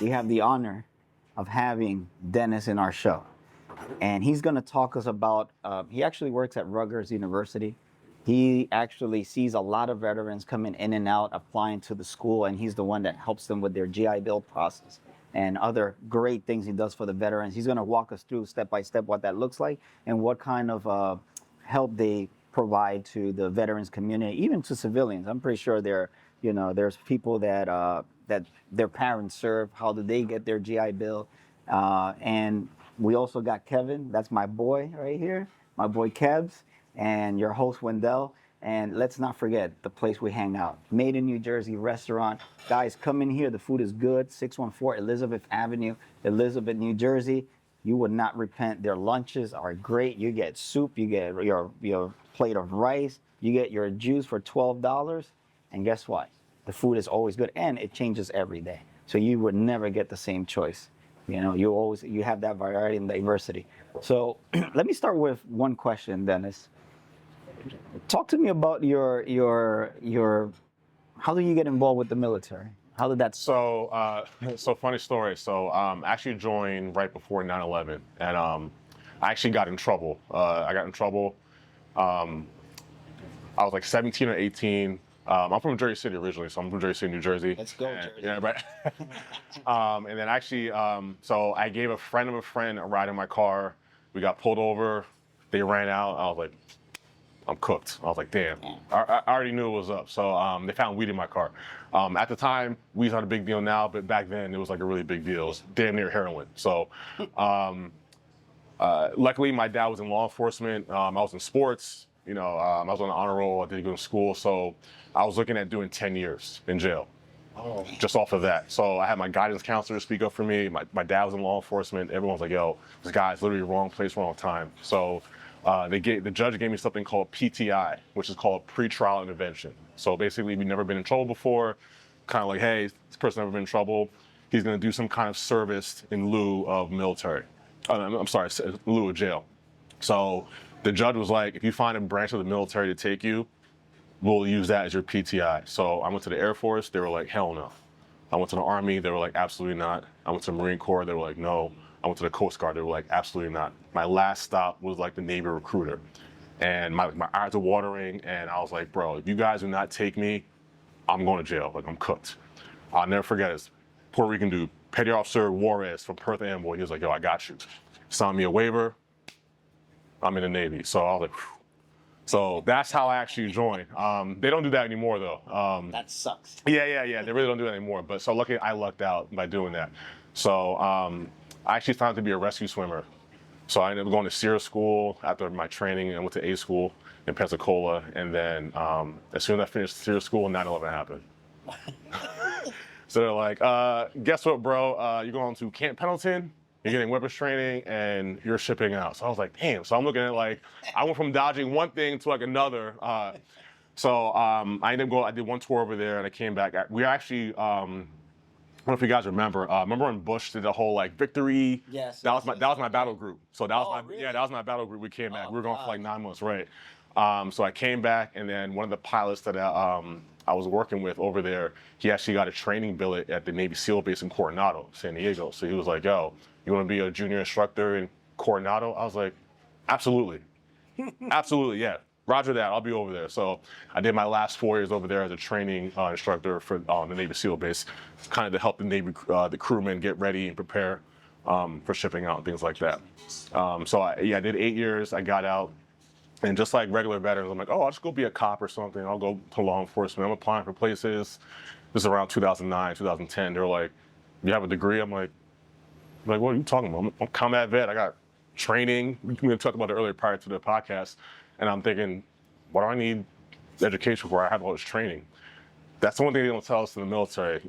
we have the honor of having Dennis in our show. And he's going to talk us about, he actually works at Rutgers University. He actually sees a lot of veterans coming in and out, applying to the school, and he's the one that helps them with their GI Bill process and other great things he does for the veterans. He's going to walk us through step by step what that looks like and what kind of help they provide to the veterans community, even to civilians. I'm pretty sure there's people that their parents serve. How do they get their GI Bill? And we also got Kevin. That's my boy right here, my boy Kebs, and your host Wendell. And let's not forget the place we hang out, Made in New Jersey restaurant. Guys, come in here. The food is good. 614 Elizabeth Avenue, Elizabeth, New Jersey. You would not repent. Their lunches are great. You get soup. You get your plate of rice. You get your juice for $12. And guess what? The food is always good, and it changes every day. So you would never get the same choice. You have that variety and diversity. So let me start with one question, Dennis. Talk to me about your how do you get involved with the military? How did that start? So funny story. So I actually joined right before 9/11, and I actually got in trouble. I got in trouble. I was like 17 or 18. I'm from Jersey City originally, so I'm from Jersey City, New Jersey. Let's go, Jersey. Yeah, right. And then actually, so I gave a friend of a friend a ride in my car. We got pulled over. They ran out. I was like, I'm cooked. I was like, damn. I already knew it was up. So they found weed in my car. At the time, weed's not a big deal now, but back then it was like a really big deal. It was damn near heroin. So luckily, my dad was in law enforcement. I was in sports. I was on the honor roll. I did go to school. So I was looking at doing 10 years in jail. Oh. Just off of that. So I had my guidance counselor speak up for me. My dad was in law enforcement. Everyone's like, yo, this guy's literally wrong place, wrong time. So the judge gave me something called PTI, which is called pretrial intervention. So basically, we've never been in trouble before. Kind of like, hey, this person never been in trouble. He's going to do some kind of service in lieu of military. I'm sorry, in lieu of jail. So the judge was like, if you find a branch of the military to take you, we'll use that as your PTI. So I went to the Air Force. They were like, hell no. I went to the Army. They were like, absolutely not. I went to the Marine Corps. They were like, no. I went to the Coast Guard. They were like, absolutely not. My last stop was like the Navy recruiter. And my eyes were watering. And I was like, bro, if you guys do not take me, I'm going to jail. Like, I'm cooked. I'll never forget this. Puerto Rican dude, Petty Officer Juarez from Perth Amboy. He was like, yo, I got you. Signed me a waiver. I'm in the Navy. So I was like, whew. So that's how I actually joined. They don't do that anymore, though. That sucks. Yeah. They really don't do that anymore. But so luckily, I lucked out by doing that. So I actually signed up to be a rescue swimmer. So I ended up going to SEER school after my training. I went to A school in Pensacola. And then as soon as I finished SEER school, 9/11 happened. So they're like, guess what, bro? You're going to Camp Pendleton. You're getting weapons training and you're shipping out. So I was like, damn. So I'm looking at like, I went from dodging one thing to like another. So I ended up going, I did one tour over there and I came back. We actually, I don't know if you guys remember when Bush did the whole like victory? Yes. That was my battle group. So that was really? that was my battle group. We came back. We were gone for like 9 months, right? So I came back and then one of the pilots that I was working with over there, he actually got a training billet at the Navy SEAL base in Coronado, San Diego. So he was like, yo, you want to be a junior instructor in Coronado? I was like, absolutely. Absolutely, yeah. Roger that, I'll be over there. So I did my last 4 years over there as a training instructor for the Navy SEAL base, kind of to help the Navy, the crewmen get ready and prepare for shipping out and things like that. So I did 8 years, I got out. And just like regular veterans, I'm like, oh, I'll just go be a cop or something. I'll go to law enforcement. I'm applying for places. This is around 2009, 2010. They're like, you have a degree? I'm like, what are you talking about? I'm a combat vet. I got training. We talked about it earlier prior to the podcast. And I'm thinking, what do I need education for? I have all this training. That's the one thing they don't tell us in the military.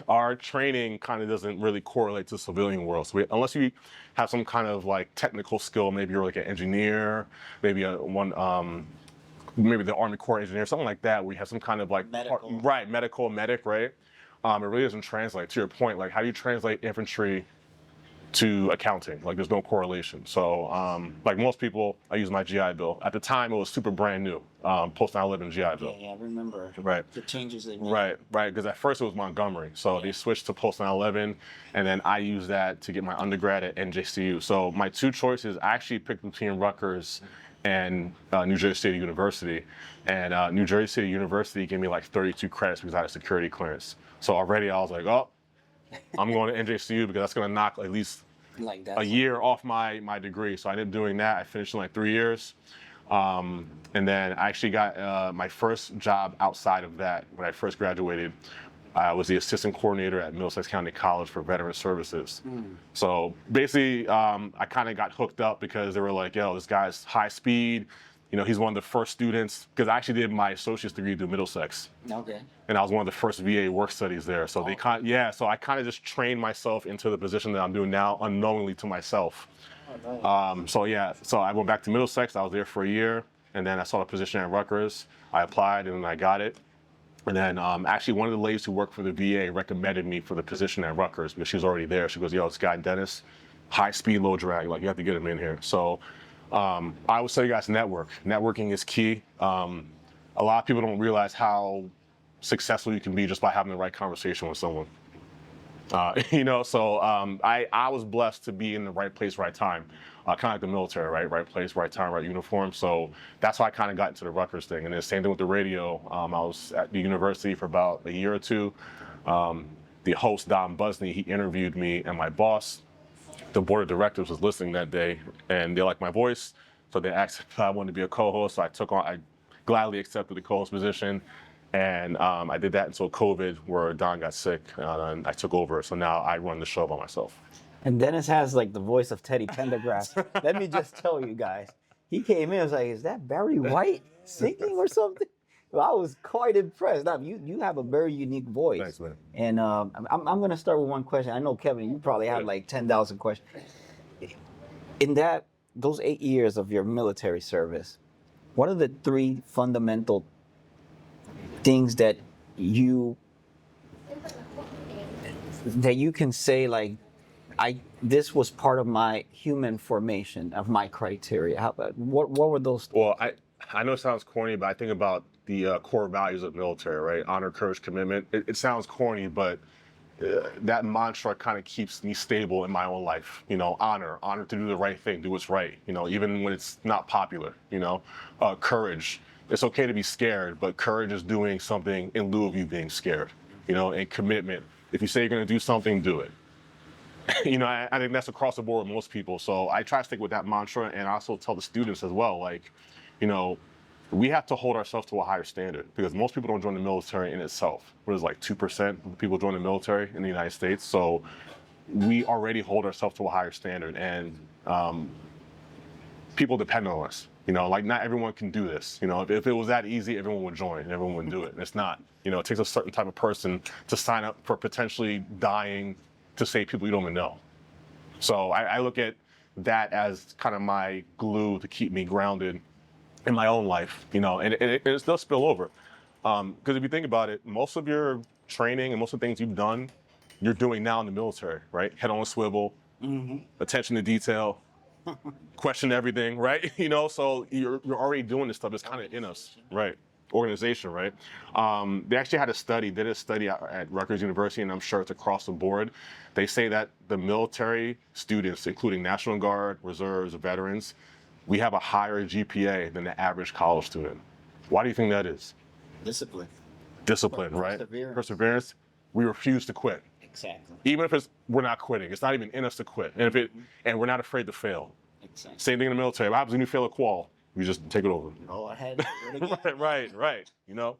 Our training kind of doesn't really correlate to the civilian world. So unless you have some kind of like technical skill, maybe you're like an engineer, maybe maybe the Army Corps engineer, something like that, where you have some kind of like medical medic, right? It really doesn't translate. To your point, like how do you translate infantry to accounting. Like there's no correlation. So like most people, I use my GI Bill. At the time, it was super brand new. Post 9/11 GI Bill. Yeah, I remember. Right. The changes they made. Right. Because at first it was Montgomery. So they switched to Post 9/11, and then I used that to get my undergrad at NJCU. So my two choices, I actually picked between Rutgers and New Jersey State University. And New Jersey State University gave me like 32 credits because I had a security clearance. So already I was like, oh, I'm going to NJCU because that's going to knock at least like a year off my degree. So I ended up doing that. I finished in like 3 years. And then I actually got my first job outside of that when I first graduated. I was the assistant coordinator at Middlesex County College for Veteran Services. So basically, I kind of got hooked up because they were like, yo, this guy's high speed. You know, he's one of the first students, because I actually did my associate's degree through Middlesex. Okay. And I was one of the first VA work studies there. So so I kind of just trained myself into the position that I'm doing now unknowingly to myself. So I went back to Middlesex. I was there for a year, and then I saw a position at Rutgers. I applied, and then I got it. And then actually one of the ladies who worked for the VA recommended me for the position at Rutgers because she was already there. She goes, yo, this guy Dennis, high speed, low drag. Like, you have to get him in here. So I would say you guys network. Networking is key. A lot of people don't realize how successful you can be just by having the right conversation with someone. I was blessed to be in the right place, right time, kind of like the military, right? Right place, right time, right uniform. So that's how I kind of got into the Rutgers thing. And then same thing with the radio. I was at the university for about a year or two. The host, Don Busney, he interviewed me, and my boss, the board of directors, was listening that day, and they liked my voice. So they asked if I wanted to be a co-host. So I gladly accepted the co-host position. And I did that until COVID, where Don got sick, and I took over. So now I run the show by myself. And Dennis has like the voice of Teddy Pendergrass. Let me just tell you guys, he came in, I was like, is that Barry White singing or something? Well, I was quite impressed. Now, you have a very unique voice. Thanks, man. And I'm going to start with one question. I know, Kevin, you probably have like 10,000 questions. In those 8 years of your military service, what are the 3 fundamental things that you can say, like, this was part of my human formation, of my criteria? What were those things? Well, I know it sounds corny, but I think about the core values of military, right? Honor, courage, commitment. It sounds corny, but that mantra kind of keeps me stable in my own life. You know, honor to do the right thing, do what's right. You know, even when it's not popular. You know, courage. It's okay to be scared, but courage is doing something in lieu of you being scared. You know, and commitment. If you say you're going to do something, do it. You know, I think that's across the board with most people. So I try to stick with that mantra, and I also tell the students as well, like, you know, we have to hold ourselves to a higher standard, because most people don't join the military in itself. What is it, like 2% of the people join the military in the United States? So we already hold ourselves to a higher standard, and people depend on us. You know, like, not everyone can do this. You know, if it was that easy, everyone would join and everyone would do it. And it's not. You know, it takes a certain type of person to sign up for potentially dying to save people you don't even know. So I look at that as kind of my glue to keep me grounded in my own life, you know, and it does spill over. Because if you think about it, most of your training and most of the things you've done, you're doing now in the military, right? Head on a swivel, attention to detail, question everything, right? You know, so you're already doing this stuff. It's kind of in us, right? Organization, right? They actually did a study at Rutgers University, and I'm sure it's across the board. They say that the military students, including National Guard, reserves, veterans, we have a higher GPA than the average college student. Why do you think that is? Discipline. Discipline, right? Perseverance. We refuse to quit. Exactly. Even if we're not quitting, it's not even in us to quit. And and we're not afraid to fail. Exactly. Same thing in the military. What happens when you fail a qual? You just take it over. Go ahead. Right. You know.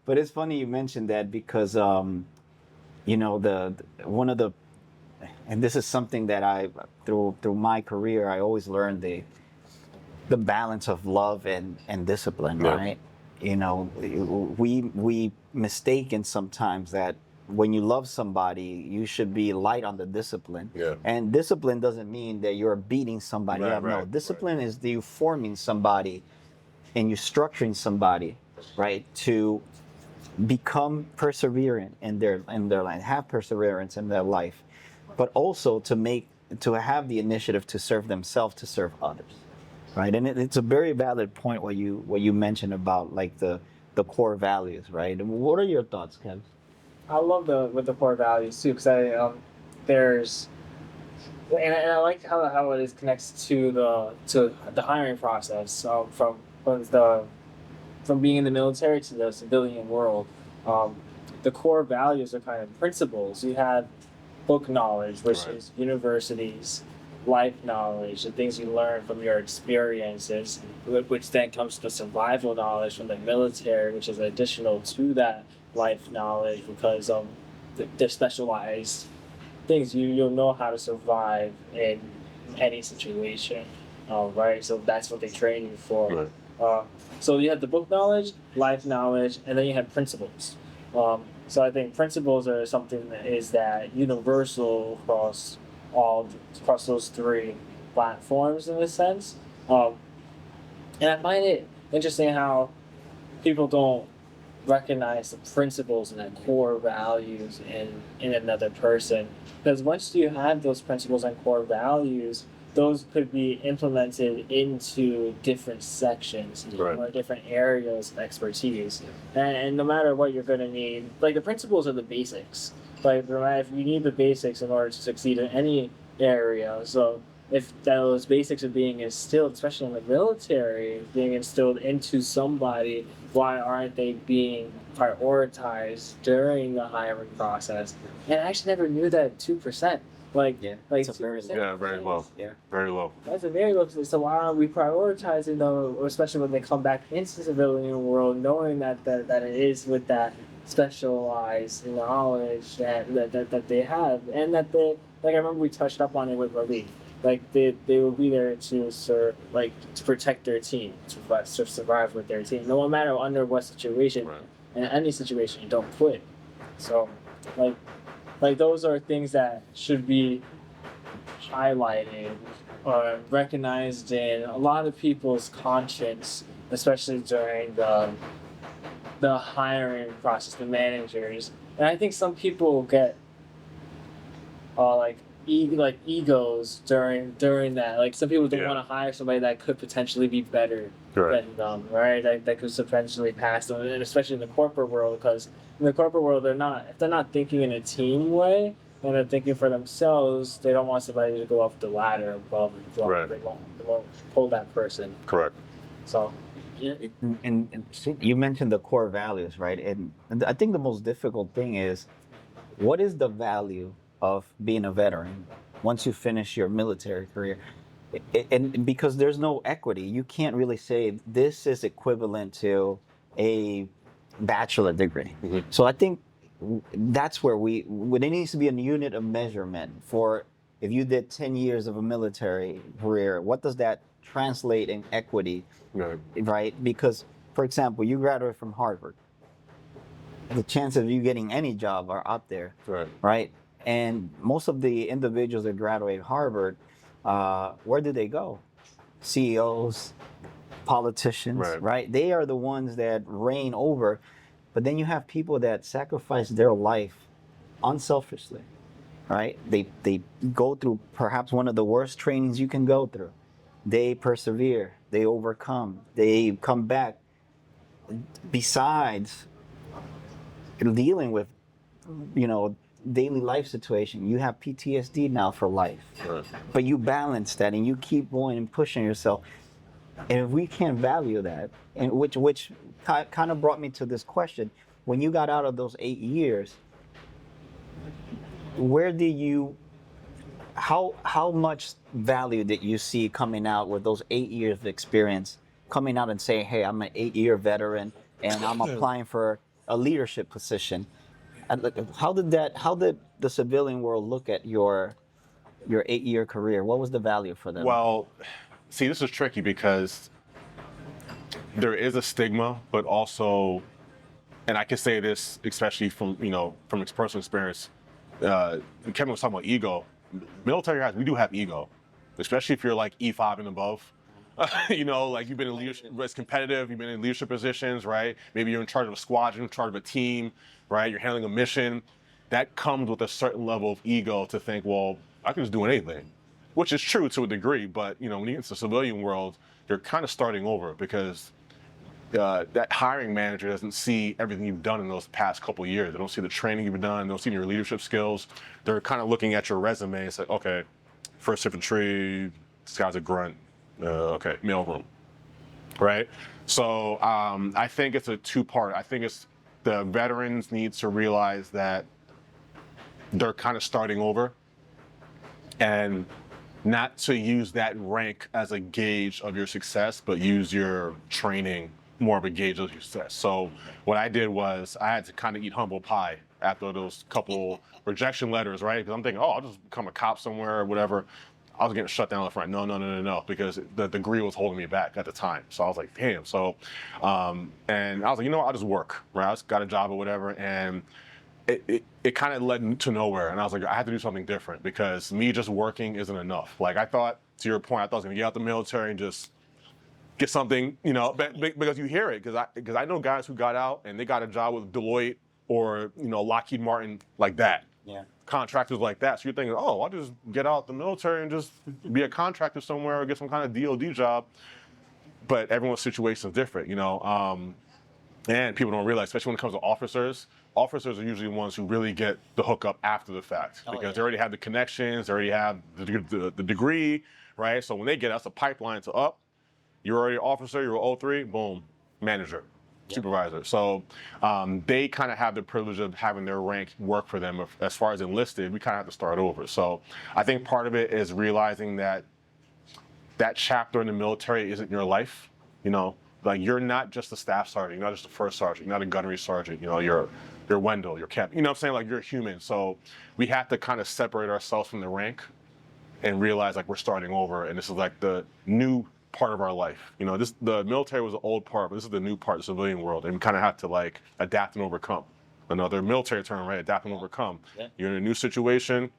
But it's funny you mentioned that, because you know, one of the, and this is something that I through my career, I always learned the balance of love and discipline, right? You know, we mistaken sometimes that when you love somebody, you should be light on the discipline. Yeah. And discipline doesn't mean that you're beating somebody up. No, discipline is you forming somebody and you're structuring somebody, right, to become perseverant in their life, have perseverance in their life. but also to have the initiative to serve themselves, to serve others, right? And it's a very valid point what you mentioned about like the core values, right? What are your thoughts, Kev? I love the core values too, because there's and I like how it is connects to the hiring process, from the from being in the military to the civilian world. Um, the core values are kind of principles. You have book knowledge, which Right. is universities, life knowledge, the things you learn from your experiences, which then comes to survival knowledge from the military, which is additional to that life knowledge because they're specialized things. You'll know how to survive in any situation, right? So that's what they train you for. Right. So you have the book knowledge, life knowledge, and then you have principles. So I think principles are something that universal across those three platforms in a sense. And I find it interesting how people don't recognize the principles and the core values in another person. Because once you have those principles and core values, those could be implemented into different sections Right. or different areas of expertise. And no matter what you're going to need, like the principles are the basics. Like if you need the basics in order to succeed in any area, so if those basics are being instilled, especially in the military, being instilled into somebody, why aren't they being prioritized during the hiring process? And I actually never knew that 2%. Like it's a very 2%. Yeah, very low. Yeah. Very low. That's a very low. So why aren't we prioritizing them, especially when they come back into the civilian world, knowing that it is with that specialized knowledge that they have, and that they, like I remember we touched up on it with Malik. Like they will be there to serve, like to protect their team, to survive with their team, no matter under what situation. Right. In any situation, you don't quit. So, like those are things that should be highlighted or recognized in a lot of people's conscience, especially during the hiring process, the managers. And I think some people get like egos during that. Like some people don't Yeah. want to hire somebody that could potentially be better Right. than them, right? That could potentially pass them, and especially in the corporate world, because in the corporate world, if they're not thinking in a team way, and they're thinking for themselves, they don't want somebody to go up the ladder above them. Right. They won't pull that person. Correct. So, yeah. And see, you mentioned the core values, right? And I think the most difficult thing is, what is the value of being a veteran once you finish your military career? And because there's no equity, you can't really say this is equivalent to a bachelor degree. Mm-hmm. So I think that's where there needs to be a unit of measurement for if you did 10 years of a military career, what does that translate in equity, Right. right? Because, for example, you graduate from Harvard, the chances of you getting any job are up there, Right. right? And most of the individuals that graduate Harvard, where do they go? CEOs, politicians, right? They are the ones that reign over. But then you have people that sacrifice their life unselfishly, right? They go through perhaps one of the worst trainings you can go through. They persevere, they overcome, they come back. Besides dealing with, daily life situation, you have PTSD now for life. Right. But you balance that and you keep going and pushing yourself. And if we can't value that, and which kind of brought me to this question: when you got out of those 8 years, how much value did you see coming out with those 8 years of experience, coming out and saying, "Hey, I'm an 8-year veteran and I'm applying for a leadership position"? And how did the civilian world look at your 8-year career? What was the value for them? Well, see, this is tricky because there is a stigma, but also, and I can say this especially from personal experience. Kevin was talking about ego. Military guys, we do have ego, especially if you're like E5 and above. Like you've been in leadership, it's competitive. You've been in leadership positions, right? Maybe you're in charge of a squadron, in charge of a team, right? You're handling a mission. that comes with a certain level of ego to think, well, I can just do anything, which is true to a degree. But when you get into the civilian world, you're kind of starting over because that hiring manager doesn't see everything you've done in those past couple of years. They don't see the training you've done. They don't see your leadership skills. They're kind of looking at your resume and say, okay, first infantry, this guy's a grunt. Okay, mailroom, right? So I think it's a two-part. I think it's the veterans need to realize that they're kind of starting over and not to use that rank as a gauge of your success, but use your training more of a gauge of success. So what I did was I had to kind of eat humble pie after those couple rejection letters, right? Because I'm thinking, oh, I'll just become a cop somewhere or whatever. I was getting shut down left, right. No, because the degree was holding me back at the time. So I was like, damn. So, and I was like, I'll just work, right? I just got a job or whatever, and it kind of led to nowhere. And I was like, I had to do something different because me just working isn't enough. Like I thought, to your point, I thought I was gonna get out the military and just get something, because you hear it, because I know guys who got out and they got a job with Deloitte or Lockheed Martin like that. Yeah. Contractors like that. So you're thinking, oh, I'll just get out the military and just be a contractor somewhere or get some kind of DOD job. But everyone's situation is different, and people don't realize, especially when it comes to officers. Officers are usually the ones who really get the hookup after the fact because they already have the connections, they already have the degree, right? So when they get us a pipeline to up, you're already an officer, you're an 03, boom, manager. Supervisor. So they kind of have the privilege of having their rank work for them. As far as enlisted, we kind of have to start over. So I think part of it is realizing that chapter in the military isn't your life. Like you're not just a staff sergeant, you're not just a first sergeant, you're not a gunnery sergeant. You're Wendell, you're Captain. What I'm saying? Like you're human. So we have to kind of separate ourselves from the rank and realize like we're starting over, and this is like the new part of our life. The military was the old part, but this is the new part, the civilian world, and we kind of have to like adapt and overcome. Another military term, right? Adapt and overcome. Yeah. You're in a new situation,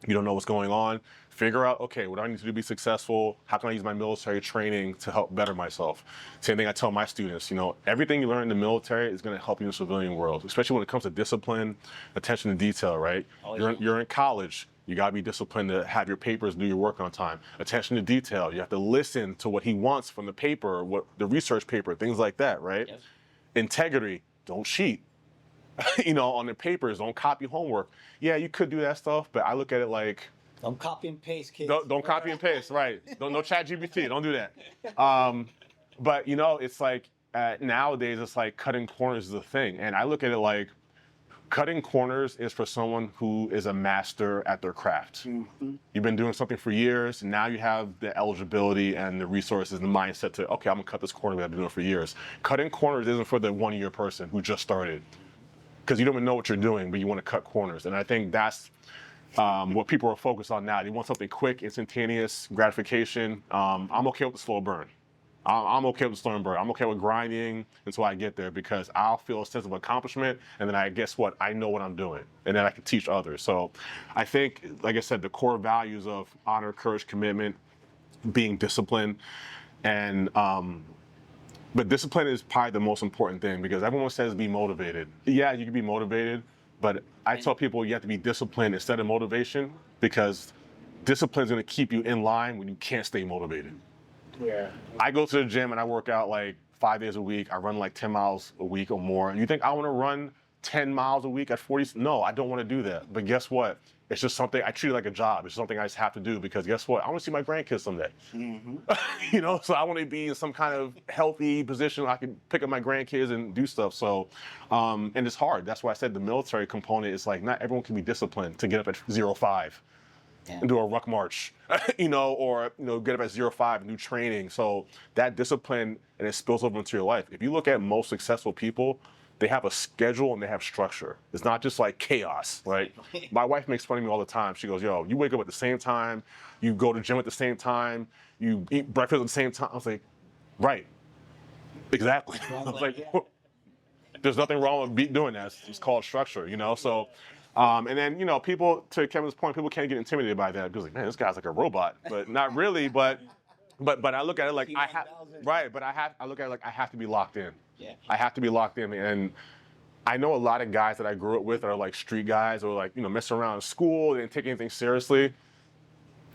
you don't know what's going on. Figure out, okay, what do I need to do to be successful? How can I use my military training to help better myself? Same thing I tell my students, everything you learn in the military is going to help you in the civilian world, especially when it comes to discipline, attention to detail, right? You're in college. You got to be disciplined to have your papers, do your work on time. Attention to detail. You have to listen to what he wants from the paper, what the research paper, things like that, right? Yes. Integrity. Don't cheat. On the papers, don't copy homework. Yeah, you could do that stuff, but I look at it like... Don't copy and paste, kids. Don't copy and paste, right. No ChatGPT, don't do that. But, it's like nowadays, it's like cutting corners is a thing. And I look at it like, cutting corners is for someone who is a master at their craft. Mm-hmm. You've been doing something for years, and now you have the eligibility and the resources and the mindset to, okay, I'm gonna cut this corner that I've been doing for years. Cutting corners isn't for the 1 year person who just started, because you don't even know what you're doing, but you wanna cut corners. And I think that's what people are focused on now. They want something quick, instantaneous gratification. I'm okay with the slow burn. I'm okay with the slow burn. I'm okay with grinding until I get there because I'll feel a sense of accomplishment, and then I know what I'm doing, and then I can teach others. So I think, like I said, the core values of honor, courage, commitment, being disciplined, and but discipline is probably the most important thing because everyone says be motivated. Yeah, you can be motivated, but I tell people you have to be disciplined instead of motivation because discipline is going to keep you in line when you can't stay motivated. Yeah. I go to the gym and I work out like 5 days a week. I run like 10 miles a week or more. And you think I want to run 10 miles a week at 40? No, I don't want to do that. But guess what? It's just something I treat it like a job. It's something I just have to do because guess what? I want to see my grandkids someday. Mm-hmm. So I want to be in some kind of healthy position where I can pick up my grandkids and do stuff. So, and it's hard. That's why I said the military component is like not everyone can be disciplined to get up at 05. Yeah. And do a ruck march, or get up at 05 and do training. So that discipline and it spills over into your life. If you look at most successful people, they have a schedule and they have structure. It's not just like chaos, right? My wife makes fun of me all the time. She goes, "Yo, you wake up at the same time, you go to gym at the same time, you eat breakfast at the same time." I was like, right, exactly. I was like, there's nothing wrong with doing that. It's called structure, So. And then, people, to Kevin's point, people can't get intimidated by that because, like, man, this guy's like a robot. But not really. But I look at it like I have, right? But I look at it like I have to be locked in. Yeah. I have to be locked in, and I know a lot of guys that I grew up with that are like street guys or like, messing around in school, they didn't take anything seriously.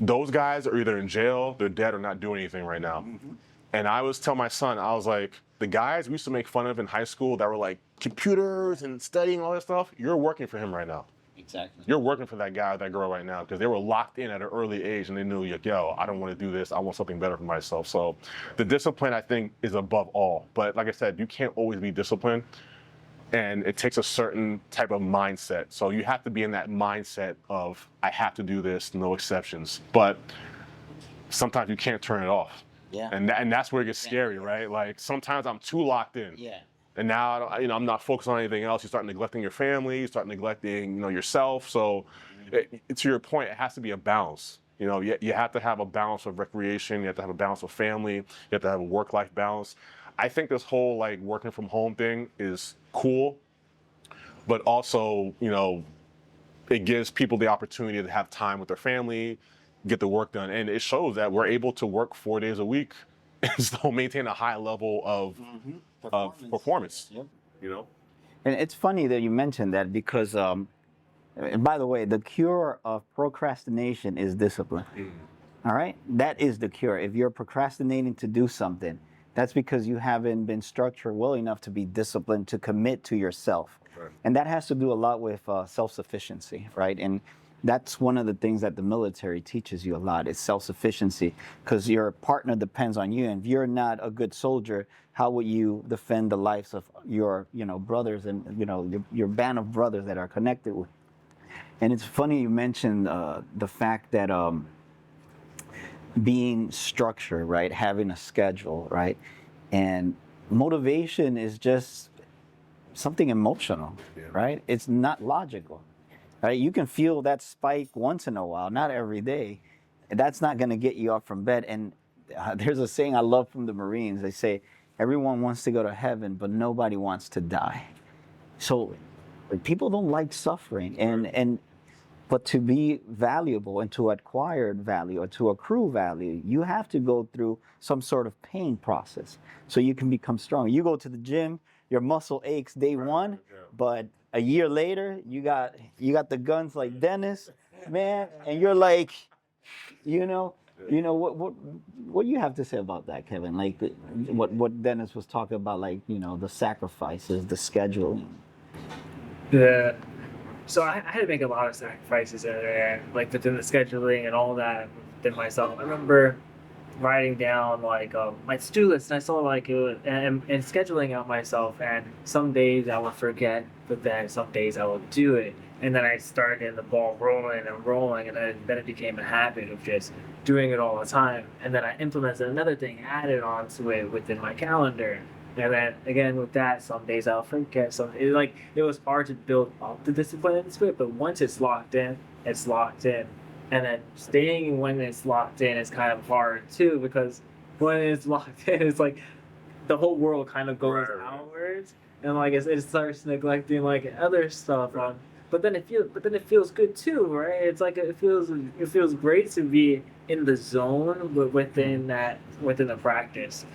Those guys are either in jail, they're dead, or not doing anything right now. And I was telling my son, I was like, the guys we used to make fun of in high school that were like computers and studying all that stuff, you're working for him right now. Exactly. You're working for that guy or that girl right now because they were locked in at an early age and they knew, like, yo, I don't want to do this. I want something better for myself. So the discipline, I think, is above all. But like I said, you can't always be disciplined. And it takes a certain type of mindset. So you have to be in that mindset of, I have to do this, no exceptions. But sometimes you can't turn it off. Yeah. And that's where it gets scary, right? Like sometimes I'm too locked in. Yeah. And now, I'm not focused on anything else. You start neglecting your family. You start neglecting, yourself. So to your point, it has to be a balance. You have to have a balance of recreation. You have to have a balance of family. You have to have a work-life balance. I think this whole like working from home thing is cool, but also, it gives people the opportunity to have time with their family, get the work done. And it shows that we're able to work 4 days a week and still maintain a high level of performance. Yep. And it's funny that you mentioned that because, and by the way, the cure of procrastination is discipline. All right? That is the cure. If you're procrastinating to do something, that's because you haven't been structured well enough to be disciplined, to commit to yourself. Right. And that has to do a lot with self-sufficiency, right? And that's one of the things that the military teaches you a lot is self-sufficiency, because your partner depends on you. And if you're not a good soldier, how would you defend the lives of your, brothers and, your band of brothers that are connected with? And it's funny you mentioned the fact that being structured, right? Having a schedule, right? And motivation is just something emotional, right? It's not logical, right? You can feel that spike once in a while, not every day. That's not going to get you up from bed. And there's a saying I love from the Marines. They say, everyone wants to go to heaven, but nobody wants to die. So people don't like suffering. But to be valuable and to acquire value or to accrue value, you have to go through some sort of pain process so you can become strong. You go to the gym, your muscle aches day one, but a year later, you got the guns like Dennis, man, and you're like, what do you have to say about that, Kevin? Like what Dennis was talking about, like, the sacrifices, the scheduling. Yeah. So I had to make a lot of sacrifices there, like within the scheduling and all that within myself. I remember writing down like my to-do list, and I saw like it was, and scheduling out myself. And some days I would forget, but then some days I would do it. And then I started getting the ball rolling, and then it became a habit of just doing it all the time. And then I implemented another thing, added on to it within my calendar. And then again with that, some days I'll forget. It was hard to build up the discipline into it, but once it's locked in, it's locked in. And then staying when it's locked in is kind of hard too, because when it's locked in, it's like the whole world kind of goes outwards, and like it starts neglecting like other stuff. But then it feels good too, right? It's like it feels great to be in the zone within the practice.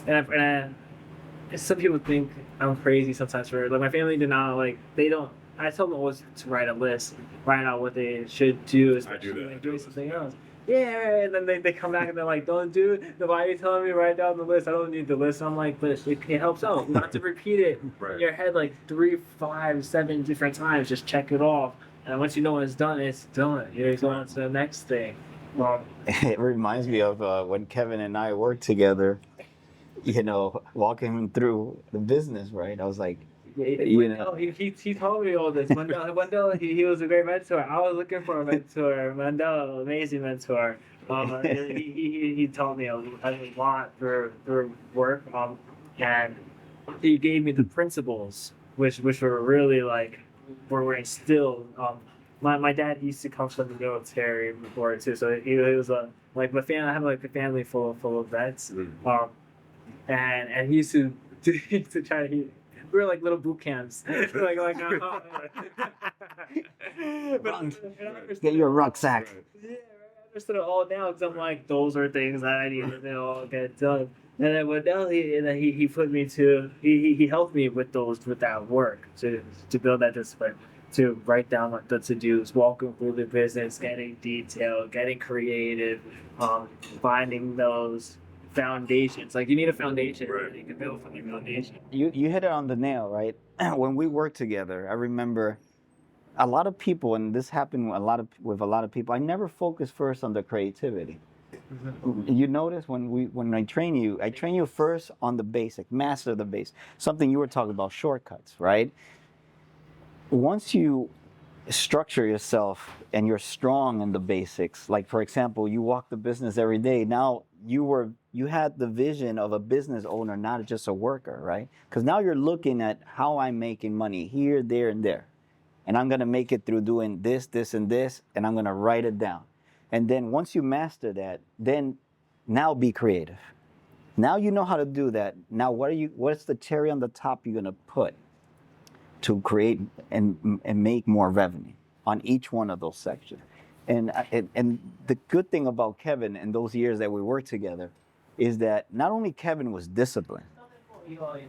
And some people think I'm crazy sometimes for like my family do not like they don't. I tell them always to write a list, write out what they should do, especially when doing something else. Yeah, right. And then they come back and they're like, "Don't do it. Why are you telling me to write down the list? I don't need the list." I'm like, "But it helps out. You don't have to repeat it in your head like 3, 5, 7 different times. Just check it off. And once you know when it's done, it's done. You're going on to the next thing." It reminds me of when Kevin and I worked together. Walking him through the business, right? I was like, he told me all this. Wendell, he was a great mentor. I was looking for a mentor. Wendell, amazing mentor. He told me a lot through work. And he gave me the principles, which were really like were instilled. My dad used to come from the military before too, so he was like my family. I have like a family full of vets. And he used to try to. We were like little boot camps. But get your rucksack. Yeah, I understood it all now because I'm like, those are things that I need to get done. And then Wendell, he put me to he helped me with that work to build that discipline, to write down like the to-dos, walking through the business, getting detailed, getting creative, finding those foundations. Like you need a foundation, and you can build from your foundation. You hit it on the nail, right? When we worked together, I remember a lot of people, and this happened with a lot of people. I never focused first on the creativity. You notice when I train you first on the basic, master the base. Something you were talking about, shortcuts, right? Once you structure yourself and you're strong in the basics, like for example, you walk the business every day. Now you had the vision of a business owner, not just a worker, right? Because now you're looking at how I'm making money here, there, and there. And I'm gonna make it through doing this, this, and this, and I'm gonna write it down. And then once you master that, then now be creative. Now you know how to do that. Now what's the cherry on the top you're gonna put to create and make more revenue on each one of those sections? And the good thing about Kevin and those years that we worked together is that not only Kevin was disciplined,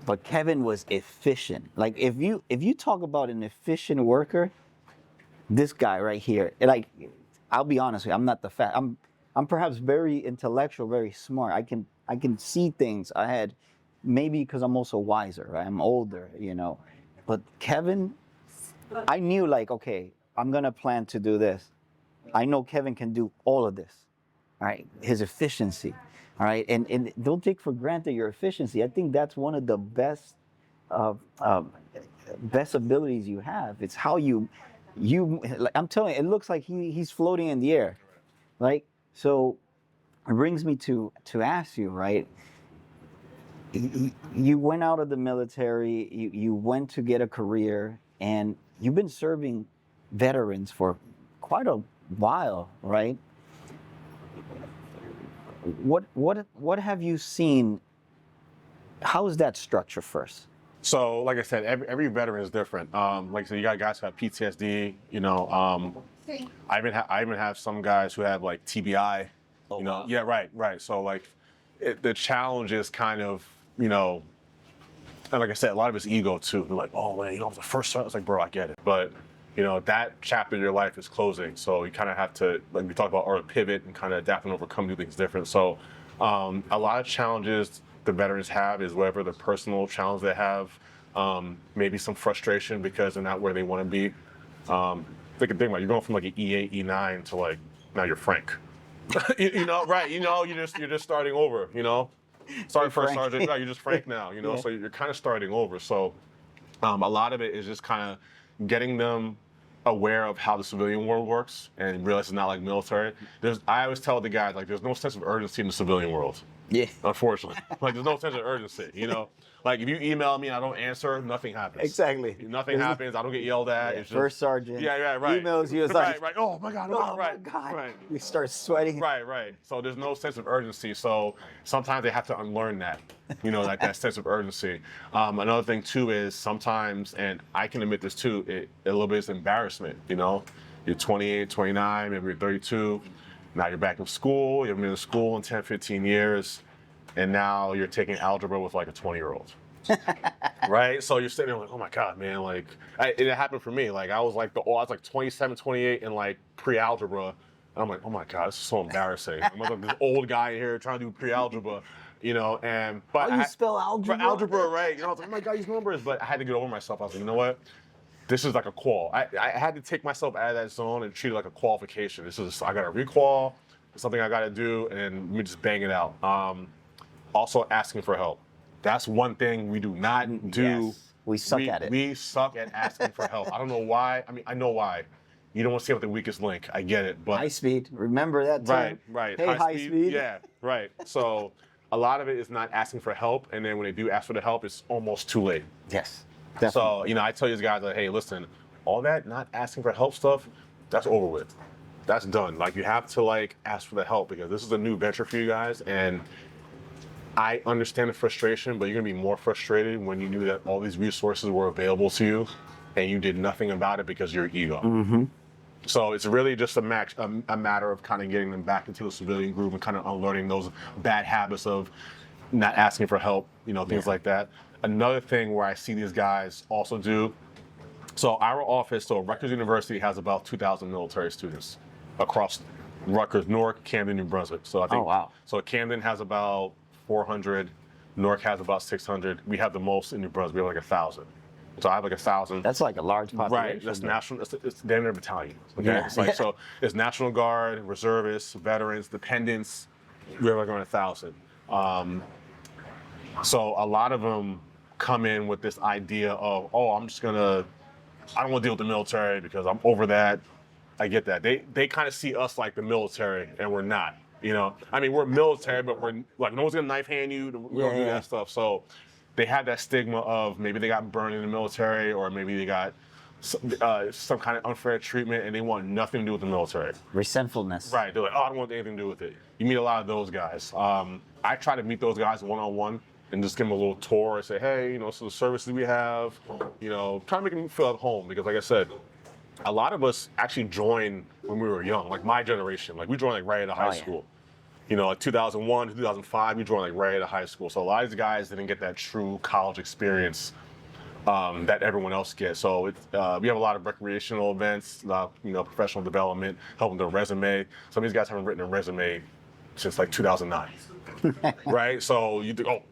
but Kevin was efficient. Like if you talk about an efficient worker, this guy right here, like I'll be honest with you, I'm not the I'm perhaps very intellectual, very smart. I can see things ahead, maybe because I'm also wiser, right? I'm older, you know. But Kevin, I knew like, okay, I'm gonna plan to do this. I know Kevin can do all of this. All right, his efficiency. All right, and don't take for granted your efficiency. I think that's one of the best abilities you have. It's how you like, I'm telling you, it looks like he's floating in the air, right? So it brings me to ask you, right? You went out of the military, you went to get a career, and you've been serving veterans for quite a while, right? What have you seen? How is that structure first? So, like I said, every veteran is different. Like I said, you got guys who have PTSD. You know, I even have some guys who have like TBI. Oh, you know, wow. yeah, right. So like, the challenge is kind of, you know, and like I said, a lot of it's ego too. They're like, oh man, you know, the first time. It's like, bro, I get it, but you know, that chapter of your life is closing. So you kind of have to, like we talked about, or pivot and kind of adapt and overcome, do things different. So a lot of challenges the veterans have is whatever the personal challenge they have, maybe some frustration because they're not where they want to be. Think about it, you're going from like an E8, E9 to like, now you're Frank. you know, right, you know, you're just starting over, you know. Sorry, first sergeant, no, you're just Frank now, you know, yeah. So you're kind of starting over. So a lot of it is just kind of getting them aware of how the civilian world works and realize it's not like military. I always tell the guys, like, there's no sense of urgency in the civilian world. Yeah. Unfortunately. Like, there's no sense of urgency, you know? Like, if you email me and I don't answer, nothing happens. Exactly. Nothing happens. I don't get yelled at. Yeah, it's just, first sergeant. Yeah, right. Emails you. It's like, right. Oh, my God. Oh, right. my God. Right. You start sweating. Right. So there's no sense of urgency. So sometimes they have to unlearn that, you know, like that sense of urgency. Another thing, too, is sometimes, and I can admit this, too, a little bit is embarrassment, you know? You're 28, 29, maybe you're 32. Now you're back in school. You haven't been in school in 10, 15 years. And now you're taking algebra with like a 20-year-old. Right? So you're sitting there like, oh my God, man, like, it happened for me. Like, I was like 27, 28 in like pre-algebra. And I'm like, oh my God, this is so embarrassing. I'm like this old guy here trying to do pre-algebra, you know, but you spell algebra? For algebra, right? You know, I was like, oh my God, these numbers. But I had to get over myself. I was like, you know what? This is like a qual. I had to take myself out of that zone and treat it like a qualification. I got to requal. It's something I got to do, and let me just bang it out. Also asking for help. That's one thing we do not do. Yes. We suck at it. We suck at asking for help. I don't know why. I mean, I know why. You don't want to stay with the weakest link. I get it. But high speed. Remember that term? Right. Hey, high speed. Yeah, right. So a lot of it is not asking for help. And then when they do ask for the help, it's almost too late. Yes. Definitely. So, you know, I tell these guys, like, hey, listen, all that not asking for help stuff, that's over with. That's done. Like, you have to, like, ask for the help because this is a new venture for you guys. And I understand the frustration, but you're going to be more frustrated when you knew that all these resources were available to you and you did nothing about it because of your ego. Mm-hmm. So it's really just a matter of kind of getting them back into the civilian group and kind of unlearning those bad habits of not asking for help, things like that. Another thing where I see these guys also do, so our office, so Rutgers University has about 2,000 military students across Rutgers, Newark, Camden, New Brunswick. So I think, Oh, wow. So Camden has about 400, Newark has about 600. We have the most in New Brunswick, we have like 1,000. So I have like 1,000. That's like a large population. Right, that's national, it's they're in a battalion. Okay? Yeah. It's like, so it's National Guard, reservists, veterans, dependents, we have like around 1,000. So a lot of them come in with this idea of, oh, I don't want to deal with the military because I'm over that. I get that. They kind of see us like the military, and we're not. I mean, we're military, but we're like, no one's gonna knife hand you. We don't do that stuff. So they have that stigma of maybe they got burned in the military, or maybe they got some kind of unfair treatment, and they want nothing to do with the military. Resentfulness. Right. They're like, oh, I don't want anything to do with it. You meet a lot of those guys. I try to meet those guys one-on-one and just give them a little tour and say, hey, so the services we have, try to make them feel at home, because like I said, a lot of us actually joined when we were young, like my generation. Like we joined like right out of high school. Like 2001 to 2005, we joined like right out of high school. So a lot of these guys didn't get that true college experience that everyone else gets. So we have a lot of recreational events, professional development, helping their resume. Some of these guys haven't written a resume since like 2009, right? So you think, oh,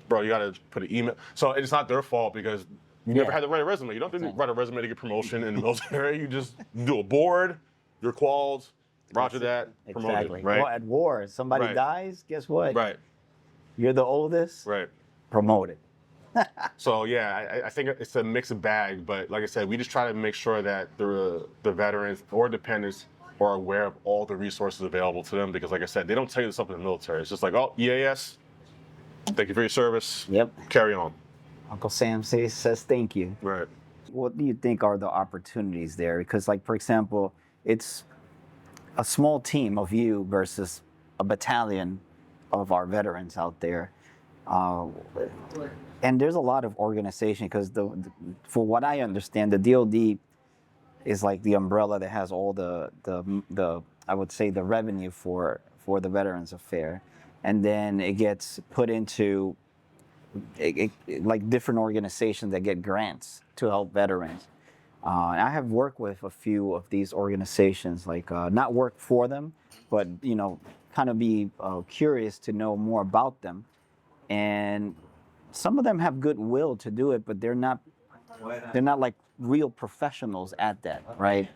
bro, you gotta put an email. So it's not their fault because you never had to write a resume. You don't have to write a resume to get promotion in the military. You just do a board, your quals, roger that, promoted. Exactly. Right? Well, at war, somebody dies, guess what? Right. You're the oldest, Right. promoted. So yeah, I think it's a mixed bag, but like I said, we just try to make sure that the veterans or dependents are aware of all the resources available to them, because like I said, they don't tell you this up in the military. It's just like, oh, EAS, thank you for your service. Yep. Carry on. Uncle Sam says thank you. Right. What do you think are the opportunities there? Because, like, for example, it's a small team of you versus a battalion of our veterans out there. And there's a lot of organization, because for what I understand, the DoD is like the umbrella that has all the I would say the revenue for the Veterans Affair, and then it gets put into like different organizations that get grants to help veterans. And I have worked with a few of these organizations, like not work for them, but kind of be curious to know more about them. And some of them have goodwill to do it, but they're not like real professionals at that, right?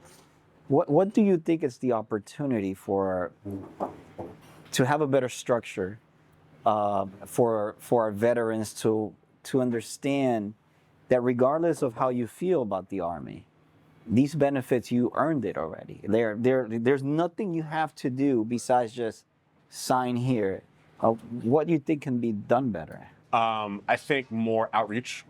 What do you think is the opportunity to have a better structure for our veterans to understand that regardless of how you feel about the Army, these benefits, you earned it already. There's nothing you have to do besides just sign here. What do you think can be done better? I think more outreach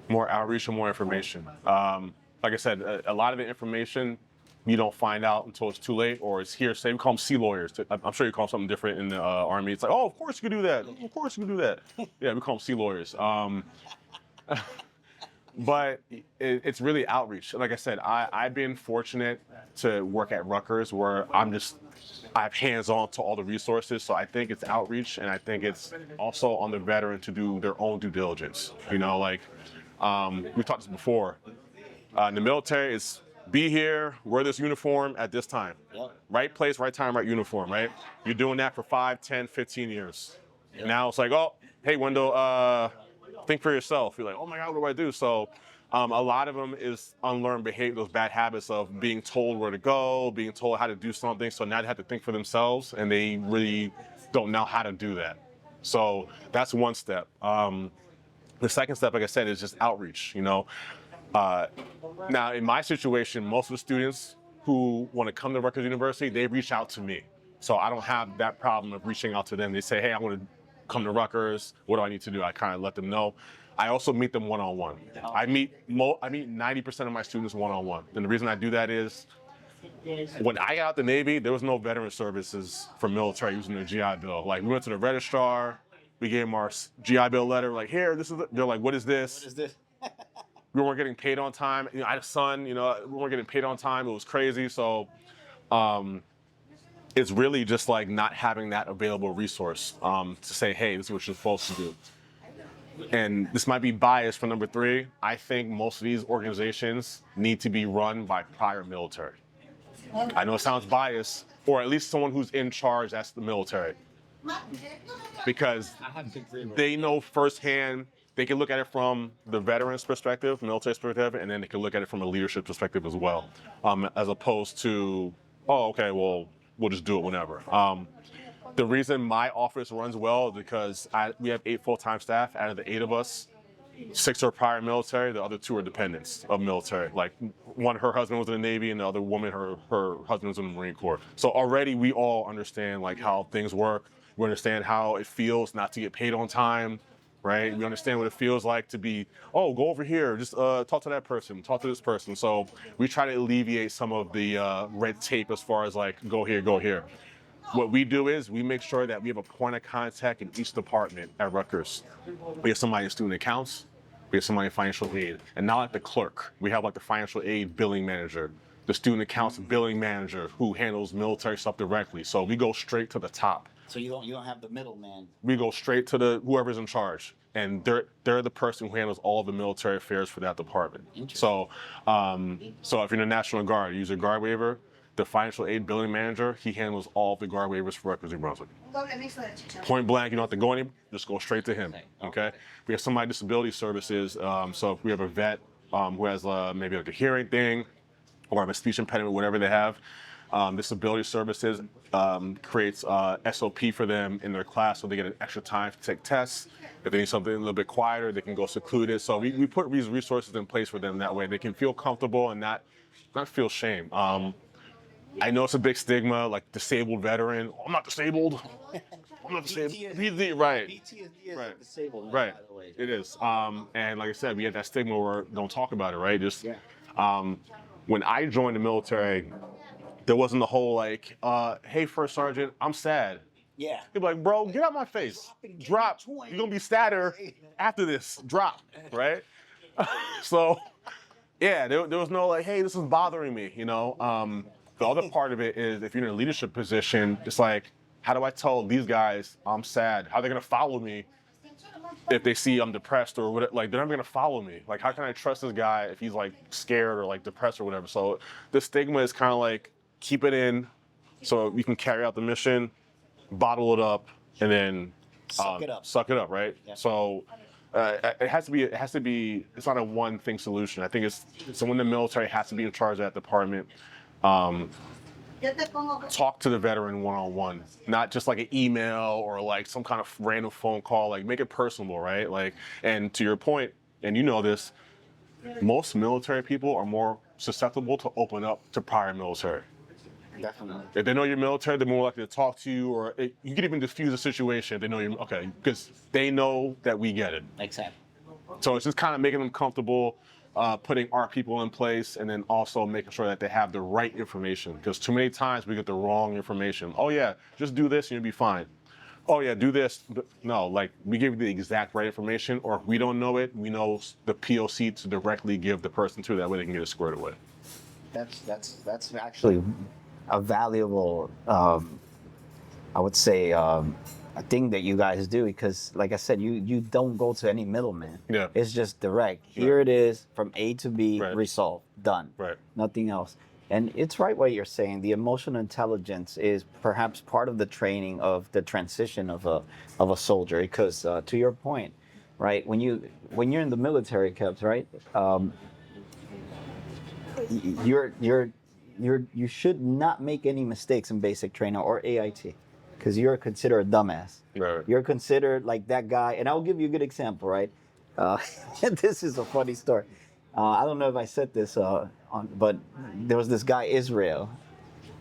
and more information. Like I said, a lot of the information you don't find out until it's too late, or it's hearsay. We call them sea lawyers. I'm sure you call them something different in the Army. It's like, oh, of course you can do that. Of course you can do that. Yeah, we call them sea lawyers. But it's really outreach. Like I said, I've been fortunate to work at Rutgers, where I have hands-on to all the resources. So I think it's outreach, and I think it's also on the veteran to do their own due diligence. We've talked this before. In the military, it's be here, wear this uniform at this time. Right place, right time, right uniform, right? You're doing that for 5, 10, 15 years. Now it's like, oh, hey, Wendell, think for yourself. You're like, oh my God, what do I do? So a lot of them is unlearned behavior, those bad habits of being told where to go, being told how to do something. So now they have to think for themselves, and they really don't know how to do that. So that's one step. The second step, like I said, is just outreach, Now, in my situation, most of the students who want to come to Rutgers University, they reach out to me. So I don't have that problem of reaching out to them. They say, hey, I want to come to Rutgers. What do I need to do? I kind of let them know. I also meet them one-on-one. I meet 90% of my students one-on-one. And the reason I do that is when I got out the Navy, there was no veteran services for military using their GI Bill. Like, we went to the registrar, we gave them our GI Bill letter, like, here, this is they're like, what is this? What is this? We weren't getting paid on time. I had a son, we weren't getting paid on time. It was crazy. So it's really just like not having that available resource to say, hey, this is what you're supposed to do. And this might be biased for number 3. I think most of these organizations need to be run by prior military. I know it sounds biased, or at least someone who's in charge, that's the military. Because they know firsthand, they can look at it from the veteran's perspective, military perspective, and then they can look at it from a leadership perspective as well, as opposed to, oh, okay, well, we'll just do it whenever. The reason my office runs well is because we have 8 full-time staff. Out of the 8 of us, 6 are prior military, the other 2 are dependents of military. Like one, her husband was in the Navy, and the other woman, her husband was in the Marine Corps. So already we all understand like how things work. We understand how it feels not to get paid on time, right? We understand what it feels like to be, oh, go over here, just talk to that person, talk to this person. So we try to alleviate some of the red tape as far as like, go here, go here. What we do is we make sure that we have a point of contact in each department at Rutgers. We have somebody in student accounts, we have somebody in financial aid, and not like the clerk. We have like the financial aid billing manager, the student accounts billing manager who handles military stuff directly. So we go straight to the top. So you don't have the middleman. We go straight to the whoever's in charge, and they're the person who handles all of the military affairs for that department. So, so if you're in the National Guard, you use a guard waiver. The financial aid billing manager, he handles all of the guard waivers for Rutgers New Brunswick. Point blank, you don't have to go anywhere, just go straight to him, okay? We have somebody disability services, so if we have a vet who has maybe like a hearing thing, or have a speech impediment, whatever they have, disability services creates SOP for them in their class, so they get an extra time to take tests. If they need something a little bit quieter, they can go secluded. So we put these resources in place for them that way. They can feel comfortable and not feel shame. I know it's a big stigma, like disabled veteran. Oh, I'm not disabled. I'm not disabled. PTSD, right. PTSD is right. disabled, right. by the way. It is. And like I said, we had that stigma where don't talk about it, right? Just when I joined the military, there wasn't the whole like, hey, first sergeant, I'm sad. Yeah. He'd be like, bro, get out my face. Drop. You're gonna be sadder after this. Drop. Right? So, yeah, there was no like, hey, this is bothering me, you know? The other part of it is if you're in a leadership position, it's like, how do I tell these guys I'm sad? How are they gonna follow me if they see I'm depressed or whatever? Like, they're not gonna follow me. Like, how can I trust this guy if he's like scared or like depressed or whatever? So the stigma is kind of like, keep it in so you can carry out the mission, bottle it up, and then Suck it up. Suck it up, right? Yeah. So it has to be, it's not a one thing solution. I think it's someone in the military has to be in charge of that department. Talk to the veteran one-on-one, not just like an email or like some kind of random phone call. Like, make it personable, right? Like, and to your point, and you know this, most military people are more susceptible to open up to prior military. Definitely. If they know you're military, they're more likely to talk to you, or you can even diffuse a situation if they know you're okay, because they know that we get it. Exactly. So it's just kind of making them comfortable, putting our people in place, and then also making sure that they have the right information. Because too many times we get the wrong information. Oh yeah, just do this and you'll be fine. Oh yeah, do this. No, like, we give you the exact right information, or if we don't know it, we know the POC to directly give the person to, that way they can get it squared away. That's actually a valuable, I would say, a thing that you guys do, because like I said, you don't go to any middleman. Yeah. It's just direct. Here it is, from A to B, Right. resolved, done. Right. Nothing else. And it's right what you're saying. The emotional intelligence is perhaps part of the training of the transition of a soldier. Because to your point, right, when you're in the military, Kebs, right, you should not make any mistakes in basic training or AIT, because you're considered a dumbass. Right. You're considered like that guy. And I'll give you a good example, right? This is a funny story. I don't know if I said this but there was this guy, Israel,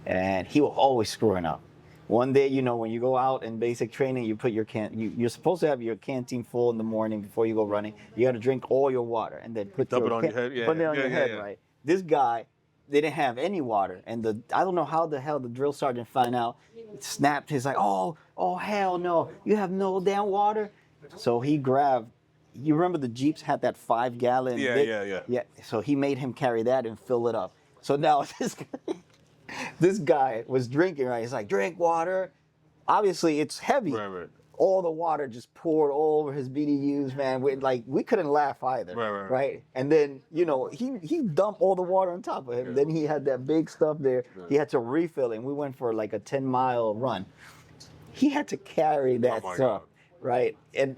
and he was always screwing up. One day, you know, when you go out in basic training, you put your you're supposed to have your canteen full in the morning before you go running. You got to drink all your water and then put it on your head. Yeah, put it on your head, yeah. right? This guy, they didn't have any water, and I don't know how the hell the drill sergeant found out. Snapped. He's like, oh hell no, you have no damn water. So he grabbed. You remember the Jeeps had that 5-gallon? Yeah. So he made him carry that and fill it up. So now This guy was drinking, right? He's like, drink water. Obviously, it's heavy. Right. All the water just poured all over his BDUs, man. We couldn't laugh either, Right. And then, he dumped all the water on top of him. Then he had that big stuff there. He had to refill it. And we went for like a 10-mile run. He had to carry that my stuff, right? And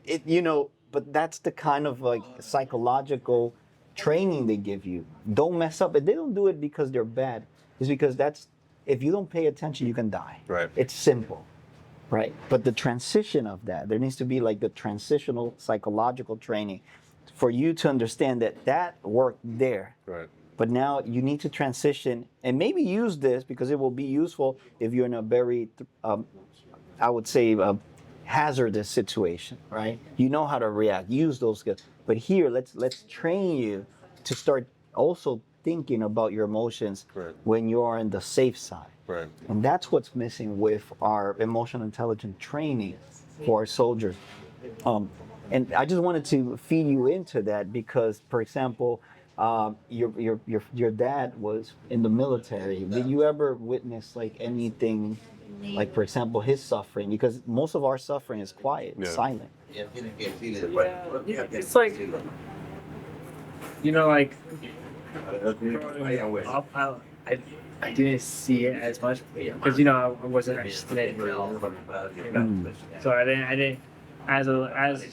but that's the kind of like psychological training they give you. Don't mess up. And they don't do it because they're bad. It's because if you don't pay attention, you can die. Right. It's simple. Right. But the transition of that, there needs to be like the transitional psychological training for you to understand that worked there. Right. But now you need to transition and maybe use this because it will be useful if you're in a very, I would say, hazardous situation, right? You know how to react, use those skills. But here, let's train you to start also thinking about your emotions when you're on the safe side. Right. And that's what's missing with our emotional intelligence training for our soldiers. And I just wanted to feed you into that because, for example, your dad was in the military. Did you ever witness like anything, like for example, his suffering? Because most of our suffering is quiet, silent. Yeah, it's like, like, growing up, I didn't see it as much because I wasn't interested in it. So I didn't as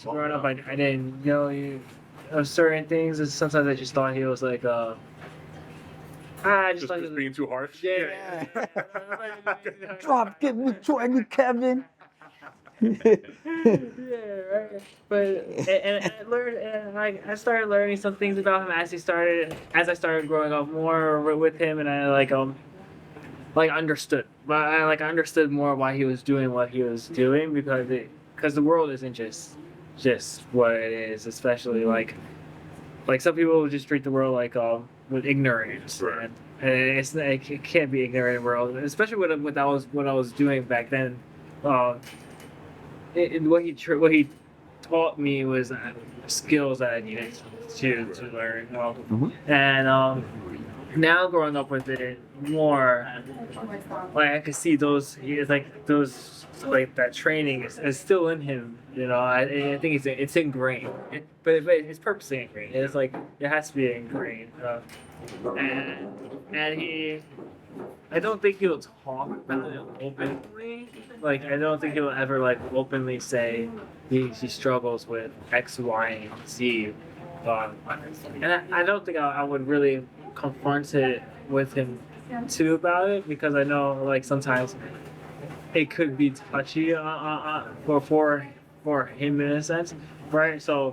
growing up I didn't certain things, and sometimes I just thought he was like I just thought he was being too harsh. Yeah. Drop, get me Jordan, Kevin. Yeah, right. But and I learned, and I started learning some things about him as I started growing up more with him, and I understood. But I understood more why he was doing what he was doing because the world isn't just what it is. Especially like some people just treat the world with ignorance, Right. and it can't be ignorant world, especially what I was doing back then. What he taught me was skills that I needed to learn. And now growing up with it more, I could see that training is still in him. I think it's ingrained, but it's purposely ingrained. It's like it has to be ingrained. And I don't think he'll talk about it openly. I don't think he'll ever openly say he struggles with X, Y, and Z. And I don't think I would really confront it with him too about it because I know sometimes it could be touchy for him in a sense, right? So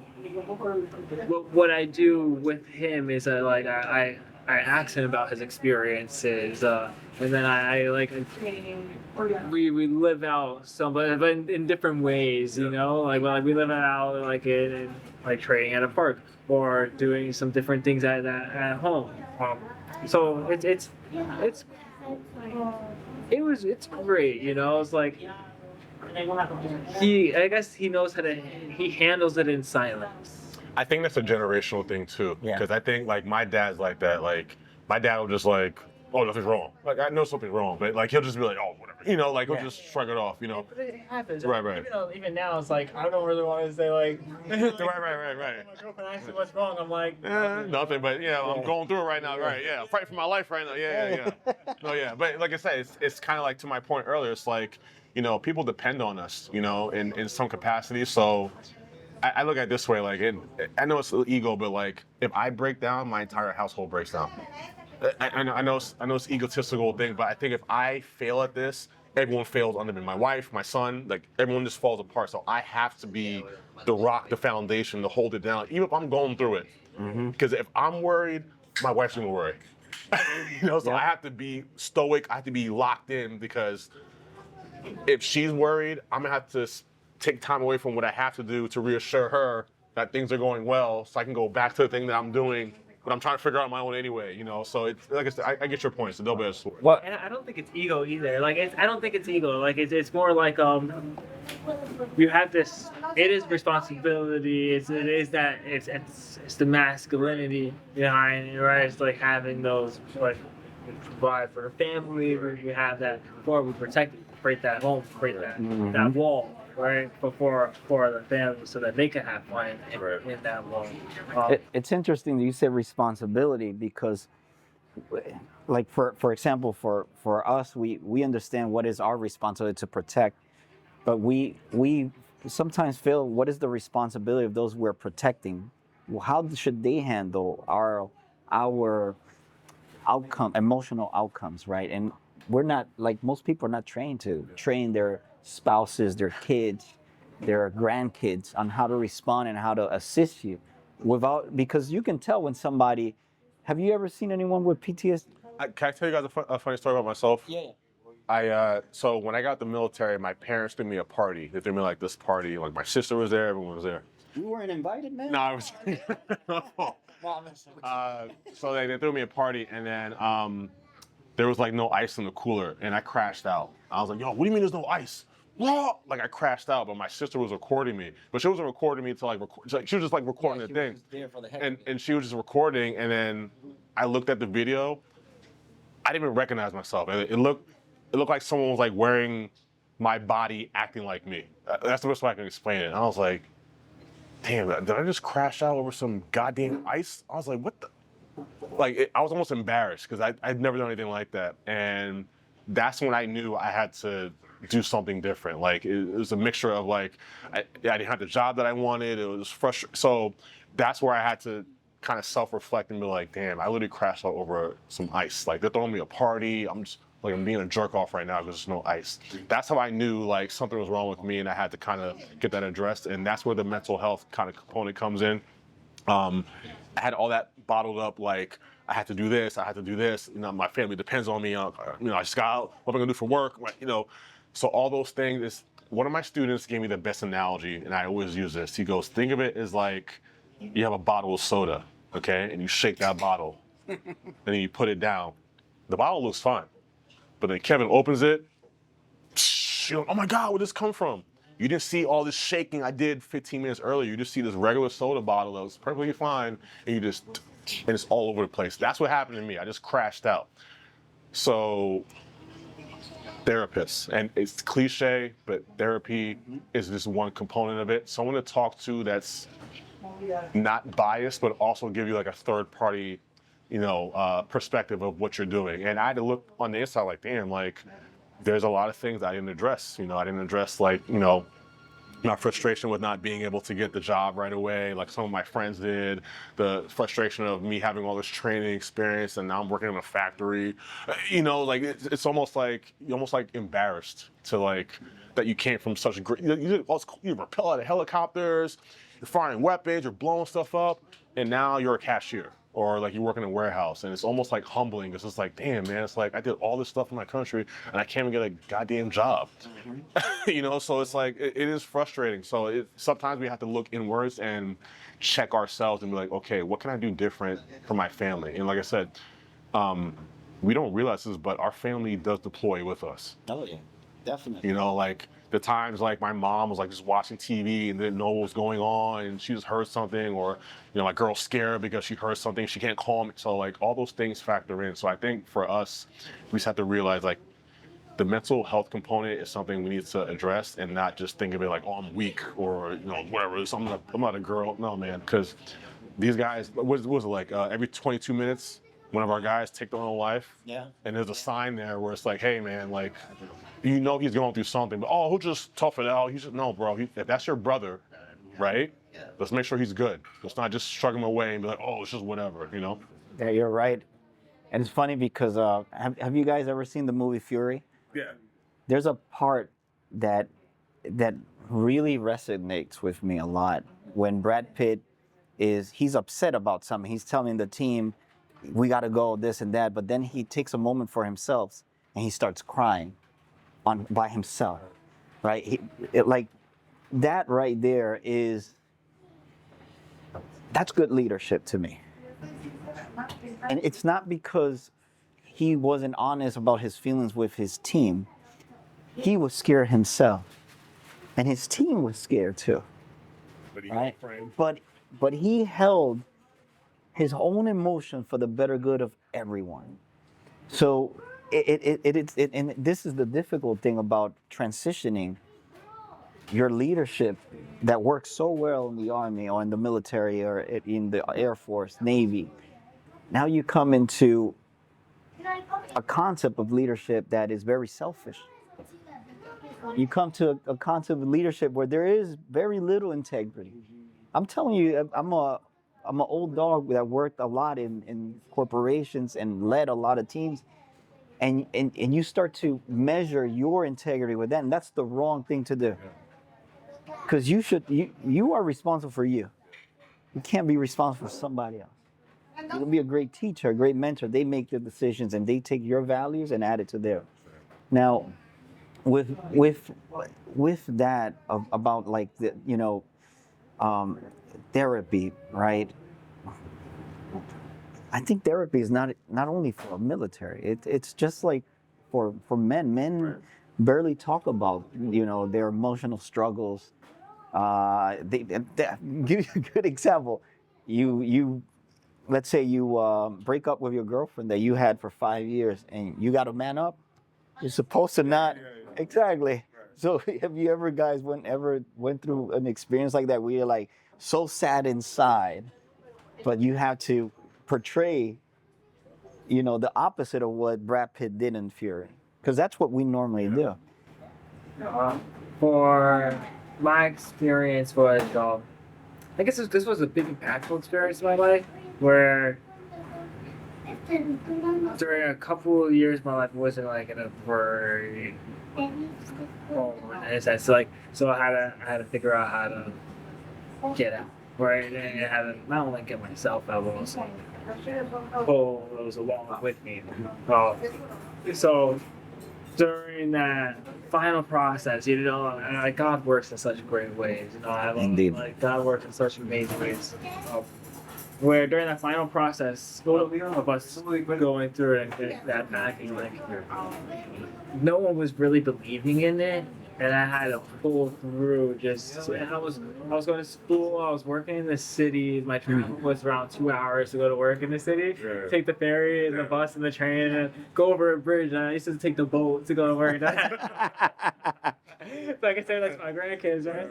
what I do with him is I ask him about his experiences, and then we live out some, but in different ways, we live it out in training at a park or doing some different things at home. So it's great, It's I guess he knows he handles it in silence. I think that's a generational thing too, because I think my dad's like that. My dad will just oh, nothing's wrong. I know something's wrong, but he'll just be oh, whatever. He'll just shrug it off. But it happens. Right. Even now, it's I don't really want to say Right. My girlfriend asks me what's wrong. I'm nothing, but I'm going through it right now. Right, yeah, I'm fighting for my life right now. Yeah. No, yeah, but like I said, it's kind of to my point earlier. It's people depend on us, in some capacity. So I look at it this way, I know it's ego, but if I break down, my entire household breaks down. I know it's egotistical thing, but I think if I fail at this, everyone fails under me. My wife, my son, everyone just falls apart. So I have to be the rock, the foundation to hold it down, even if I'm going through it. Because if I'm worried, my wife's gonna worry. So I have to be stoic. I have to be locked in because if she's worried, I'm gonna have to take time away from what I have to do to reassure her that things are going well, so I can go back to the thing that I'm doing, but I'm trying to figure out on my own anyway. So it's like I said, I get your point. It's a double-edged sword. And I don't think it's ego either. I don't think it's ego. It's more you have this. It is responsibility. It's the masculinity behind it, right? It's having those we provide for the family, we have that, or we protect it, create that home, create that wall, right, for the family so that they can have fun in that wall. It's interesting that you said responsibility because, like for example, for us, we understand what is our responsibility to protect, but we sometimes feel what is the responsibility of those we're protecting. Well, how should they handle our emotional outcomes, right? And we're not, like, most people are not trained to train their spouses, their kids, their grandkids on how to respond and how to assist you because you can tell when somebody. Have you ever seen anyone with PTSD? Can I tell you guys a funny story about myself? Yeah. So when I got the military, my parents threw me a party. They threw me like this party. Like my sister was there, everyone was there. You weren't invited, man. No, I was. So they threw me a party, and then there was like no ice in the cooler, and I crashed out. I was like, "Yo, what do you mean there's no ice?" Like I crashed out, but my sister was recording me. But she wasn't recording me to like record. She was just like recording the thing. There for the heck And she was just recording, and then I looked at the video. I didn't even recognize myself. It looked like someone was like wearing my body, acting like me. That's the best way I can explain it. And I was like, damn, did I just crash out over some goddamn ice? I was like, what the? I was almost embarrassed because I'd never done anything like that. And that's when I knew I had to do something different. Like, it was a mixture of like, I didn't have the job that I wanted. It was frustrating. So that's where I had to kind of self-reflect and be like, damn, I literally crashed out over some ice. Like, they're throwing me a party. I'm being a jerk off right now because there's no ice. That's how I knew like something was wrong with me, and I had to kind of get that addressed. And that's where the mental health kind of component comes in. I had all that bottled up, like I had to do this, you know, my family depends on me, you know, I just got out, what am I gonna do for work, you know? So all those things one of my students gave me the best analogy, and I always use this. He goes, think of it as like you have a bottle of soda, okay? And you shake that bottle, and then you put it down. The bottle looks fine, but then Kevin opens it, you know, oh my God, where'd this come from? You didn't see all this shaking I did 15 minutes earlier. You just see this regular soda bottle that was perfectly fine, and it's all over the place. That's what happened to me. I just crashed out. So, therapists, and it's cliche, but therapy is just one component of it. Someone to talk to that's not biased, but also give you like a third party, you know, perspective of what you're doing. And I had to look on the inside like, damn, like, there's a lot of things I didn't address. You know, I didn't address like, you know, my frustration with not being able to get the job right away, like some of my friends did. The frustration of me having all this training experience and now I'm working in a factory. You know, like it's almost like you're almost like embarrassed to like that you came from such a great. You rappel out of helicopters, you're firing weapons, you're blowing stuff up, and now you're a cashier. Or like you work in a warehouse, and it's almost like humbling. It's just like, damn, man, it's like I did all this stuff in my country, and I can't even get a goddamn job. You know, so it's like it is frustrating. So sometimes we have to look inwards and check ourselves and be like, okay, what can I do different for my family? And like I said, we don't realize this, but our family does deploy with us. Oh yeah, definitely. You know, like the times like my mom was like just watching TV and didn't know what was going on, and she just heard something, or you know, my girl's scared because she heard something, she can't call me. So like all those things factor in. So I think for us, we just have to realize like the mental health component is something we need to address, and not just think of it like, oh, I'm weak, or you know, whatever. I'm not a girl. No, man, because these guys, what was it like? Every 22 minutes, one of our guys take their own life. Yeah. And there's a sign there where it's like, hey, man, like, you know he's going through something, but he'll just tough it out. He's just, no, bro. If that's your brother, right? Let's make sure he's good. Let's not just shrug him away and be like, oh, it's just whatever, you know? Yeah, you're right. And it's funny because have you guys ever seen the movie Fury? Yeah. There's a part that really resonates with me a lot when Brad Pitt he's upset about something. He's telling the team, we got to go this and that, but then he takes a moment for himself and he starts crying by himself, right? Like that right there that's good leadership to me. And it's not because he wasn't honest about his feelings with his team. He was scared himself, and his team was scared too, right? But he held his own emotion for the better good of everyone. So and this is the difficult thing about transitioning your leadership that works so well in the Army or in the military or in the Air Force, Navy. Now you come into a concept of leadership that is very selfish. You come to a concept of leadership where there is very little integrity. I'm telling you, I'm an old dog that worked a lot in corporations and led a lot of teams. And you start to measure your integrity with that, and that's the wrong thing to do. Because you are responsible for you. You can't be responsible for somebody else. You can be a great teacher, a great mentor. They make the decisions and they take your values and add it to theirs. Now, with that about like the therapy, right? I think therapy is not only for military. It's just like for men. Men barely talk about their emotional struggles. They give you a good example. You let's say you break up with your girlfriend that you had for 5 years, and you got to man up. You're supposed to not exactly. So have you ever guys went through an experience like that where you're like so sad inside, but you have to portray, the opposite of what Brad Pitt did in Fury, because that's what we normally do. For my experience was, I guess this was a big impactful experience in my life, where during a couple of years my life wasn't like in a very sense. So I had to figure out how to get out, right? And I had to not only get myself out, but also pull those along with me. So during that final process, like God works in such great ways. Indeed. Like God works in such amazing ways. Where during that final process of us going through it and that packing, like no one was really believing in it, and I had to pull through. I was going to school. I was working in the city. My travel was around 2 hours to go to work in the city. Take the ferry and the bus and the train and go over a bridge. And I used to take the boat to go to work. So I can say that's my grandkids, right?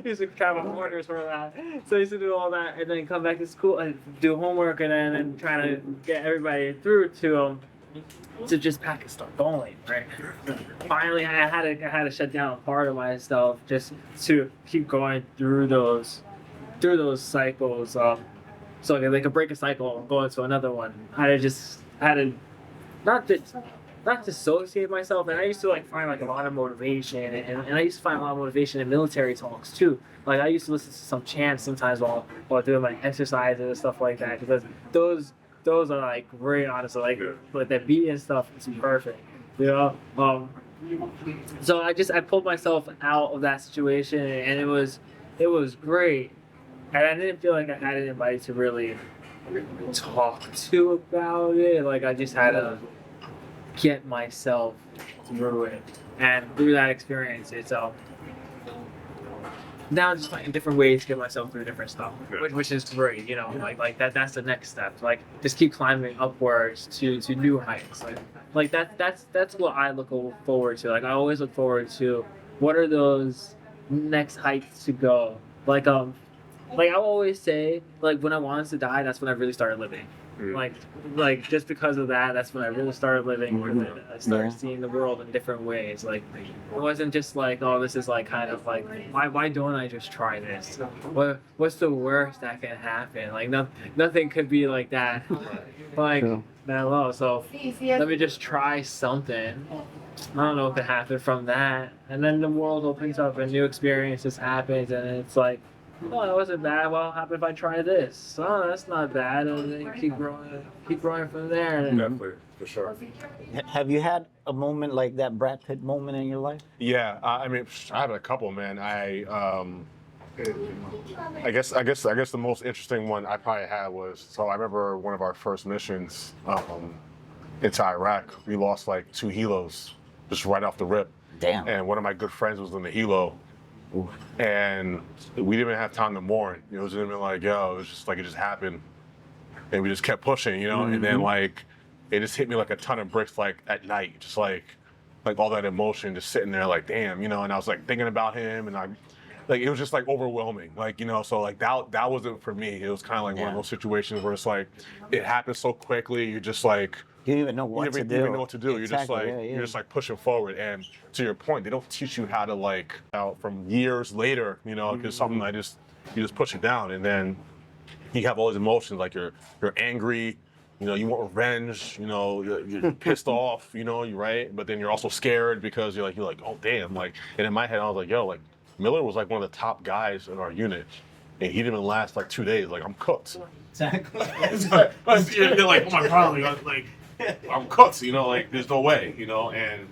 Used to travel orders for that. So I used to do all that and then come back to school and do homework and then trying to get everybody through to just pack and start going, right? Finally, I had to shut down part of myself just to keep going through those cycles. So they could break a cycle and go into another one. I had to not dissociate myself, and I used to find a lot of motivation, and I used to find a lot of motivation in military talks too. Like I used to listen to some chants sometimes while doing my exercises and stuff like that, because those are very honest. Like that beat and stuff is perfect, So I pulled myself out of that situation, and it was great, and I didn't feel like I had anybody to really talk to about it. Like I just had to get myself through it, and through that experience, it's now just finding different ways to get myself through different stuff, which is great. Like that's the next step. Like just keep climbing upwards to new heights. Like that's what I look forward to. Like I always look forward to what are those next heights to go. Like I always say, when I wanted to die, that's when I really started living. Like just because of that, that's when I really started living. I started seeing the world in different ways. Like it wasn't just this is kind of why don't I just try this? What's the worst that can happen? Like nothing could be like that. That low. So let me just try something. I don't know what could happen from that, and then the world opens up and new experiences happens, and it's like, oh, that wasn't bad. Well, what happened if I try this? Oh, that's not bad. And then keep growing from there. Definitely, for sure. Have you had a moment like that Brad Pitt moment in your life? Yeah, I mean, I had a couple, man. I guess the most interesting one I probably had was, so I remember one of our first missions into Iraq. We lost 2 helos just right off the rip. Damn. And one of my good friends was in the helo. Oof. And we didn't even have time to mourn. It was even it was just it just happened. and we just kept pushing, you know. And then like it just hit me like a ton of bricks, like at night, just like all that emotion, just sitting there, like damn, you know. And I was like thinking about him, and I. Like it was just like overwhelming, like, you know, so like that wasn't for me. It was kind of like one of those situations where it's like it happened so quickly. You're just like you don't even know what to do. You even know what to do. Exactly. You're just like you're just like pushing forward. And to your point, they don't teach you how to like out from years later, you know, because something you just push it down, and then you have all these emotions, like you're angry. You know, you want revenge. You know, you're pissed off. You know, you're right, but then you're also scared because you're like, oh damn, like. And in my head, I was like, yo, like. Miller was like one of the top guys in our unit, and he didn't last like 2 days. Like I'm cooked. Exactly. They're like, oh my god, like I'm cooked. You know, like there's no way. You know, and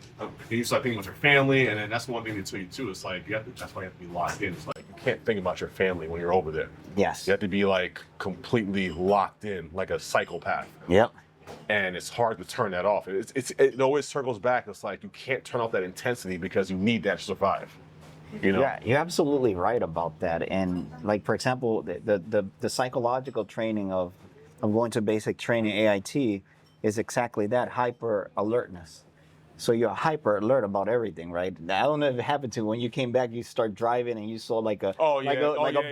you start thinking about your family, and then that's one thing they tell you too. It's like that's why you have to be locked in. It's like you can't think about your family when you're over there. Yes. You have to be like completely locked in, like a psychopath. Yep. And it's hard to turn that off. It always circles back. It's like you can't turn off that intensity because you need that to survive. You know? Yeah, you're absolutely right about that. And like, for example, the psychological training of going to basic training, AIT, is exactly that, hyper alertness. So you're hyper alert about everything, right? I don't know if it happened to you. When you came back, you start driving and you saw like a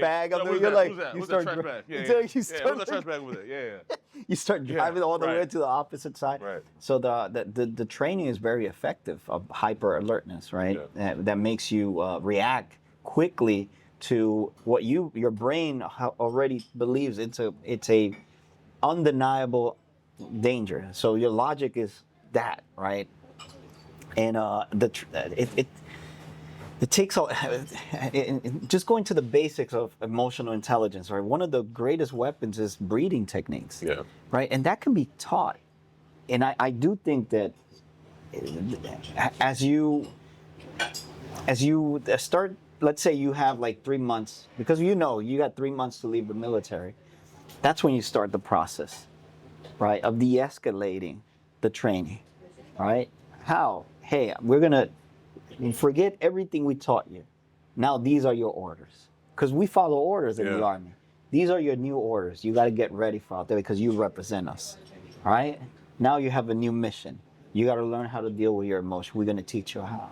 bag of you're like you start trash bag? Yeah, you start what's the trash bag with it? Yeah. You start driving all the way to the opposite side. Right. So the training is very effective of hyper alertness, right? Yeah. That makes you react quickly to what your brain already believes it's a undeniable danger. So your logic is that, right? And it takes just going to the basics of emotional intelligence, right? One of the greatest weapons is breathing techniques, right? And that can be taught. And I do think that as you start, let's say you have like 3 months, because you got 3 months to leave the military. That's when you start the process, right, of de-escalating the training, right? How? Hey, we're going to forget everything we taught you. Now these are your orders. Because we follow orders in the Army. These are your new orders. You got to get ready for out there because you represent us, right? Now you have a new mission. You got to learn how to deal with your emotion. We're going to teach you how.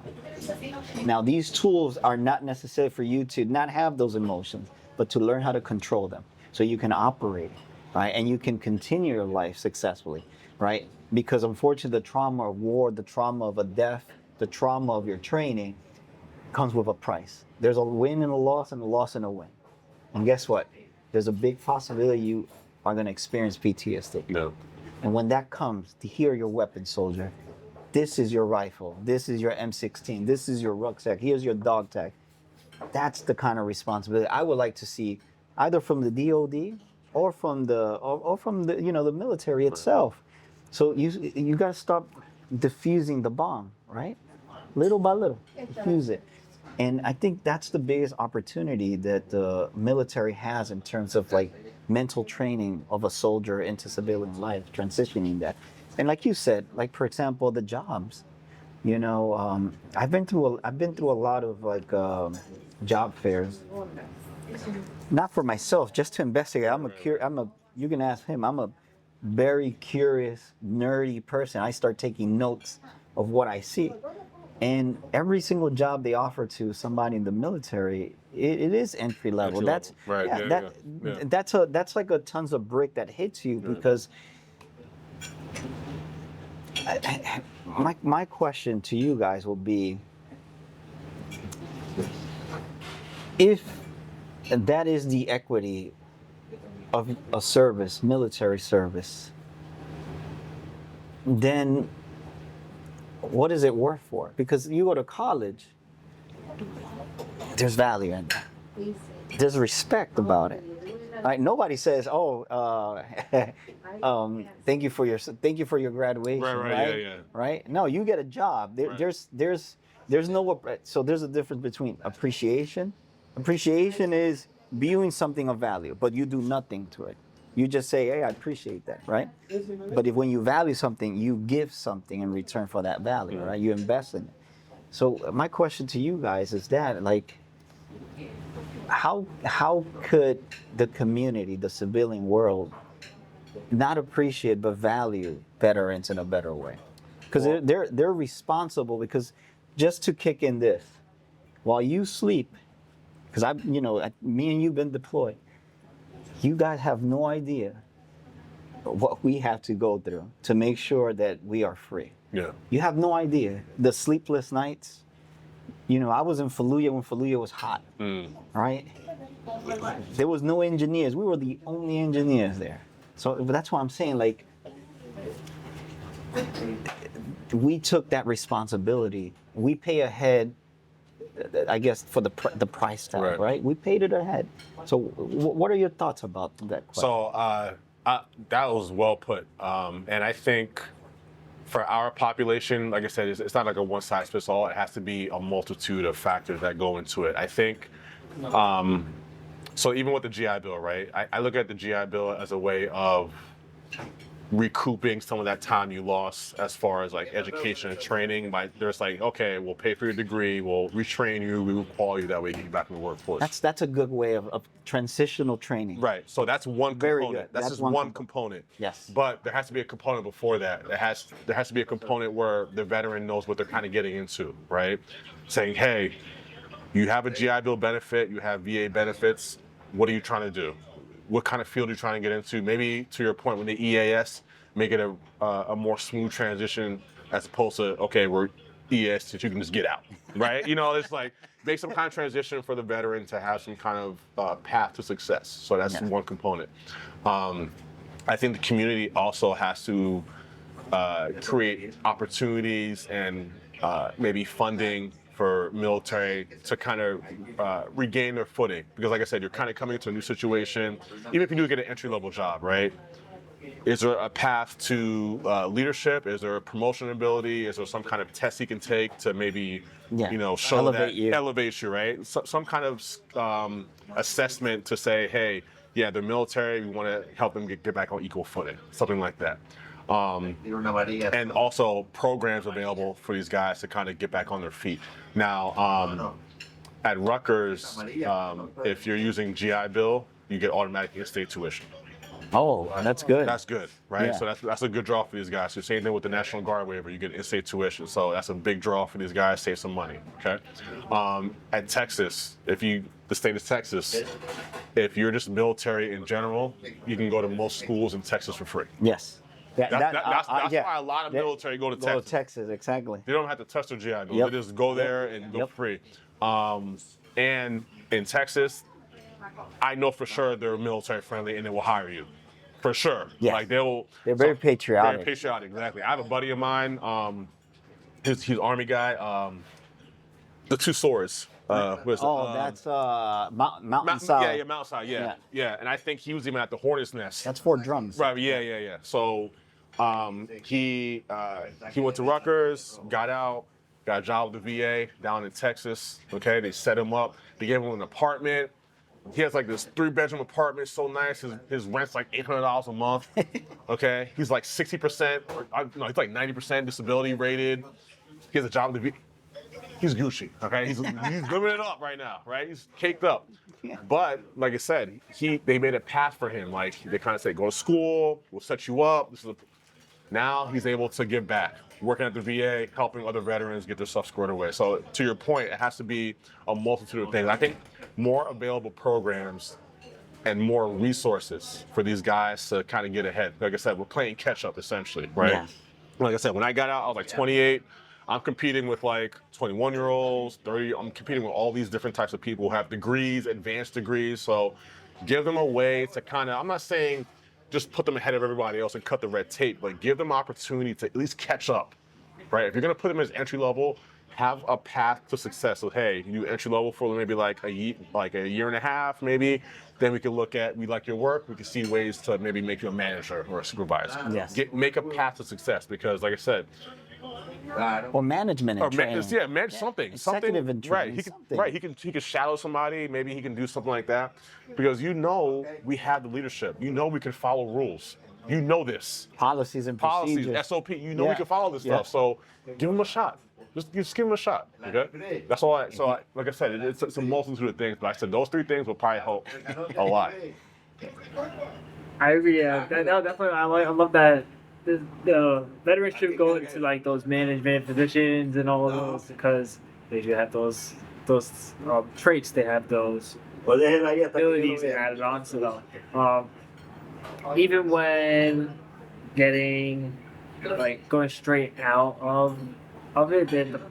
Now these tools are not necessary for you to not have those emotions, but to learn how to control them so you can operate, right? And you can continue your life successfully, right? Because unfortunately, the trauma of war, the trauma of a death, the trauma of your training comes with a price. There's a win and a loss, and a loss and a win. And guess what? There's a big possibility you are going to experience PTSD. No. And when that comes, to hear your weapon, soldier, this is your rifle, this is your M16, this is your rucksack, here's your dog tag. That's the kind of responsibility I would like to see, either from the DoD or from the the military itself. So you got to stop diffusing the bomb, right? Little by little, diffuse it. And I think that's the biggest opportunity that the military has in terms of like mental training of a soldier into civilian life, transitioning that. And like you said, like for example, the jobs. I've been through a lot of like job fairs. Not for myself, just to investigate. You can ask him. I'm a very curious, nerdy person. I start taking notes of what I see. And every single job they offer to somebody in the military, it is entry level. That's like a tons of brick that hits you because my question to you guys will be, if that is the equity of a service, military service, then what is it worth for? Because you go to college, there's value in that. There's respect about it. Right? Nobody says, thank you for your graduation. Right? Right? No, you get a job. There's no, so there's a difference between appreciation. Appreciation is viewing something of value, but you do nothing to it. You just say, hey, I appreciate that, right? But when you value something, you give something in return for that value, right? You invest in it. So my question to you guys is that, like, how could the community, the civilian world, not appreciate but value veterans in a better way, because they're responsible. Because just to kick in this, while you sleep, because me and you've been deployed, you guys have no idea what we have to go through to make sure that we are free. Yeah. You have no idea the sleepless nights. I was in Fallujah when Fallujah was hot, right? There was no engineers. We were the only engineers there. So that's why I'm saying, like, we took that responsibility. We pay ahead, I guess, for the price tag, right? We paid it ahead. So what are your thoughts about that question? So that was well put. And I think for our population, like I said, it's not like a one size fits all. It has to be a multitude of factors that go into it. I think, so even with the GI Bill, right? I look at the GI Bill as a way of recouping some of that time you lost as far as like education and training. There's like, okay, we'll pay for your degree, we'll retrain you, we will qualify you, that way get you back in the workforce. That's a good way of transitional training. Right. So that's one Very component. good. That's just one component. Yes. But there has to be a component before that. There has to be a component where the veteran knows what they're kind of getting into, right? Saying, hey, you have a GI Bill benefit, you have VA benefits. What are you trying to do? What kind of field are you trying to get into? Maybe to your point, when the EAS, make it a more smooth transition as opposed to, okay, we're EAS that you can just get out, right? It's like make some kind of transition for the veteran to have some kind of path to success. So that's one component. I think the community also has to create opportunities and maybe funding for military to kind of regain their footing. Because like I said, you're kind of coming into a new situation. Even if you do get an entry-level job, right? Is there a path to leadership? Is there a promotion ability? Is there some kind of test you can take to maybe, show elevate you, right? Some kind of assessment to say, hey, yeah, they're military. We want to help them get back on equal footing, something like that. And also programs available for these guys to kind of get back on their feet. Now, at Rutgers, if you're using GI Bill, you get automatic in-state tuition. Oh, that's good. That's good, right? Yeah. So that's a good draw for these guys. So same thing with the National Guard waiver, you get in-state tuition. So that's a big draw for these guys, save some money, okay? At Texas, the state of Texas, if you're just military in general, you can go to most schools in Texas for free. Yes. That's why a lot of military go to Texas. Go to Texas, exactly. They don't have to touch their GI Bill. Yep. They just go there and go free. And in Texas, I know for sure they're military friendly and they will hire you. For sure. Yes. Like they're very patriotic. Very patriotic, exactly. I have a buddy of mine, he's Army guy, the Two Swords. That's Mountain South. Yeah, Mountain South, yeah. And I think he was even at the Hornet's Nest. That's Fort Drums. Right, yeah. So he went to Rutgers, got out, got a job with the VA down in Texas. Okay, they set him up. They gave him an apartment. He has like this 3-bedroom apartment, so nice. His rent's like $800 a month. Okay, he's like 60%, he's like 90% disability rated. He has a job with the VA. He's Gucci, okay? He's living it up right now, right? He's caked up. But like I said, they made a path for him. Like they kind of say, go to school, we'll set you up. Now he's able to give back, working at the VA, helping other veterans get their stuff squared away. So to your point, it has to be a multitude of things. I think more available programs and more resources for these guys to kind of get ahead. Like I said, we're playing catch up essentially, right? Yeah. Like I said, when I got out, I was like 28. I'm competing with like 21-year-olds, 30. I'm competing with all these different types of people who have degrees, advanced degrees. So give them a way to kind of, I'm not saying just put them ahead of everybody else and cut the red tape, but give them opportunity to at least catch up, right? If you're going to put them as entry level, have a path to success. So, hey, you do entry level for maybe like a year and a half, maybe. Then we can look at, we like your work. We can see ways to maybe make you a manager or a supervisor. Yes. Make a path to success because, like I said, or management and training. Manage something. Executive and training. He can shadow somebody. Maybe he can do something like that, because we have the leadership. We can follow rules. this. Policies and procedures. SOP. We can follow this stuff. So give him a shot. Just give him a shot. Okay. That's all. Like I said, it's a multitude of things. But I said those 3 things will probably help a lot. I agree. Yeah, that definitely. I love that. The veterans should go into like those management positions and all of those because they should have those traits. They have those abilities added onto them. Even when getting like going straight out of it, then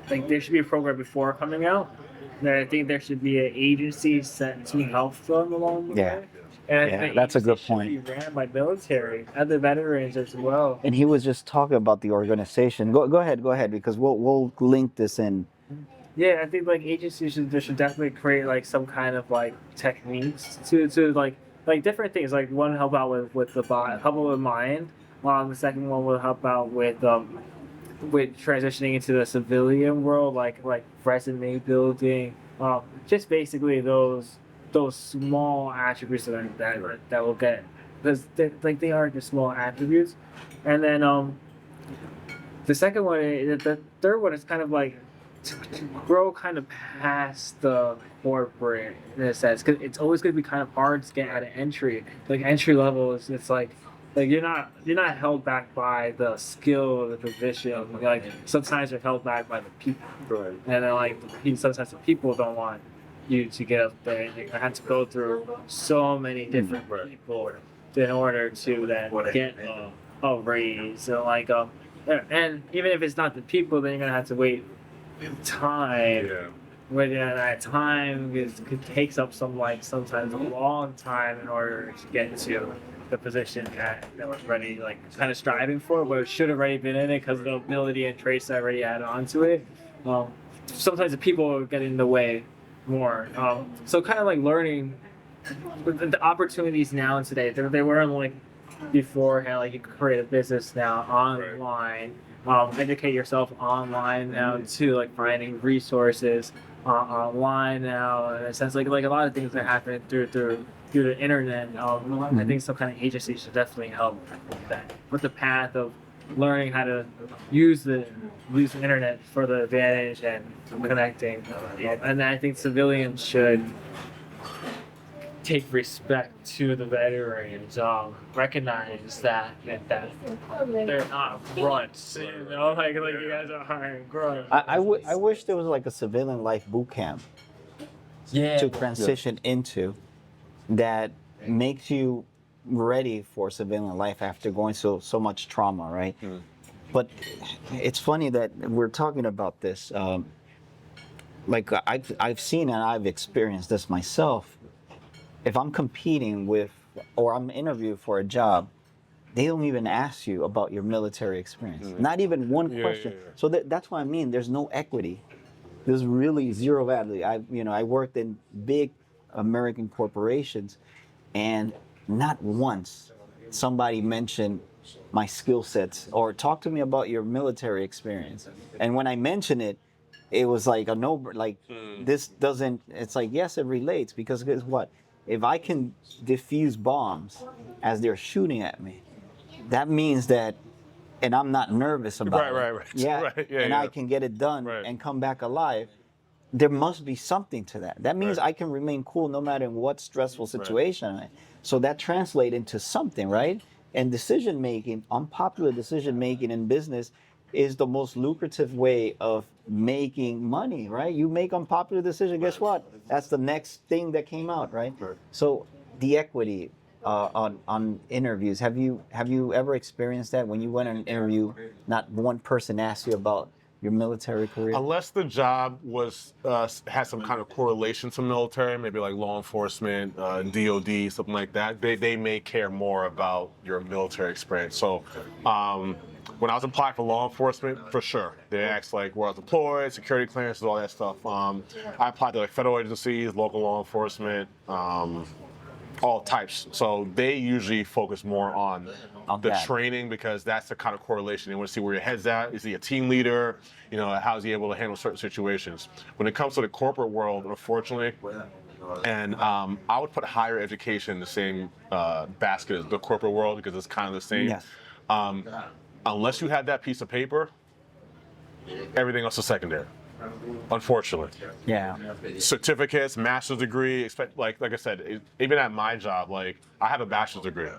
like there should be a program before coming out. And I think there should be an agency sent to help them along the Yeah. way. And I Yeah, think that's a good agencies should point. be ran by military and the veterans as well. And he was just talking about the organization. Go ahead, because we'll link this in. Yeah, I think like agencies should definitely create like some kind of like techniques to like different things. Like one help out with the body, help out with mind. The second one will help out with transitioning into the civilian world, like resume building. Just basically those small attributes that will get because they are just small attributes, and then the second one, the third one is kind of like to grow kind of past the corporate in a sense, because it's always going to be kind of hard to get at an entry. Like entry level is it's like you're not held back by the skill of the position. Like sometimes you're held back by the people, Right. and then like sometimes the people don't want you to get up there, and you have to go through so many different people in order to then get a raise. So like and even if it's not the people, then you're gonna have to wait time. Yeah. When that time could takes up sometimes a long time in order to get to the position that was ready, like kind of striving for, but it should have already been in it because of the ability and traits that already added onto it. Sometimes the people get in the way more. So kind of like learning the opportunities now and today. They weren't like beforehand. Like you could create a business now online. Educate yourself online now too, like finding resources online now. In a sense, like a lot of things are happening through the internet. I think some kind of agency should definitely help with that. With the path of learning how to use the internet for the advantage and connecting. And I think civilians should take respect to the veterans, recognize that they're not grunts, you know, like you guys are hiring grunts. I wish there was like a civilian life boot camp to transition into that makes you ready for civilian life after going so much trauma, right? But it's funny that we're talking about this. Like I've seen and I've experienced this myself. If I'm competing with or I'm interviewed for a job, they don't even ask you about your military experience. Not even one question. So that's what I mean. There's no equity. There's really zero value. I worked in big American corporations, and not once somebody mentioned my skill sets or talk to me about your military experience. And when I mention it, it was like a no, like this doesn't. It's like yes, it relates because guess what? If I can defuse bombs as they're shooting at me, that means that, and I'm not nervous about it. Right. Yeah, Right, yeah, and yeah. I can get it done Right. and come back alive. There must be something to that. That means Right. I can remain cool no matter what stressful situation I'm in. So that translates into something, right? And decision making, unpopular decision making in business is the most lucrative way of making money, right? You make unpopular decision, guess what? That's the next thing that came out, right? So the equity on interviews, have you ever experienced that when you went on an interview, not one person asked you about your military career? Unless the job was has some kind of correlation to military, maybe like law enforcement, DOD, something like that, they may care more about your military experience. So when I was applying for law enforcement, for sure, they asked like where I was deployed, security clearances, all that stuff. I applied to like federal agencies, local law enforcement, all types. So they usually focus more on the that. training because that's the kind of correlation. They want to see where your head's at. Is he a team leader? You know, how is he able to handle certain situations? When it comes to the corporate world, unfortunately, and I would put higher education in the same basket as the corporate world because it's kind of the same. Yes. Unless you had that piece of paper, everything else is secondary. Unfortunately. Yeah. Certificates, master's degree, like I said, even at my job, like I have a bachelor's degree.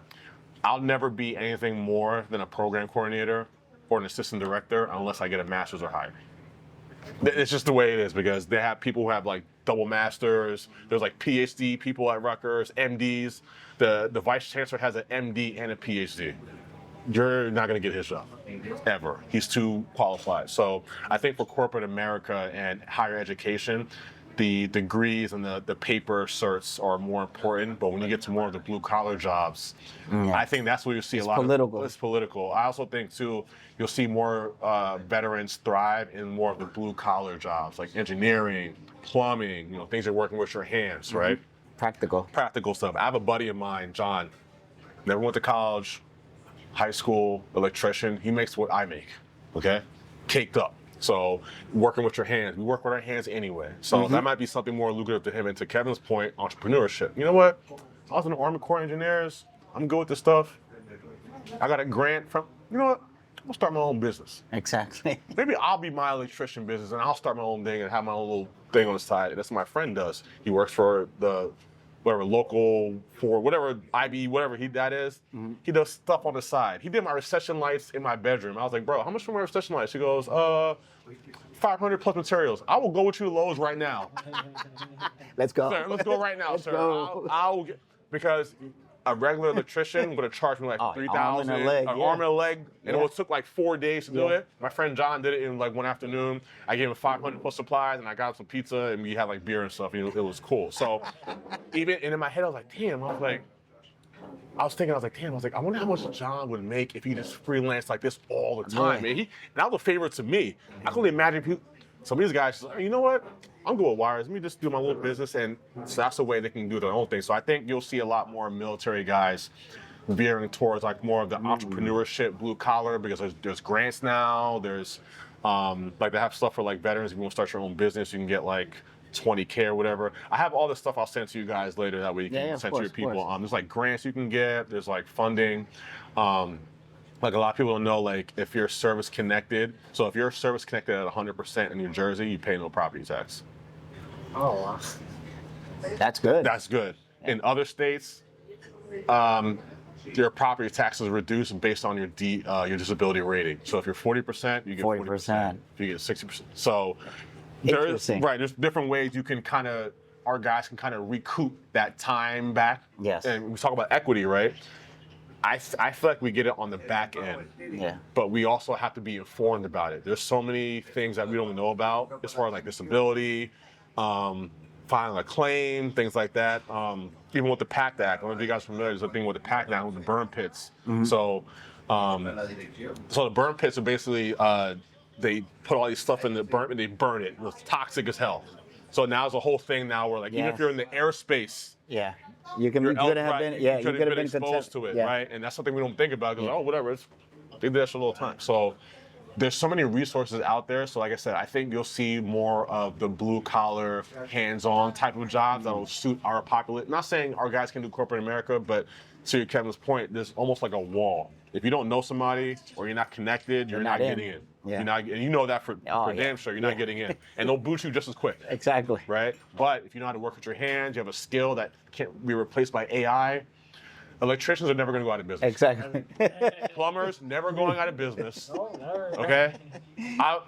I'll never be anything more than a program coordinator or an assistant director unless I get a master's or higher. It's just the way it is because they have people who have like double masters. There's like PhD people at Rutgers, MDs. The vice chancellor has an MD and a PhD. You're not going to get his job, ever. He's too qualified. So I think for corporate America and higher education, the degrees and the paper certs are more important. But when you get to more of the blue collar jobs, I think that's where you see a lot political. It's political. I also think too, you'll see more veterans thrive in more of the blue collar jobs like engineering, plumbing, things you're working with your hands, right? Practical stuff. I have a buddy of mine, John, never went to college, high school electrician. He makes what I make, okay? Caked up. So working with your hands, we work with our hands anyway. So that might be something more lucrative to him. And to Kevin's point, entrepreneurship. You know what? I was in the Army Corps of Engineers. I'm good with this stuff. I got a grant from, you know what? I'll start my own business. Exactly. Maybe I'll be my electrician business and I'll start my own thing and have my own little thing on the side. That's what my friend does. He works for the local, for whatever IB, whatever that is. He does stuff on the side. He did my recession lights in my bedroom. I was like, bro, how much for my recession lights? He goes, 500 plus materials. I will go with you to Lowe's right now. Let's go. Sir, let's go right now, Let's sir. go. I'll get, because a regular electrician would have charged me like $3,000, arm and a leg, and it took like 4 days to do it. My friend John did it in like one afternoon. I gave him 500 plus supplies, and I got him some pizza, and we had like beer and stuff. It was cool. So and in my head, I was like, damn. I was like, I wonder how much John would make if he just freelanced like this all the time. And that was a favor to me. I couldn't imagine some of these guys, you know what? I'm good with wires. Let me just do my little business, and so that's the way they can do their own thing. So I think you'll see a lot more military guys veering towards like more of the entrepreneurship, blue collar, because there's grants now. There's like they have stuff for like veterans. If you want to start your own business, you can get like $20K or whatever. I have all this stuff I'll send to you guys later. That way you can send to your people. There's like grants you can get. There's like funding. Like a lot of people don't know, like if you're service connected. So if you're service connected at 100% in New Jersey, you pay no property tax. Oh, wow. That's good. That's good. In other states, your property tax is reduced based on your disability rating. So if you're 40%, you get 40%. If you get 60%. So there's different ways you can our guys can recoup that time back. Yes. And we talk about equity, right? I feel like we get it on the back end. Yeah. But we also have to be informed about it. There's so many things that we don't know about as far as like disability, filing a claim, things like that. Even with the PACT Act, I don't know if you guys are familiar, there's a thing with the PACT Act with the burn pits. So the burn pits are basically, they put all these stuff in the burn and they burn it. It's toxic as hell. So now there's a whole thing now where like even if you're in the airspace, you could have been exposed to it, right? And that's something we don't think about because whatever, they do that shit all the time. So there's so many resources out there. So like I said, I think you'll see more of the blue collar, hands-on type of jobs that will suit our population. Not saying our guys can do corporate America, but to Kevin's point, there's almost like a wall. If you don't know somebody or you're not connected, you're not getting in. Yeah. You're not, and you know that for damn sure. You're not getting in, and they'll boot you just as quick. Exactly. Right. But if you know how to work with your hands, you have a skill that can't be replaced by AI. Electricians are never going to go out of business. Exactly. Plumbers never going out of business. Okay.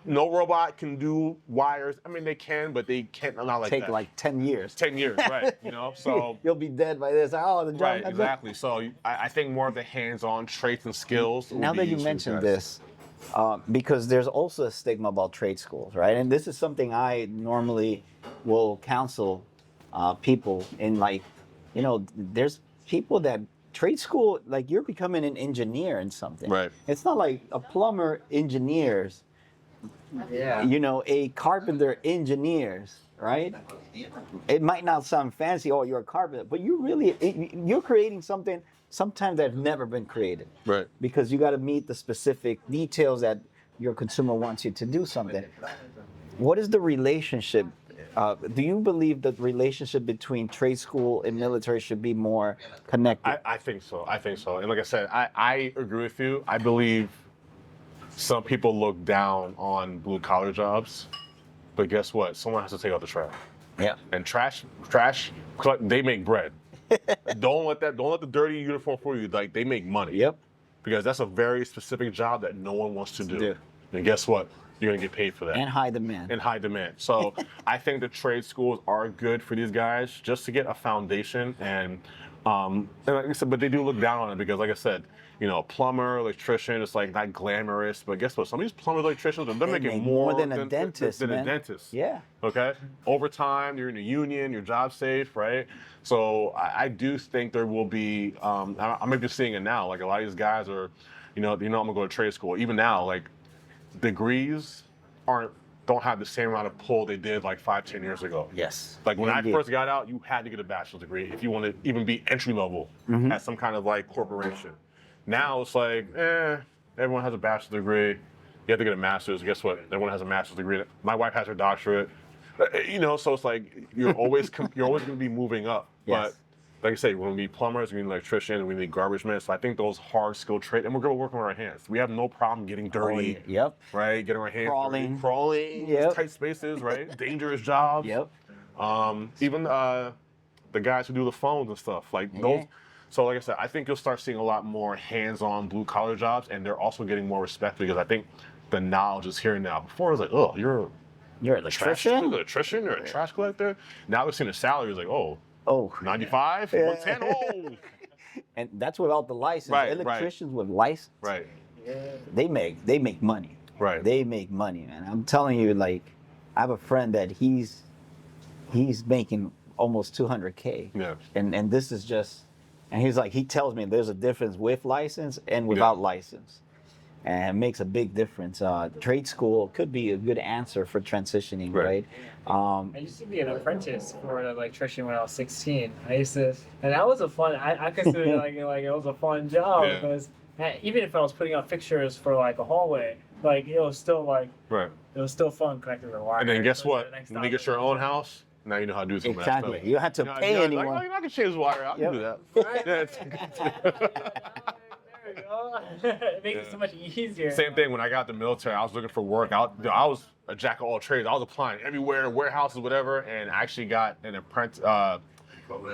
No robot can do wires. I mean, they can, but they can't. Not like take that. like 10 years. 10 years, right? So you'll be dead by this. Oh, the job. Right. Exactly. So I think more of the hands-on traits and skills. Now that you mentioned this. Because there's also a stigma about trade schools, right? And this is something I normally will counsel people in, like, there's people that trade school, like you're becoming an engineer in something. Right. It's not like a plumber engineers, a carpenter engineers, right? It might not sound fancy, you're a carpenter, but you're creating something sometimes that's never been created. Right. Because you got to meet the specific details that your consumer wants you to do something. What is the relationship? Do you believe that the relationship between trade school and military should be more connected? I think so. And like I said, I agree with you. I believe some people look down on blue collar jobs. but guess what? Someone has to take out the trash. Yeah. And trash, they make bread. Don't let the dirty uniform fool you. Like, they make money. Yep. Because that's a very specific job that no one wants to do. And guess what? You're gonna get paid for that. And high demand. And high demand. So I think the trade schools are good for these guys just to get a foundation. And like I said, but they do look down on it because, like I said, you know, a plumber, electrician, it's like not glamorous. But guess what? Some of these plumbers, electricians, they're making more than a dentist. Than a dentist. Yeah. Okay. Overtime, you're in a union, your job's safe, right? So I do think there will be. I'm maybe just seeing it now. Like a lot of these guys are, you know, I'm gonna go to trade school. Even now, like degrees don't have the same amount of pull they did like 5-10 years ago. Yes. Like when I first got out, you had to get a bachelor's degree if you want to even be entry level at some kind of like corporation. Now it's like, everyone has a bachelor's degree. You have to get a master's. Guess what? Everyone has a master's degree. My wife has her doctorate. You know, so it's like you're always going to be moving up. Yes. But like I say, when we need plumbers, we need electricians, we need garbage men. So I think those hard skill trades, and we're going to work on our hands. We have no problem getting dirty. Yep. Right? Getting our hands Crawling. Yep. Tight spaces, right? Dangerous jobs. Yep. Even the guys who do the phones and stuff, like those. So like I said, I think you'll start seeing a lot more hands-on blue-collar jobs, and they're also getting more respect because I think the knowledge is here now. Before it was like, oh, you're an electrician? You're a trash collector. Now we're seeing the salaries like, 95, 110, And that's without the license. Right, Electricians with license, right. they make money. Right. They make money, man. I'm telling you, like, I have a friend that he's making almost 200K. Yeah. And this is just, and he's like, he tells me there's a difference with license and without license. And it makes a big difference. Trade school could be a good answer for transitioning, right? I used to be an apprentice for an electrician when I was 16. And that was a fun. I considered it like it was a fun job because even if I was putting up fixtures for like a hallway, like it was still like it was still fun connecting the wire. And then guess what? When you get your own house, now you know how to do some of that stuff. You don't have to pay anyone. Like, I can change the wire. I can do that. It makes it so much easier. Same thing when I got out the military. I was looking for work. I was a jack of all trades. I was applying everywhere, warehouses, whatever, and I actually got an apprentice.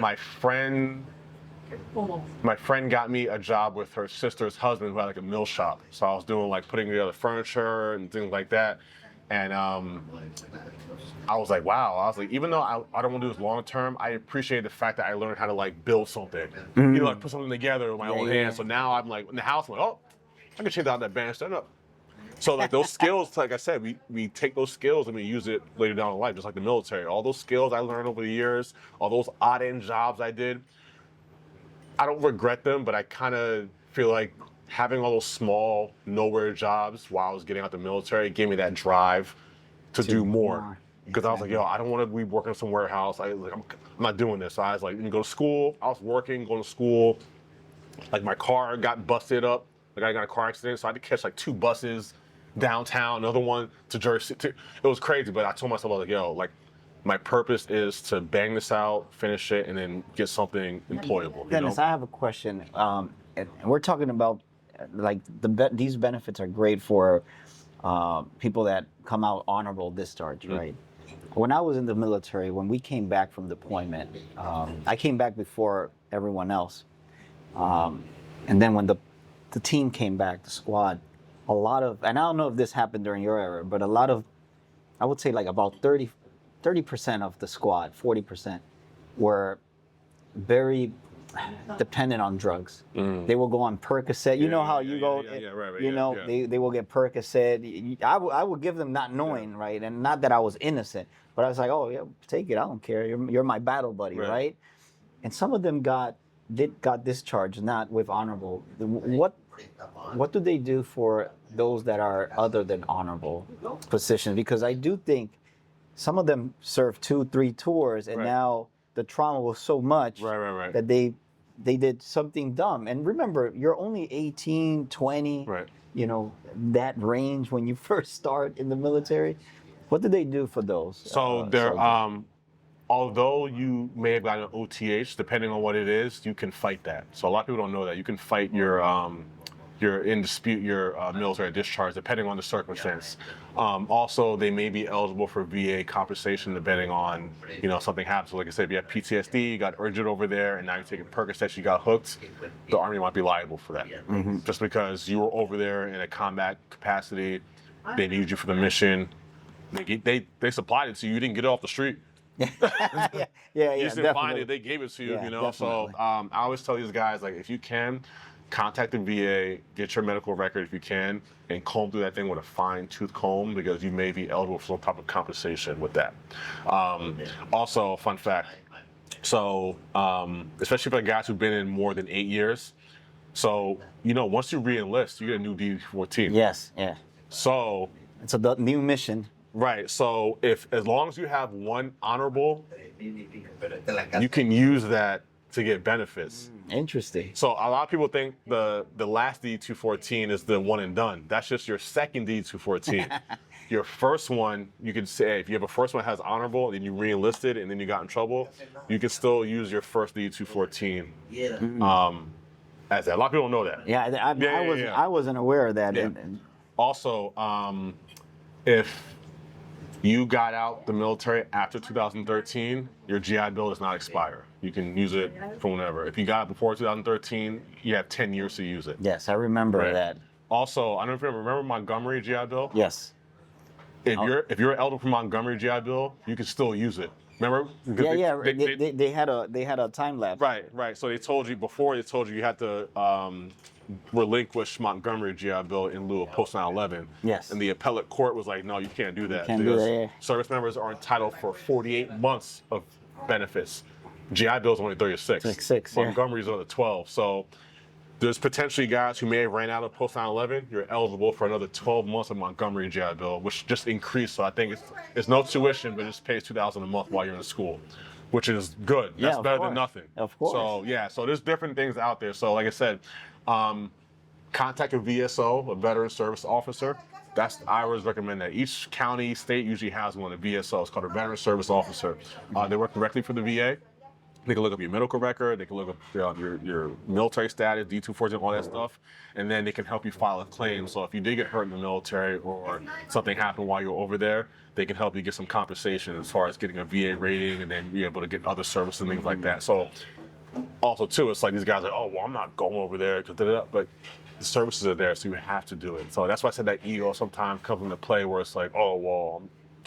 My friend got me a job with her sister's husband who had like a mill shop. So I was doing like putting together furniture and things like that. And I was like, wow. I was like, even though I don't want to do this long term, I appreciate the fact that I learned how to like build something. You know, like put something together with my own hands. So now I'm like in the house, I'm like, I can change out that band stand up. So like those skills, like I said, we take those skills and we use it later down in life, just like the military. All those skills I learned over the years, all those odd end jobs I did, I don't regret them, but I kind of feel like having all those small, nowhere jobs while I was getting out the military gave me that drive to do more. Because I was like, I don't want to be working in some warehouse. I'm not doing this. So I was like, you go to school. I was working, going to school. Like my car got busted up. Like I got in a car accident, so I had to catch like 2 buses downtown, another one to Jersey. It was crazy, but I told myself, I was like, like my purpose is to bang this out, finish it, and then get something employable. Dennis, I have a question. And we're talking about like these benefits are great for people that come out honorable discharge, right? When I was in the military, when we came back from deployment, I came back before everyone else. And then when the team came back, the squad, a lot of, and I don't know if this happened during your era, but a lot of, I would say like about 30% of the squad, 40% were very dependent on drugs. They will go on Percocet. You know how you go, they will get Percocet. I would give them not knowing, right? And not that I was innocent, but I was like, take it. I don't care. You're my battle buddy, right? And some of them got discharged, not with honorable. What do they do for those that are other than honorable positions? Because I do think some of them served 2-3 tours, and now the trauma was so much that they did something dumb. And remember, you're only 18, 20, that range when you first start in the military. What do they do for those? So they're, although you may have gotten an OTH, depending on what it is, you can fight that. So a lot of people don't know that. You can fight your you're in dispute your military discharge, depending on the circumstance. Also, they may be eligible for VA compensation depending on, something happens. So like I said, if you have PTSD, you got injured over there, and now you're taking Percocets, you got hooked, the Army might be liable for that. Just because you were over there in a combat capacity, they need you for the mission. They supplied it to you. You didn't get it off the street. yeah, You just didn't find definitely. it. They gave it to you. Yeah, So definitely. I always tell these guys, like, if you can, contact the VA, get your medical record if you can, and comb through that thing with a fine-tooth comb because you may be eligible for some type of compensation with that. Also, fun fact. So, especially for the guys who've been in more than 8 years. So, once you re-enlist, you get a new D14. Yes, yeah. So, It's a new mission. right. So, as long as you have one honorable, you can use that to get benefits. Interesting. So a lot of people think the last D214 is the one and done. That's just your second D214. Your first one, you can say, if you have a first one that has honorable, and you re-enlisted, and then you got in trouble, you can still use your first D214 as that. A lot of people don't know that. Yeah, I wasn't aware of that. Yeah. Also, if you got out the military after 2013, your GI Bill does not expire. You can use it from whenever. If you got it before 2013, you have 10 years to use it. Yes, I remember Right. that. Also, I don't know if you remember Montgomery GI Bill. Yes. If you're eligible for Montgomery GI Bill, you can still use it. Remember? Because They had a time lapse. Right. So they told you you had to relinquish Montgomery GI Bill in lieu of post 9/11. Yes. And the appellate court was like, no, you can't do that. can't do because that, yeah. service members are entitled for 48 months of benefits. GI Bill's only 36. 36, yeah. Montgomery's only 12. So there's potentially guys who may have ran out of post 9/11. You're eligible for another 12 months of Montgomery GI Bill, which just increased. So I think it's no tuition, but it just pays $2,000 a month while you're in school, which is good. That's of better course. than nothing. Of course. So there's different things out there. So like I said, contact a VSO, a veteran service officer. I always recommend that. Each county, state usually has one, a VSO. It's called a veteran service officer. They work directly for the VA. They can look up your medical record. They can look up your military status, D214, all that stuff, and then they can help you file a claim. So if you did get hurt in the military or something happened while you were over there, they can help you get some compensation as far as getting a VA rating and then be able to get other services and things like that. So also too, it's like these guys are, oh well, I'm not going over there, but the services are there, so you have to do it. So that's why I said that ego sometimes comes into play where it's like, oh well,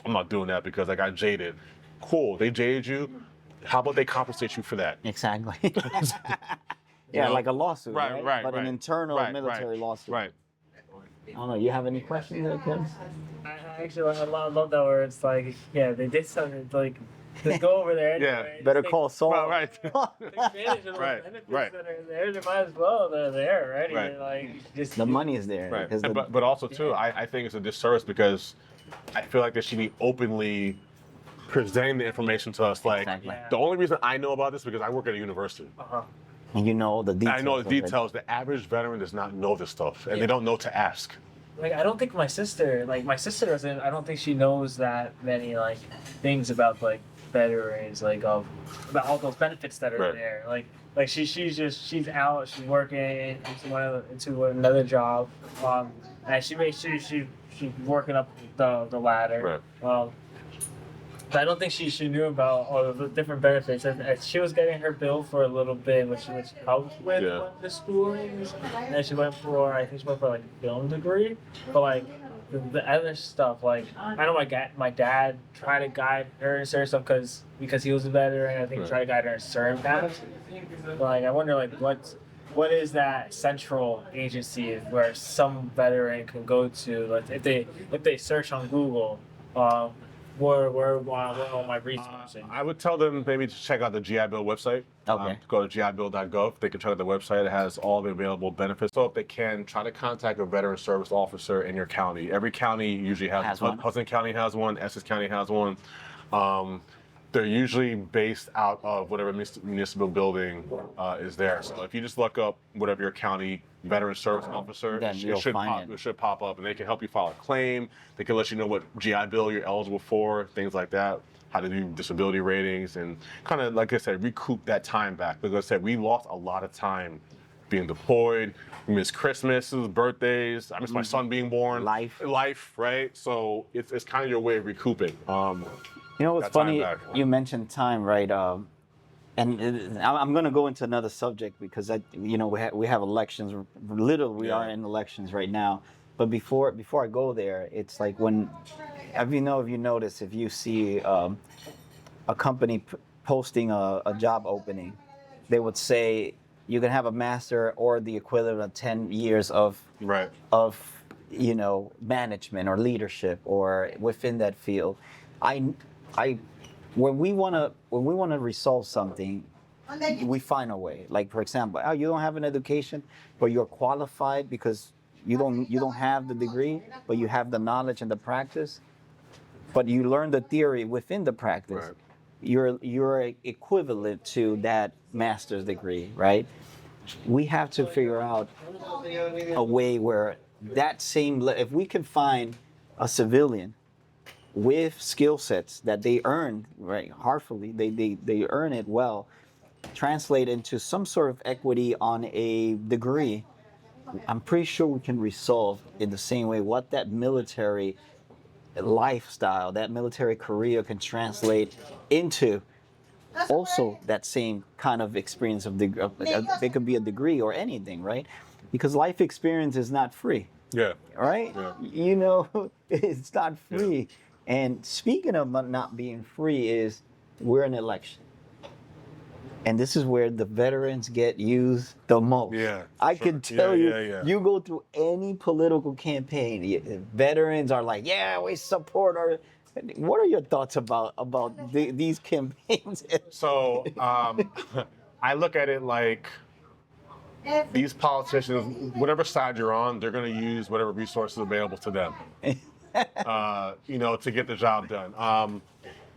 I'm not doing that because I got jaded. Cool, they jaded you. How about they compensate you for that? Exactly. know? Like a lawsuit, Right, but an internal military lawsuit. Right. I don't know. You have any questions there, Kim? I love that where it's like, yeah, they did something like, just go over there. Yeah, anyway. Better Just call Saul. Well, right. take advantage of those Right, benefits right. that are there. They might as well. They're there, right? Right. And like, just The money is there. Right. because the- But also too, I think it's a disservice because I feel like they should be openly presenting the information to us. Like Exactly. the only reason I know about this is because I work at a university. and you know the details. I know the of it. details. The average veteran does not know this stuff, and they don't know to ask. like, I don't think my sister doesn't. I don't think she knows that many like things about like veterans, like about all those benefits that are Right. there. Like she's out, she's working into another job, and she makes sure she's working up the ladder. Right. But I don't think she knew about all the different benefits. And she was getting her bill for a little bit, which helped with Yeah. the schooling. And then she went for like a film degree. But like the other stuff, like I know my dad tried to guide her in certain stuff because he was a veteran. I think he tried to guide her in certain paths. But like I wonder like what is that central agency where some veteran can go to? Like if they search on Google. Where all my resources? I would tell them maybe to check out the GI Bill website. Okay. Go to gibill.gov. They can check out the website. It has all the available benefits. So if they can, try to contact a veteran service officer in your county. Every county usually has one. one. Hudson County has one. Essex County has one. They're usually based out of whatever municipal building is there. So if you just look up whatever your county veteran service officer, Then you'll find it should pop up, and they can help you file a claim. They can let you know what GI Bill you're eligible for, things like that, how to do disability ratings, and kind of, like I said, recoup that time back. Because I said, we lost a lot of time being deployed. We miss Christmases, birthdays. I miss my son being born. Life, right? So it's kind of your way of recouping. You know what's Got time funny? back. You mentioned time, right? I'm going to go into another subject because we have elections. Literally, we are in elections right now. But before I go there, it's like when, if you notice, if you see a company posting a job opening, they would say you can have a master or the equivalent of 10 years of management or leadership or within that field. When we want to resolve something, we find a way. Like, for example, you don't have an education, but you're qualified because you don't have the degree, but you have the knowledge and the practice. But you learn the theory within the practice. Right. You're equivalent to that master's degree, right? We have to figure out a way where that same, if we can find a civilian with skill sets that they earn, right, heartfully, they earn it well, translate into some sort of equity on a degree, I'm pretty sure we can resolve in the same way what that military lifestyle, that military career can translate into also that same kind of experience it could be a degree or anything, right? Because life experience is not free. Yeah. Right? Yeah. It's not free. Yeah. And speaking of not being free is we're in an election. And this is where the veterans get used the most. Yeah. I can tell you go through any political campaign, veterans are like, yeah, we support our. What are your thoughts about these campaigns? So I look at it like these politicians, whatever side you're on, they're going to use whatever resources available to them, to get the job done.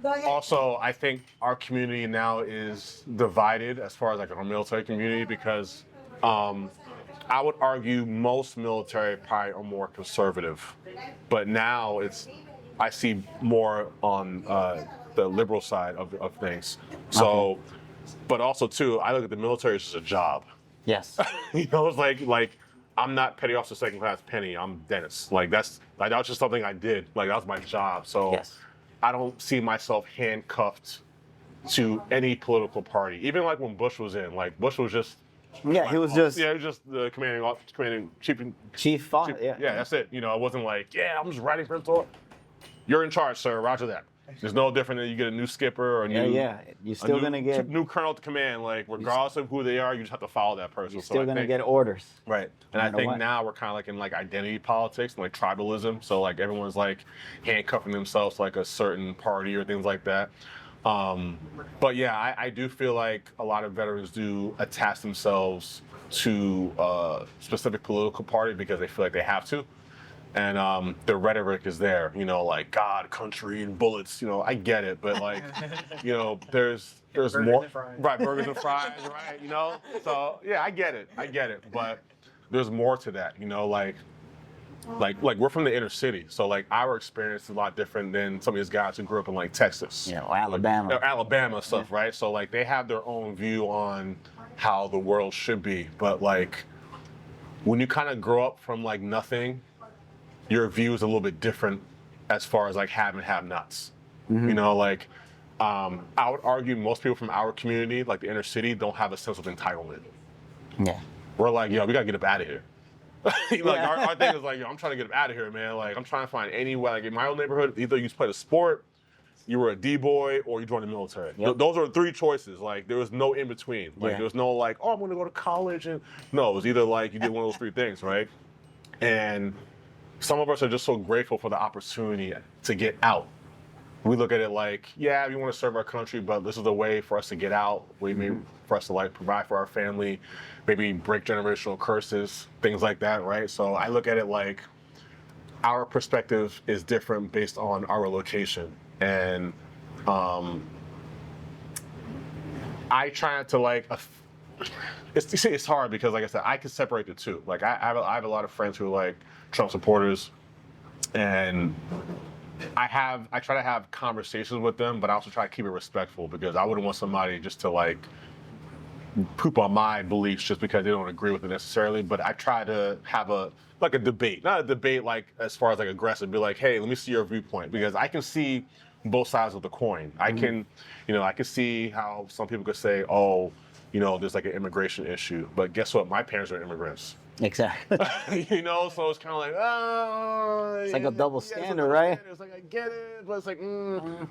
Also, I think our community now is divided as far as like our military community because I would argue most military probably are more conservative, but now I see more on the liberal side of things. So, but also too, I look at the military as just a job. Yes. It's like I'm not petty officer second class penny. I'm Dennis. That was just something I did. Like that was my job. So yes. I don't see myself handcuffed to any political party. Even like when Bush was in, Bush was just. Yeah, he was just. Yeah, he was just the commanding chief. Yeah, that's it. It wasn't like, I'm just writing for the. You're in charge, sir. Roger that. There's no different than you get a new skipper or a new. Yeah. You're still gonna get new colonel to command. Regardless of who they are, you just have to follow that person. You're still gonna get orders. Right. And I think now we're kind of in identity politics and tribalism. So everyone's handcuffing themselves to a certain party or things like that. But yeah, I do feel like a lot of veterans do attach themselves to a specific political party because they feel like they have to. And the rhetoric is there, God, country, and bullets. I get it, but there's burgers more. Right, burgers and fries, right? So yeah, I get it, but there's more to that. We're from the inner city, so our experience is a lot different than some of these guys who grew up in Texas, or Alabama, Alabama stuff, right? So they have their own view on how the world should be, but when you kind of grow up from nothing. Your view is a little bit different as far as have and have-nots. Mm-hmm. I would argue most people from our community, the inner city, don't have a sense of entitlement. Yeah. We're we gotta get up out of here. Our thing is I'm trying to get up out of here, man. I'm trying to find any way. In my own neighborhood, either you played a sport, you were a D-boy, or you joined the military. Yep. Those are three choices. There was no in between. There was no I'm gonna go to college and no, it was either you did one of those three things, right? And some of us are just so grateful for the opportunity to get out. We look at it we want to serve our country, but this is a way for us to get out, maybe for us to provide for our family, maybe break generational curses, things like that, right? So I look at it our perspective is different based on our location. And I try to it's hard because I said, I can separate the two. I have a lot of friends who are Trump supporters, and I try to have conversations with them, but I also try to keep it respectful because I wouldn't want somebody just to poop on my beliefs just because they don't agree with it necessarily. But I try to have a debate, not a debate like as far as like aggressive. Be like, hey, let me see your viewpoint, because I can see both sides of the coin. I can, I can see how some people could say, oh, there's like an immigration issue, but guess what? My parents are immigrants. Exactly. So it's kind of like, oh, It's like a double standard, it's right? It's like, I get it, but it's like,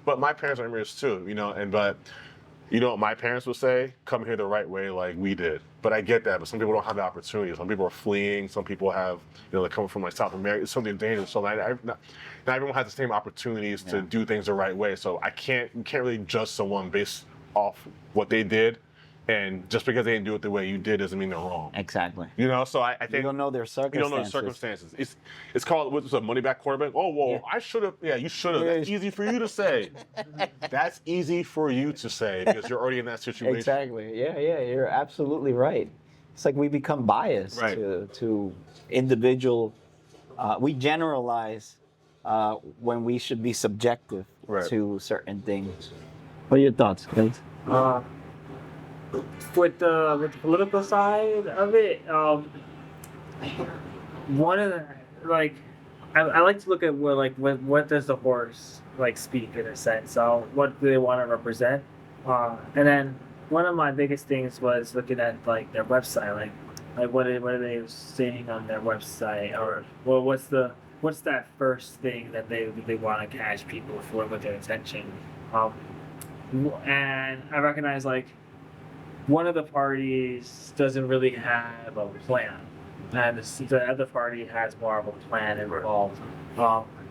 but my parents are immigrants too, but what my parents would say? Come here the right way, like we did. But I get that, but some people don't have the opportunity. Some people are fleeing. Some people have, they're coming from like South America. It's something dangerous. So not everyone has the same opportunities to do things the right way. So you can't really judge someone based off what they did. And just because they didn't do it the way you did doesn't mean they're wrong. Exactly. So I think you don't know their circumstances. You don't know the circumstances. It's called, what's a money back quarterback? Oh, well, Yeah. I should have. Yeah, you should have. That's easy for you to say. That's easy for you to say because you're already in that situation. Exactly. Yeah, you're absolutely right. It's like we become biased to individual. We generalize when we should be subjective to certain things. What are your thoughts, guys? With the political side of it, one of the I like to look at what does the horse speak in a sense. So what do they want to represent? And then one of my biggest things was looking at their website, what are they saying on their website, or what's that first thing that they want to catch people for with their attention. And I recognize one of the parties doesn't really have a plan, and the other party has more of a plan involved.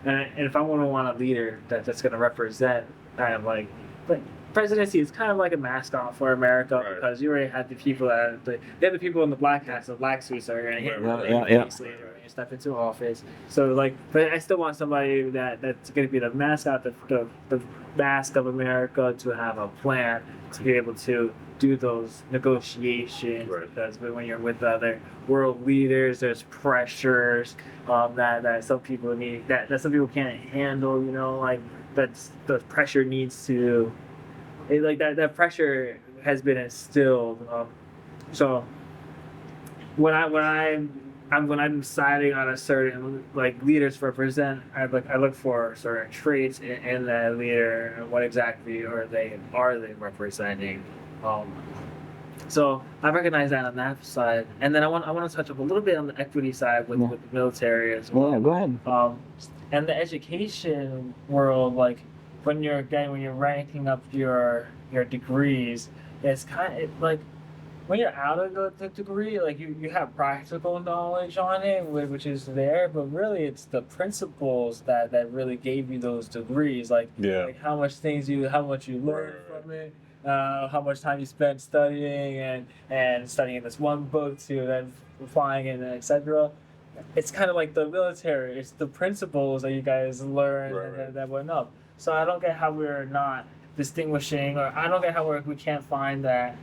And if I want a leader that's going to represent, but presidency is kind of like a mascot for America, because you already had the people the other people in the black hats, the black suits are going to hit later when you step into office. So but I still want somebody that's going to be the mascot, the mask of America, to have a plan to be able to do those negotiations, because when you're with other world leaders, there's pressures that some people need, that some people can't handle. That's the pressure needs to, that pressure has been instilled. So when I'm deciding on a certain leaders to represent, I look for certain traits in that leader. What exactly are they representing? So I recognize that on that side, and then I want to touch up a little bit on the equity side with the military as well. Yeah, go ahead. And the education world, when you're ranking up your degrees, it's kind of when you're out of the degree, you have practical knowledge on it, which is there, but really it's the principles that really gave you those degrees, how much you learned from it. How much time you spent studying and studying this one book to then applying it, etc. It's kind of like the military. It's the principles that you guys learn that went up. So I don't get how we're not distinguishing, or I don't get how we can't find that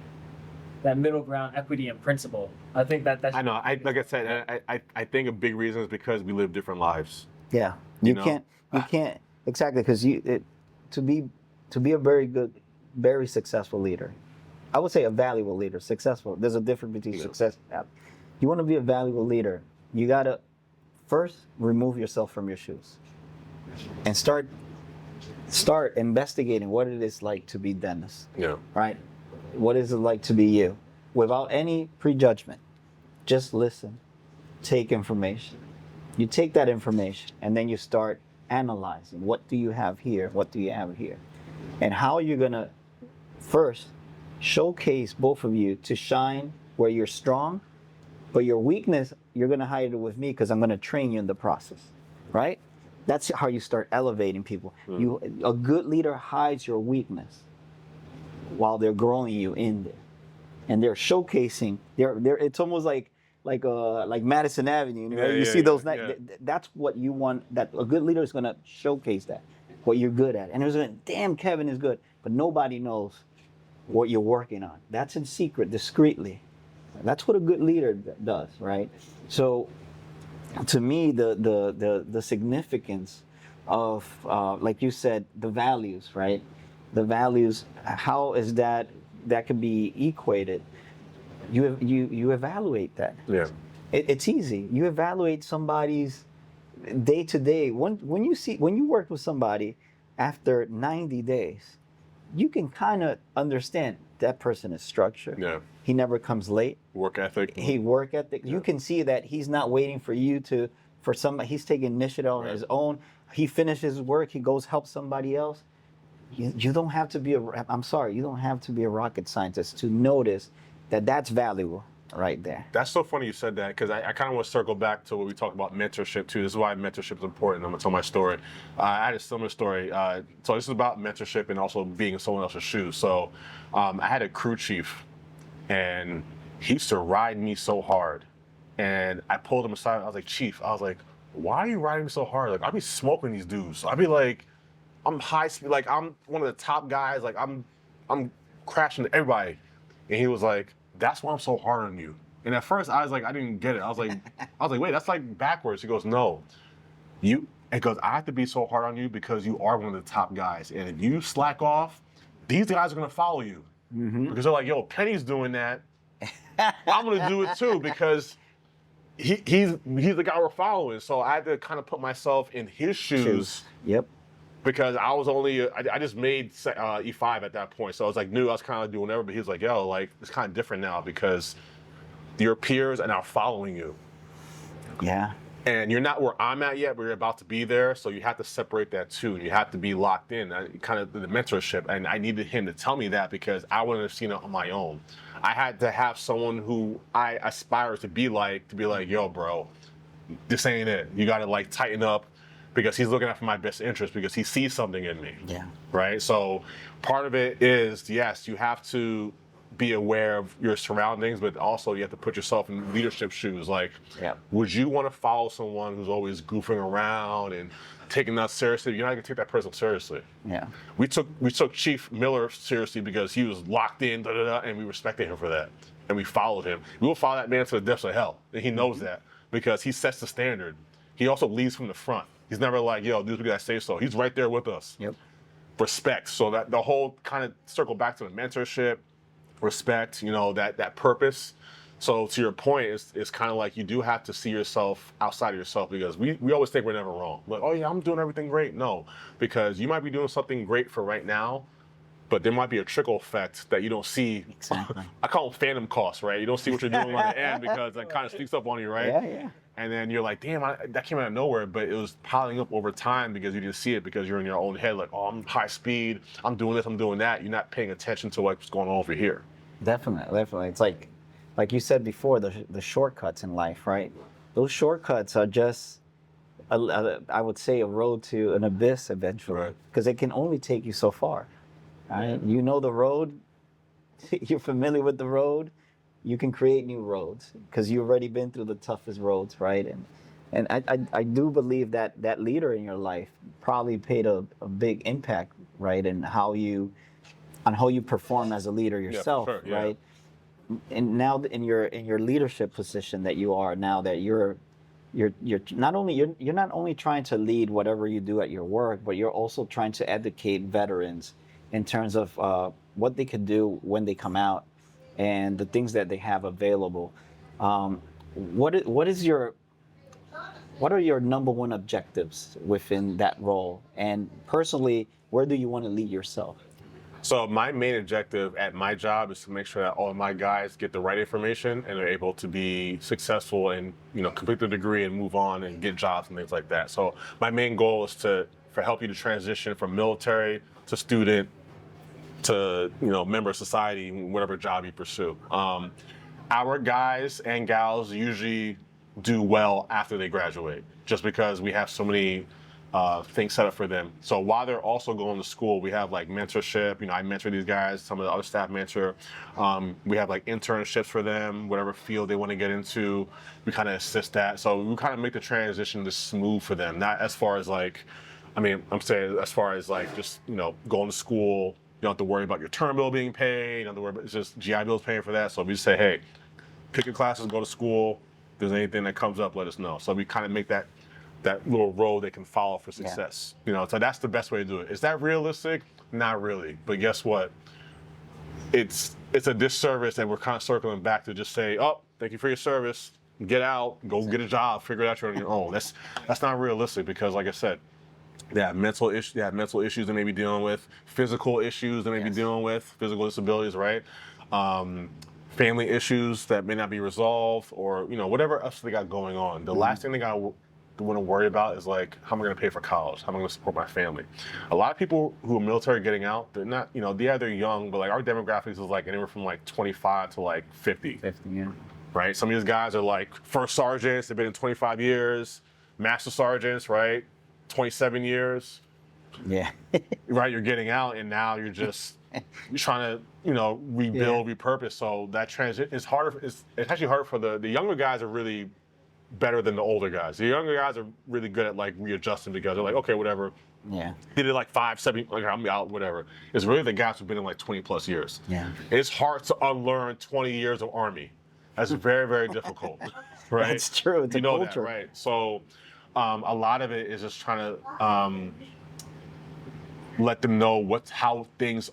middle ground, equity and principle. I think that's. I know. Like I said, I think a big reason is because we live different lives. Yeah, you can't exactly, because to be a very successful leader. I would say a valuable leader. Successful. There's a difference between success. You want to be a valuable leader, you got to first remove yourself from your shoes and start investigating what it is like to be Dennis. Yeah. Right? What is it like to be you? Without any prejudgment. Just listen. Take information. You take that information and then you start analyzing. What do you have here? What do you have here? And how you're going to first showcase both of you to shine where you're strong, but your weakness, you're going to hide it with me because I'm going to train you in the process, right? That's how you start elevating people. A good leader hides your weakness while they're growing you in there, and they're showcasing. It's almost like Madison Avenue. You see those. That's what you want. That a good leader is going to showcase that. What you're good at. And there's damn, Kevin is good, but nobody knows what you're working on. That's in secret, discreetly. That's what a good leader does, right? So to me, the significance of, like you said, the values, right? The values, how is that can be equated? you evaluate that. Yeah. It's easy. You evaluate somebody's day to day. When you work with somebody after 90 days, you can kind of understand that person is structured. Yeah. He never comes late. Work ethic. Work ethic. Yeah. You can see that he's not waiting for you for somebody. He's taking initiative on his own. He finishes his work. He goes help somebody else. You don't have to be I'm sorry. You don't have to be a rocket scientist to notice that that's valuable right there. That's so funny you said that, because I kind of want to circle back to what we talked about mentorship too. This is why mentorship is important. I'm gonna tell my story. I had a similar story. So this is about mentorship and also being in someone else's shoes. So I had a crew chief, and he used to ride me so hard. And I pulled him aside. I was like, Chief, why are you riding me so hard? Like, I'll be smoking these dudes. I'll be like, I'm high speed. Like, I'm one of the top guys. Like, I'm crashing everybody. And he was like, that's why I'm so hard on you. And at first I was like, I didn't get it. I was like, wait, that's like backwards. He goes, no, it goes, I have to be so hard on you because you are one of the top guys. And if you slack off, these guys are going to follow you. Mm-hmm. Because they're like, yo, Penny's doing that. I'm going to do it too, because he's the guy we're following. So I had to kind of put myself in his shoes. Yep. Because I was I just made E5 at that point. So I was like, I was kind of doing whatever, but he was like, yo, like, it's kind of different now because your peers are now following you. Yeah. And you're not where I'm at yet, but you're about to be there. So you have to separate that too. You have to be locked in, kind of the mentorship. And I needed him to tell me that because I wouldn't have seen it on my own. I had to have someone who I aspire to be like, yo, bro, this ain't it. You got to like tighten up. Because he's looking out for my best interest, because he sees something in me. Yeah. Right? So part of it is, yes, you have to be aware of your surroundings, but also you have to put yourself in leadership shoes. Like, would you want to follow someone who's always goofing around and taking that seriously? You're not going to take that person seriously. Yeah. We took Chief Miller seriously because he was locked in, and we respected him for that. And we followed him. We will follow that man to the depths of hell. And he knows that because he sets the standard. He also leads from the front. He's never like, yo, do because I say so. He's right there with us. Yep. Respect. So that the whole kind of circle back to the mentorship, respect, that purpose. So to your point, it's kind of like you do have to see yourself outside of yourself, because we always think we're never wrong. Like, oh yeah, I'm doing everything great. No, because you might be doing something great for right now, but there might be a trickle effect that you don't see. Exactly. I call them phantom costs, right? You don't see what you're doing on the end because that kind of sneaks up on you, right? Yeah. And then you're like, damn, that came out of nowhere, but it was piling up over time because you didn't see it, because you're in your own head, like, oh, I'm high speed, I'm doing this, I'm doing that. You're not paying attention to what's going on over here. Definitely. It's like you said before, the shortcuts in life, right? Those shortcuts are just, I would say, a road to an abyss eventually, because it can only take you so far. Right? You know the road, you're familiar with the road. You can create new roads because you've already been through the toughest roads, right? And I do believe that leader in your life probably played a big impact, right? And how you perform as a leader yourself, right? And now in your leadership position that you are now, that you're not only trying to lead whatever you do at your work, but you're also trying to educate veterans in terms of what they could do when they come out, and the things that they have available. What are your number one objectives within that role? And personally, where do you want to lead yourself? So my main objective at my job is to make sure that all of my guys get the right information and are able to be successful and complete their degree and move on and get jobs and things like that. So my main goal is to help you to transition from military to student to member of society, whatever job you pursue. Our guys and gals usually do well after they graduate, just because we have so many things set up for them. So while they're also going to school, we have like mentorship. I mentor these guys, some of the other staff mentor. We have like internships for them, whatever field they want to get into, we kind of assist that. So we kind of make the transition just smooth for them, not as far as like, I'm saying as far as like just, going to school. You don't have to worry about your term bill being paid. You don't have to worry about, it's just GI Bill's paying for that. So we just say, hey, pick your classes, go to school. If there's anything that comes up, let us know. So we kind of make that little road they can follow for success. So that's the best way to do it. Is that realistic? Not really. But guess what? It's it's a disservice, and we're kind of circling back to just say, oh, thank you for your service, get out, go get a job, figure it out on your own. That's not realistic, because like I said, they have mental issues they may be dealing with, physical issues they may be dealing with, physical disabilities, right? Family issues that may not be resolved, or whatever else they got going on. The last thing they got want to worry about is like, how am I going to pay for college? How am I going to support my family? A lot of people who are military getting out, they're not, they're young, but like our demographics is like anywhere from like 25 to like 50. 50, yeah. Right? Some of these guys are like first sergeants, they've been in 25 years, master sergeants, right? 27 years. Yeah. Right? You're getting out, and now you're trying to, rebuild, repurpose. So that transition is harder. It's actually harder for the younger guys are really better than the older guys. The younger guys are really good at like readjusting, because they're like, okay, whatever. Yeah. Did it like 5, 7, like I'm out, whatever. It's really the guys who've been in like 20 plus years. Yeah. It's hard to unlearn 20 years of Army. That's very, very difficult. Right? That's true. It's a culture. That, right? So a lot of it is just trying to let them know how things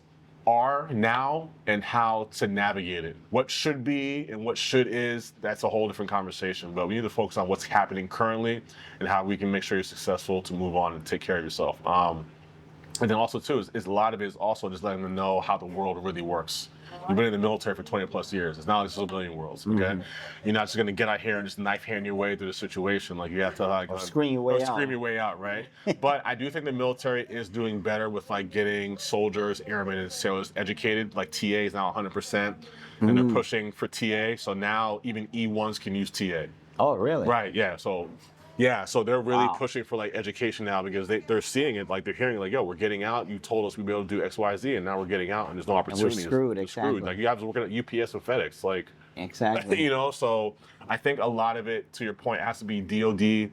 are now and how to navigate it. What should be and what should is, that's a whole different conversation. But we need to focus on what's happening currently and how we can make sure you're successful to move on and take care of yourself. And then also too, is a lot of it is also just letting them know how the world really works. You've been in the military for 20 plus years. It's not like civilian worlds, okay? Mm-hmm. You're not just gonna get out here and just knife hand your way through the situation. Like you have to like scream your way out, right? But I do think the military is doing better with like getting soldiers, airmen, and sailors educated. Like TA is now 100%, and they're pushing for TA. So now even E1s can use TA. Oh, really? Right. Yeah. So they're really pushing for like education now, because they're seeing it, like they're hearing like, yo, we're getting out. You told us we'd be able to do X, Y, Z, and now we're getting out, and there's no opportunities. And we're screwed. Like you guys are working at UPS and FedEx, like exactly. So I think a lot of it, to your point, has to be DoD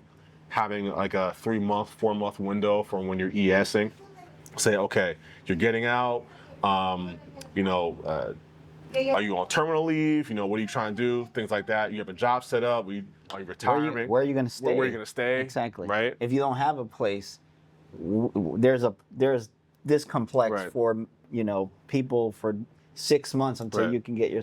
having like a 3-month, 4-month window from when you're ESing. Say, okay, you're getting out. Are you on terminal leave? What are you trying to do? Things like that. You have a job set up. Are you retiring? Where are you going to stay? Where are you going to stay? Exactly. Right. If you don't have a place, there's this complex for people for 6 months until you can get your.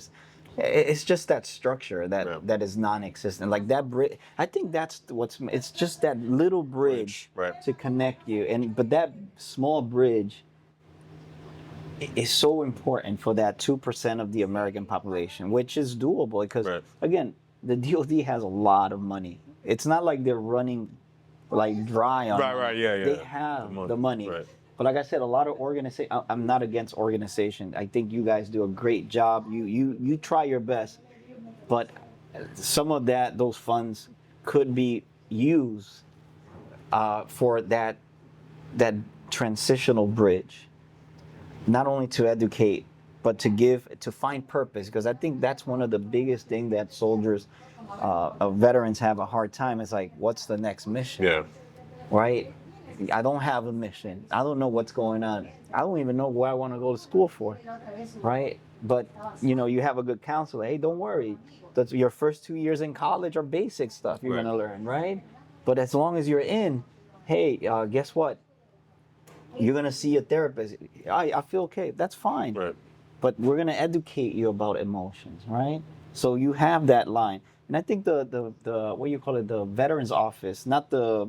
It's just that structure that is non-existent. Like that bridge. I think that's it's just that little bridge to connect you, but that small bridge is so important for that 2% of the American population, which is doable because, again, the DoD has a lot of money. It's not like they're running like dry on money. They have the money. Right. But like I said, a lot of organization. I'm not against organization. I think you guys do a great job. You try your best, but some of those funds could be used for that transitional bridge. Not only to educate, but to find purpose, because I think that's one of the biggest things that soldiers, veterans have a hard time. Is like, what's the next mission? Yeah. Right? I don't have a mission. I don't know what's going on. I don't even know what I want to go to school for. Right? But you have a good counselor. Hey, don't worry. Your first 2 years in college are basic stuff you're gonna learn, right? But as long as you're in, hey, guess what? You're going to see a therapist. I feel okay. That's fine. Right. But we're going to educate you about emotions, right? So you have that line. And I think the what do you call it? The Veterans Office, not the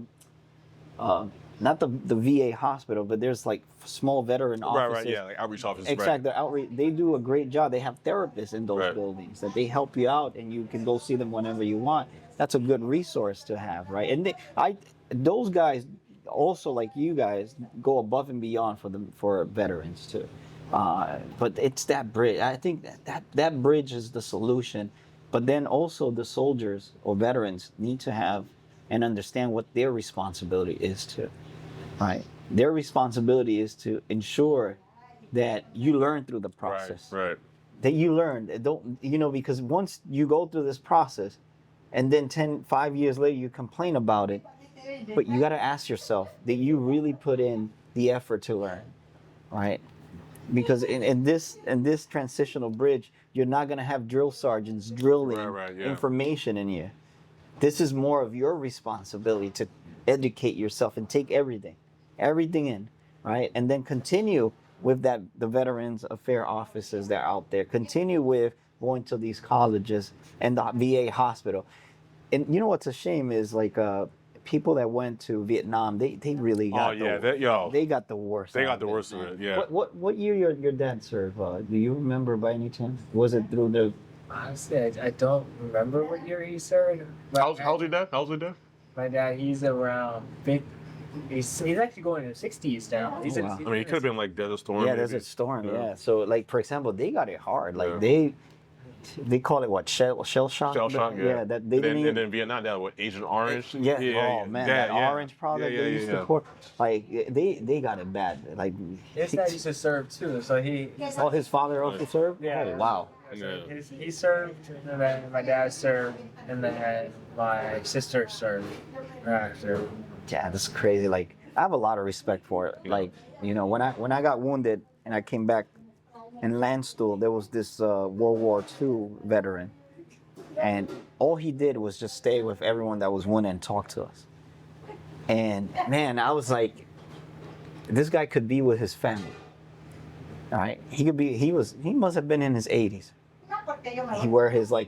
VA hospital, but there's like small veteran offices. Right, yeah, like outreach offices. Exactly. Outreach. They do a great job. They have therapists in those buildings that they help you out, and you can go see them whenever you want. That's a good resource to have, right? And those guys also, like you guys, go above and beyond for veterans too. But it's that bridge. I think that bridge is the solution. But then also the soldiers or veterans need to have and understand what their responsibility is too. Right? Their responsibility is to ensure that you learn through the process. Right. That you learn. Because once you go through this process, and then 5 years later you complain about it. But you got to ask yourself that you really put in the effort to learn, right? Because in this transitional bridge, you're not going to have drill sergeants drilling information in you. This is more of your responsibility to educate yourself and take everything in, right? And then continue with the Veterans Affair offices that are out there. Continue with going to these colleges and the VA hospital. And you know what's a shame is like people that went to Vietnam, they really got they got the worst. They got the worst of it. Yeah. What year your dad served? Do you remember by any chance? Was it through the? Honestly, I don't remember what year he served. How's your dad? How's your dad? My dad, he's around 50. He's actually going in the 60s now. He's wow. I mean, it could have been like Desert Storm. Yeah, maybe. Desert Storm. Yeah. So like for example, they got it hard. Like they call it what shell shock. Shell shock. Yeah. That they didn't. And then Vietnam, that what Agent Orange. Yeah. Oh man, that orange product they used to pour. Like they got it bad. Like his dad used to serve too. So he. Oh, his father also served. Yeah. Oh, wow. So he served, and then my dad served, and then my sister served after. Yeah, that's crazy. Like I have a lot of respect for it. Like when I got wounded and I came back in Landstuhl, there was this World War II veteran, and all he did was just stay with everyone that was wounded and talk to us. And man, I was like, this guy could be with his family. All right, he must have been in his 80s. He wear his I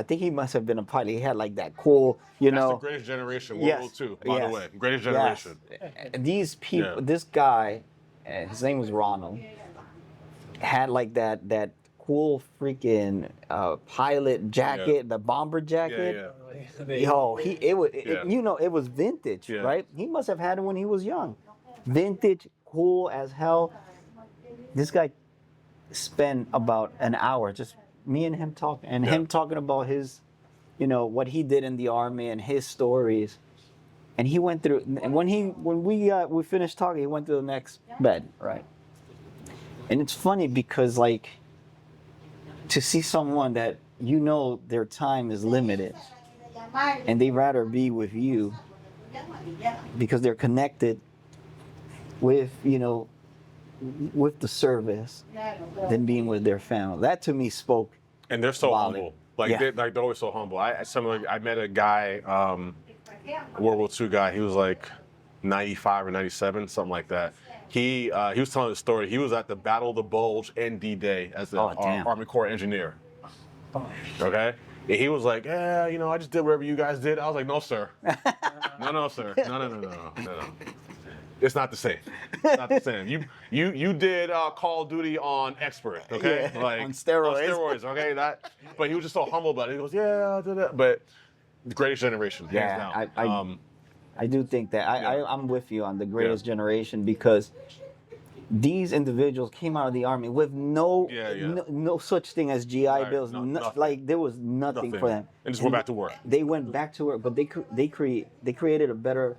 think he must have been a pilot. He had like that cool, That's the Greatest Generation, World War II, by the way. Greatest Generation. Yes. These people, this guy, his name was Ronald, had like that cool freaking pilot jacket, the bomber jacket. Yo, it was vintage, right? He must have had it when he was young. Vintage, cool as hell. This guy spent about an hour just me and him talking, and him talking about his, what he did in the army and his stories. And he went through, and when we finished talking, he went to the next bed, right? And it's funny because like to see someone that their time is limited, and they rather be with you because they're connected with with the service than being with their family. That to me spoke. And they're so volume. humble. They're always so humble. I met a guy, World War II guy. He was like 95 or 97, something like that. He was telling the story. He was at the Battle of the Bulge ND Day as an Army Corps engineer. Okay? And he was like, I just did whatever you guys did. I was like, no, sir. No, sir. No. It's not the same. It's not the same. You did Call of Duty on Expert, okay? Yeah, like on steroids. On steroids, okay? But he was just so humble about it. He goes, yeah, I did that. But the Greatest Generation, hands down. I do think that I'm with you on the Greatest Generation because these individuals came out of the army with no such thing as GI Bills. Like there was nothing for them. And just went back to work. They went back to work, but they created a better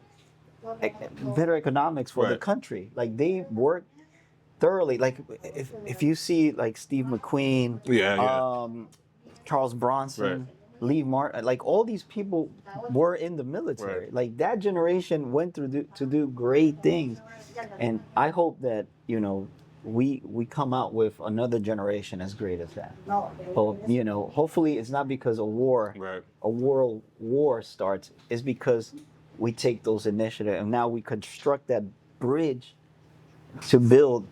economics for the country. Like they worked thoroughly. Like if you see like Steve McQueen, Charles Bronson, Lee Martin, like all these people were in the military. Like that generation went through to do great things, and I hope that we come out with another generation as great as that. Well, hopefully it's not because a world war starts. It's because we take those initiatives and now we construct that bridge to build.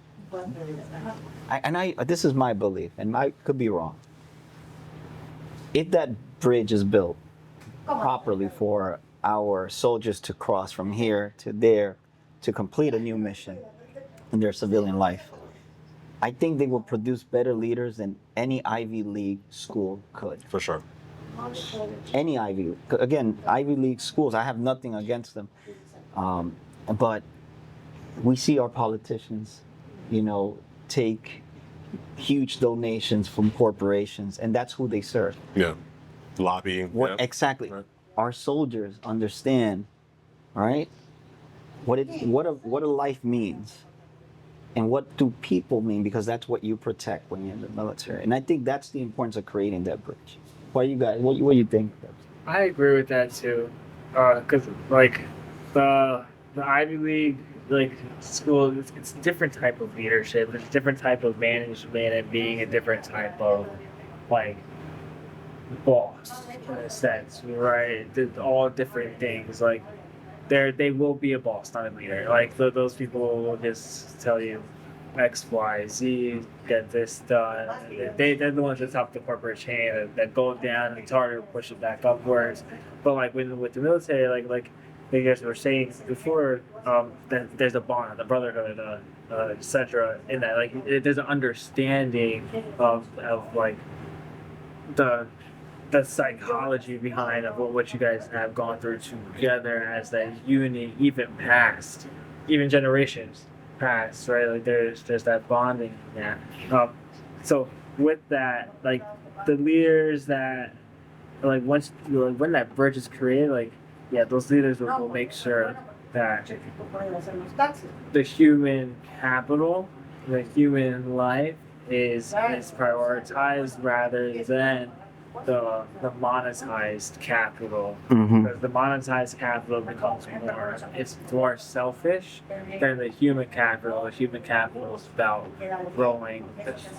This is my belief, and I could be wrong. If that bridge is built properly for our soldiers to cross from here to there to complete a new mission in their civilian life, I think they will produce better leaders than any Ivy League school could. For sure. Any Ivy League schools, I have nothing against them, but we see our politicians, take huge donations from corporations, and that's who they serve. Yeah, lobbying. Exactly. Right. Our soldiers understand, right? What a life means, and what do people mean? Because that's what you protect when you're in the military, and I think that's the importance of creating that bridge. What do you think? I agree with that too, because like the Ivy League school, it's a different type of leadership. It's a different type of management and being a different type of boss in a sense, right? All different things. Like they will be a boss, not a leader. Like those people will just tell you, X, Y, Z, get this done. They're the ones at the top of the corporate chain that go down and it's harder to push it back upwards. But like with the military, like you guys were saying before, that there's a bond, the brotherhood, etc. In that, like there's an understanding of like the psychology behind of what you guys have gone through together as that unity, even generations past, right? Like there's that bonding. Yeah. So with that, like the leaders that like when that bridge is created, like yeah, those leaders will make sure that the human capital, the human life is prioritized rather than the monetized capital, because the monetized capital becomes more selfish than the human capital. The human capital is about growing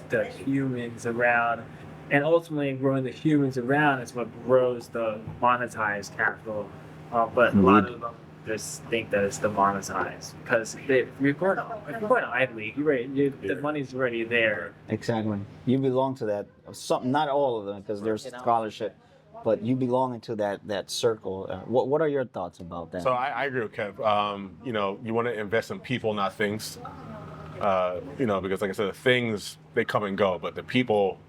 the humans around, and ultimately growing the humans around is what grows the monetized capital. But a lot of them just think that it's the monetized, because if you're going to Ivy League, you're right, the money's already there. Exactly. You belong to that. Some, not all of them, because there's scholarship, but you belong into that circle. What are your thoughts about that? So I agree with Kev. You know, you want to invest in people, not things. You know, because like I said, the things, they come and go, but the people,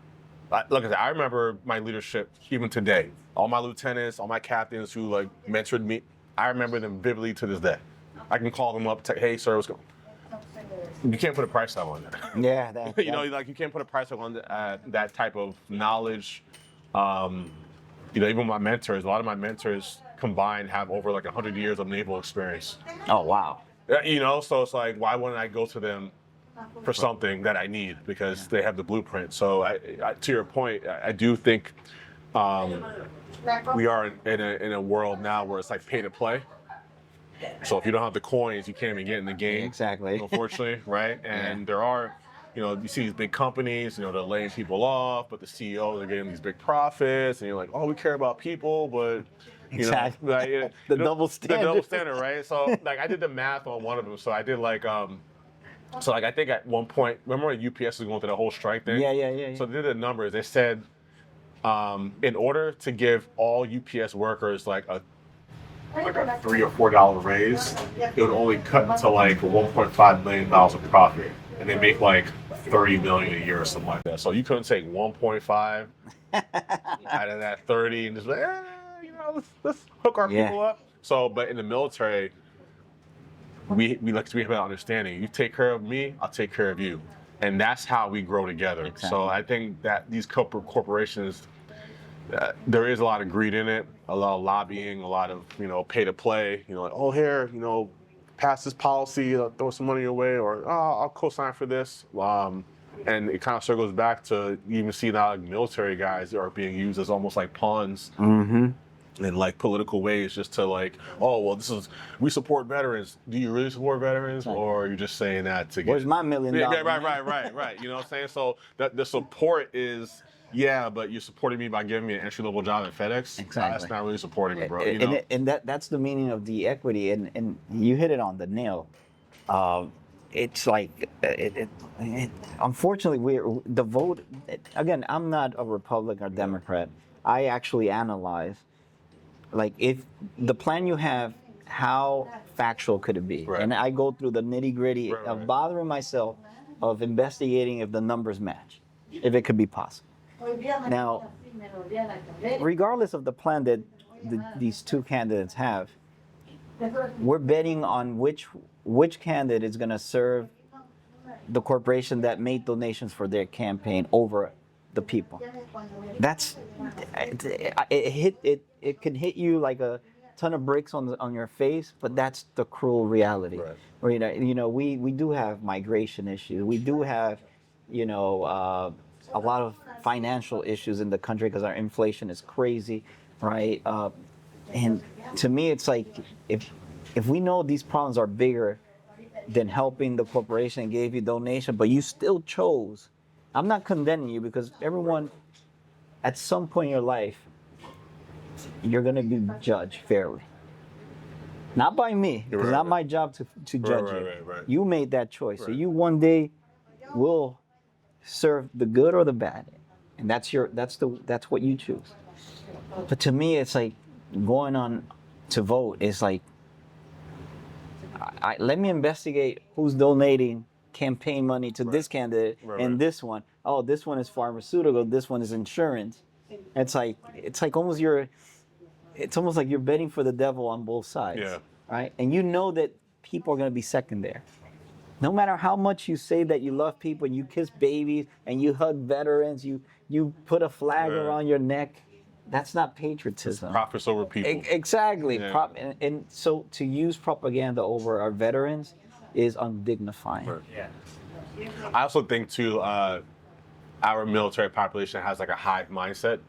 like I said, I remember my leadership even today. All my lieutenants, all my captains who like mentored me, I remember them vividly to this day. I can call them up, hey sir, what's going on? You can't put a price tag on that. Yeah, you know, like you can't put a price tag on that type of knowledge. You know, even my mentors, a lot of my mentors combined have over like 100 years of naval experience. Oh wow. You know, so it's like, why wouldn't I go to them for something that I need, because they have the blueprint. So I to your point, I do think we are in a world now where it's like pay to play. So if you don't have the coins, you can't even get in the game. Exactly. Unfortunately, right? And there are, you know, you see these big companies, you know, they're laying people off, but the CEOs are getting these big profits, and you're like, oh, we care about people, but you know, like, the double standard. The double standard, right? So like I did the math on one of them. So I did like so like I think at one point, remember when UPS was going through the whole strike thing? Yeah. So they did the numbers. They said in order to give all UPS workers like a $3 or $4 raise, it would only cut to like $1.5 million of profit, and they make like $30 million a year or something like that. So you couldn't take 1.5 out of that 30 and just like, you know, let's hook our people up. So, but in the military, we have an understanding. You take care of me, I'll take care of you, and that's how we grow together. Exactly. So I think that these corporations, there is a lot of greed in it, a lot of lobbying, a lot of, you know, pay to play. You know, like, oh, here, you know, pass this policy, I'll throw some money your way, or oh, I'll co-sign for this. And it kind of circles back to, you even see now like military guys are being used as almost like pawns in like political ways, just to like, oh, well, we support veterans. Do you really support veterans, or are you just saying that to get? Where's my $1 million? Yeah, right. You know what I'm saying? So that the support is, yeah, but you're supporting me by giving me an entry-level job at FedEx? Exactly. That's not really supporting me, bro. You know? And that's the meaning of the equity, and you hit it on the nail. It's like, unfortunately, the vote, again, I'm not a Republican or Democrat. I actually analyze, like, if the plan you have, how factual could it be? Right. And I go through the nitty-gritty of bothering myself, of investigating if the numbers match, if it could be possible. Now, regardless of the plan that these two candidates have, we're betting on which candidate is going to serve the corporation that made donations for their campaign over the people. That's it can hit you like a ton of bricks on your face, but that's the cruel reality. Right. Or you know, we do have migration issues. We do have, you know, a lot of financial issues in the country because our inflation is crazy, right? And to me, it's like if we know these problems are bigger than helping the corporation and gave you donation, but you still chose. I'm not condemning you, because everyone, at some point in your life, you're going to be judged fairly. Not by me, because it's not my job to judge you. Right. You made that choice. So you one day will serve the good or the bad, and that's what you choose. But to me, it's like going on to vote is like, let me investigate who's donating campaign money to this candidate and this one. Oh, this one is pharmaceutical. This one is insurance. It's like it's almost like you're betting for the devil on both sides. Yeah. Right. And you know that people are going to be second there. No matter how much you say that you love people and you kiss babies and you hug veterans, you put a flag around your neck. That's not patriotism. It's profits over people. Exactly. Yeah. And so to use propaganda over our veterans is undignifying. Right. Yeah. I also think too, our military population has like a hive mindset.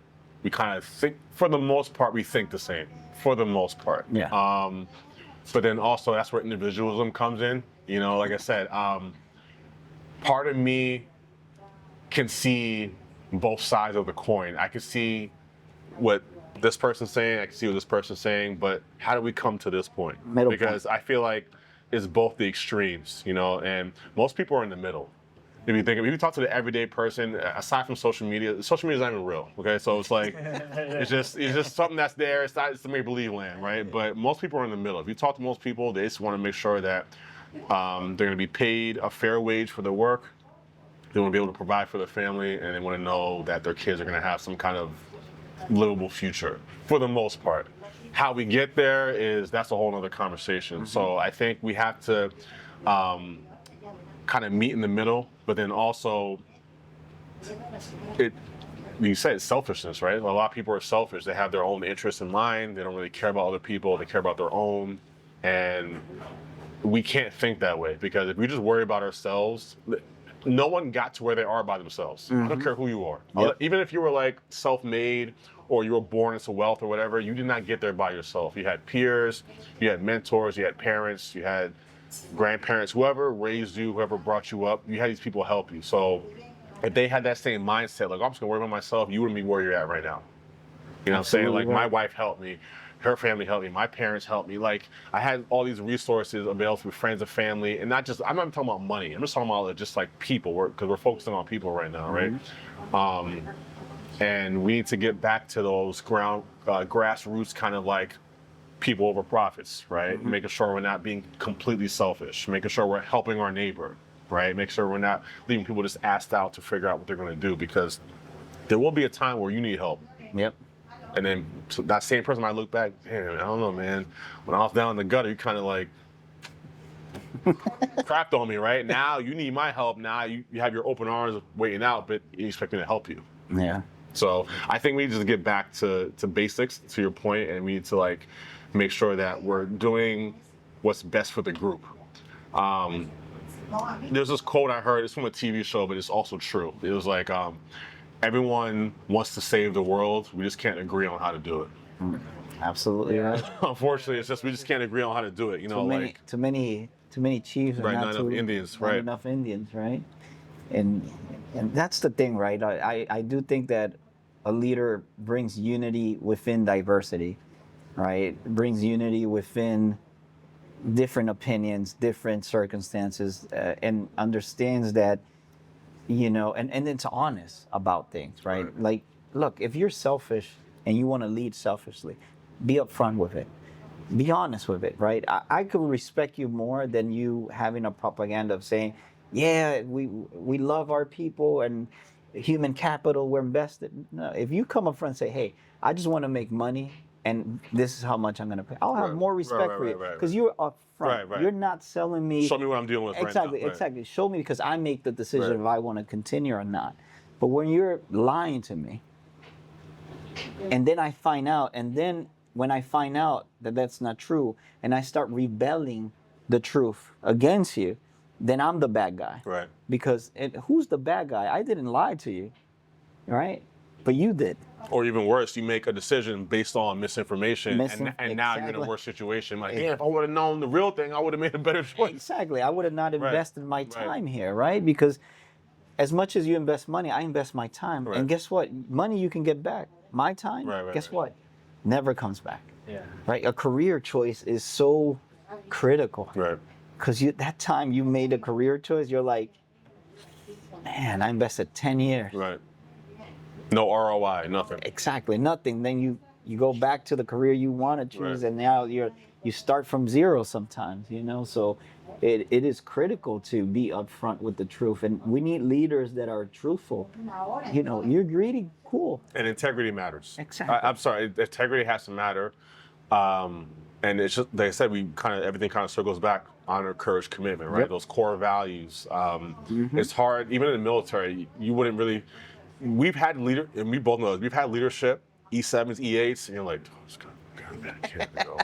We kind of think, for the most part, we think the same. For the most part. Yeah. But then also that's where individualism comes in. You know, like I said, part of me can see both sides of the coin. I can see what this person's saying, I can see what this person's saying, but how do we come to this point? Because I feel like it's both the extremes, you know, and most people are in the middle. If you talk to the everyday person, aside from social media is not even real. Okay, so it's like it's just something that's there. It's the make believe land, right? But most people are in the middle. If you talk to most people, they just want to make sure that they're going to be paid a fair wage for their work. They want to be able to provide for their family, and they want to know that their kids are going to have some kind of livable future for the most part. How we get there that's a whole other conversation. Mm-hmm. So I think we have to kind of meet in the middle, but then also you said selfishness, right? A lot of people are selfish. They have their own interests in mind. They don't really care about other people. They care about their own. And we can't think that way, because if we just worry about ourselves, no one got to where they are by themselves. Mm-hmm. I don't care who you are. Yep. Even if you were like self-made or you were born into wealth or whatever, you did not get there by yourself. You had peers, you had mentors, you had parents, you had grandparents, whoever raised you, whoever brought you up, you had these people help you. So if they had that same mindset, like, I'm just gonna worry about myself, you wouldn't be where you're at right now. You know what I'm saying? Like, my wife helped me, her family helped me, my parents helped me. Like, I had all these resources available for friends and family, and I'm not talking about money. I'm just talking about just like people, because we're focusing on people right now, right? Mm-hmm. And we need to get back to those grassroots kind of like people over profits, right? Mm-hmm. Making sure we're not being completely selfish, making sure we're helping our neighbor, right? Make sure we're not leaving people just asked out to figure out what they're going to do, because there will be a time where you need help. Yep. And then so that same person might look back, damn, I don't know, man. When I was down in the gutter, you kind of like crapped on me, right? Now you need my help. Now you have your open arms waiting out, but you expect me to help you. Yeah. So I think we need to get back to basics, to your point, and we need to like make sure that we're doing what's best for the group. There's this quote I heard, it's from a TV show, but it's also true. It was like, everyone wants to save the world, we just can't agree on how to do it. Absolutely right. Unfortunately, it's just we just can't agree on how to do it. You know, too many chiefs, right? Not enough Indians, right? Not enough Indians, right? And that's the thing, right? I do think that a leader brings unity within diversity, right? Brings unity within different opinions, different circumstances, and understands that, you know, and it's honest about things, right? Like, look, if you're selfish and you want to lead selfishly, be upfront with it. Be honest with it, right? I could respect you more than you having a propaganda of saying, yeah, we love our people and human capital, we're invested. No, if you come up front and say, hey, I just want to make money and this is how much I'm going to pay, I'll have more respect for you, because you're upfront. You're not selling me. Show me what I'm dealing with exactly, right now. Exactly. Show me, because I make the decision if I want to continue or not. But when you're lying to me, and then I find out, and then when I find out that that's not true, and I start rebelling the truth against you, then I'm the bad guy. Right. Because who's the bad guy? I didn't lie to you, right? But you did. Or even worse, you make a decision based on misinformation, and now you're in a worse situation. Like, if I would have known the real thing, I would have made a better choice. Exactly. I would have not invested my time here, right? Because as much as you invest money, I invest my time. And guess what? Money you can get back. My time, guess what? Never comes back. Yeah. Right? A career choice is so critical. Right. Because that time you made a career choice, you're like, man, I invested 10 years. Right. No ROI, nothing. Exactly, nothing. Then you go back to the career you want to choose, Right. and now you start from zero sometimes, you know. So it is critical to be upfront with the truth, and we need leaders that are truthful. You know, you're greedy, cool. And integrity matters. Exactly. I'm sorry, integrity has to matter. And it's just, like I said, everything kind of circles back: honor, courage, commitment, right? Yep. Those core values. It's hard, even in the military, you wouldn't really, we've had and we both know this, we've had leadership, E7s, E8s, and you're like, oh, it's kind of go.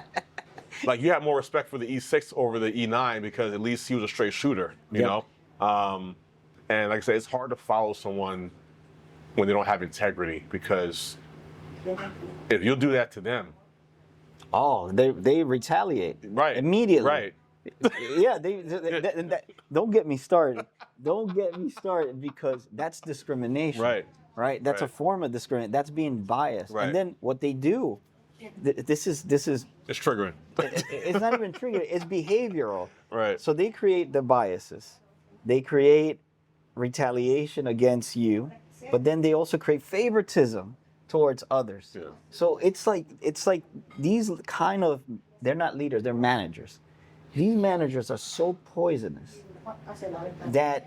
Like, you have more respect for the E6 over the E9 because at least he was a straight shooter, you know? And like I said, it's hard to follow someone when they don't have integrity, because if you'll do that to them, Oh, they retaliate. right, Immediately. right, Yeah, don't get me started. Don't get me started, because that's discrimination. right, Right? That's a Right. form of discrimination. That's being biased. Right. And then what they do, this is it's triggering. it's not even triggering, it's behavioral. Right. So they create the biases. They create retaliation against you, but then they also create favoritism towards others. Yeah. So it's like these kind of, they're not leaders, they're managers. These managers are so poisonous that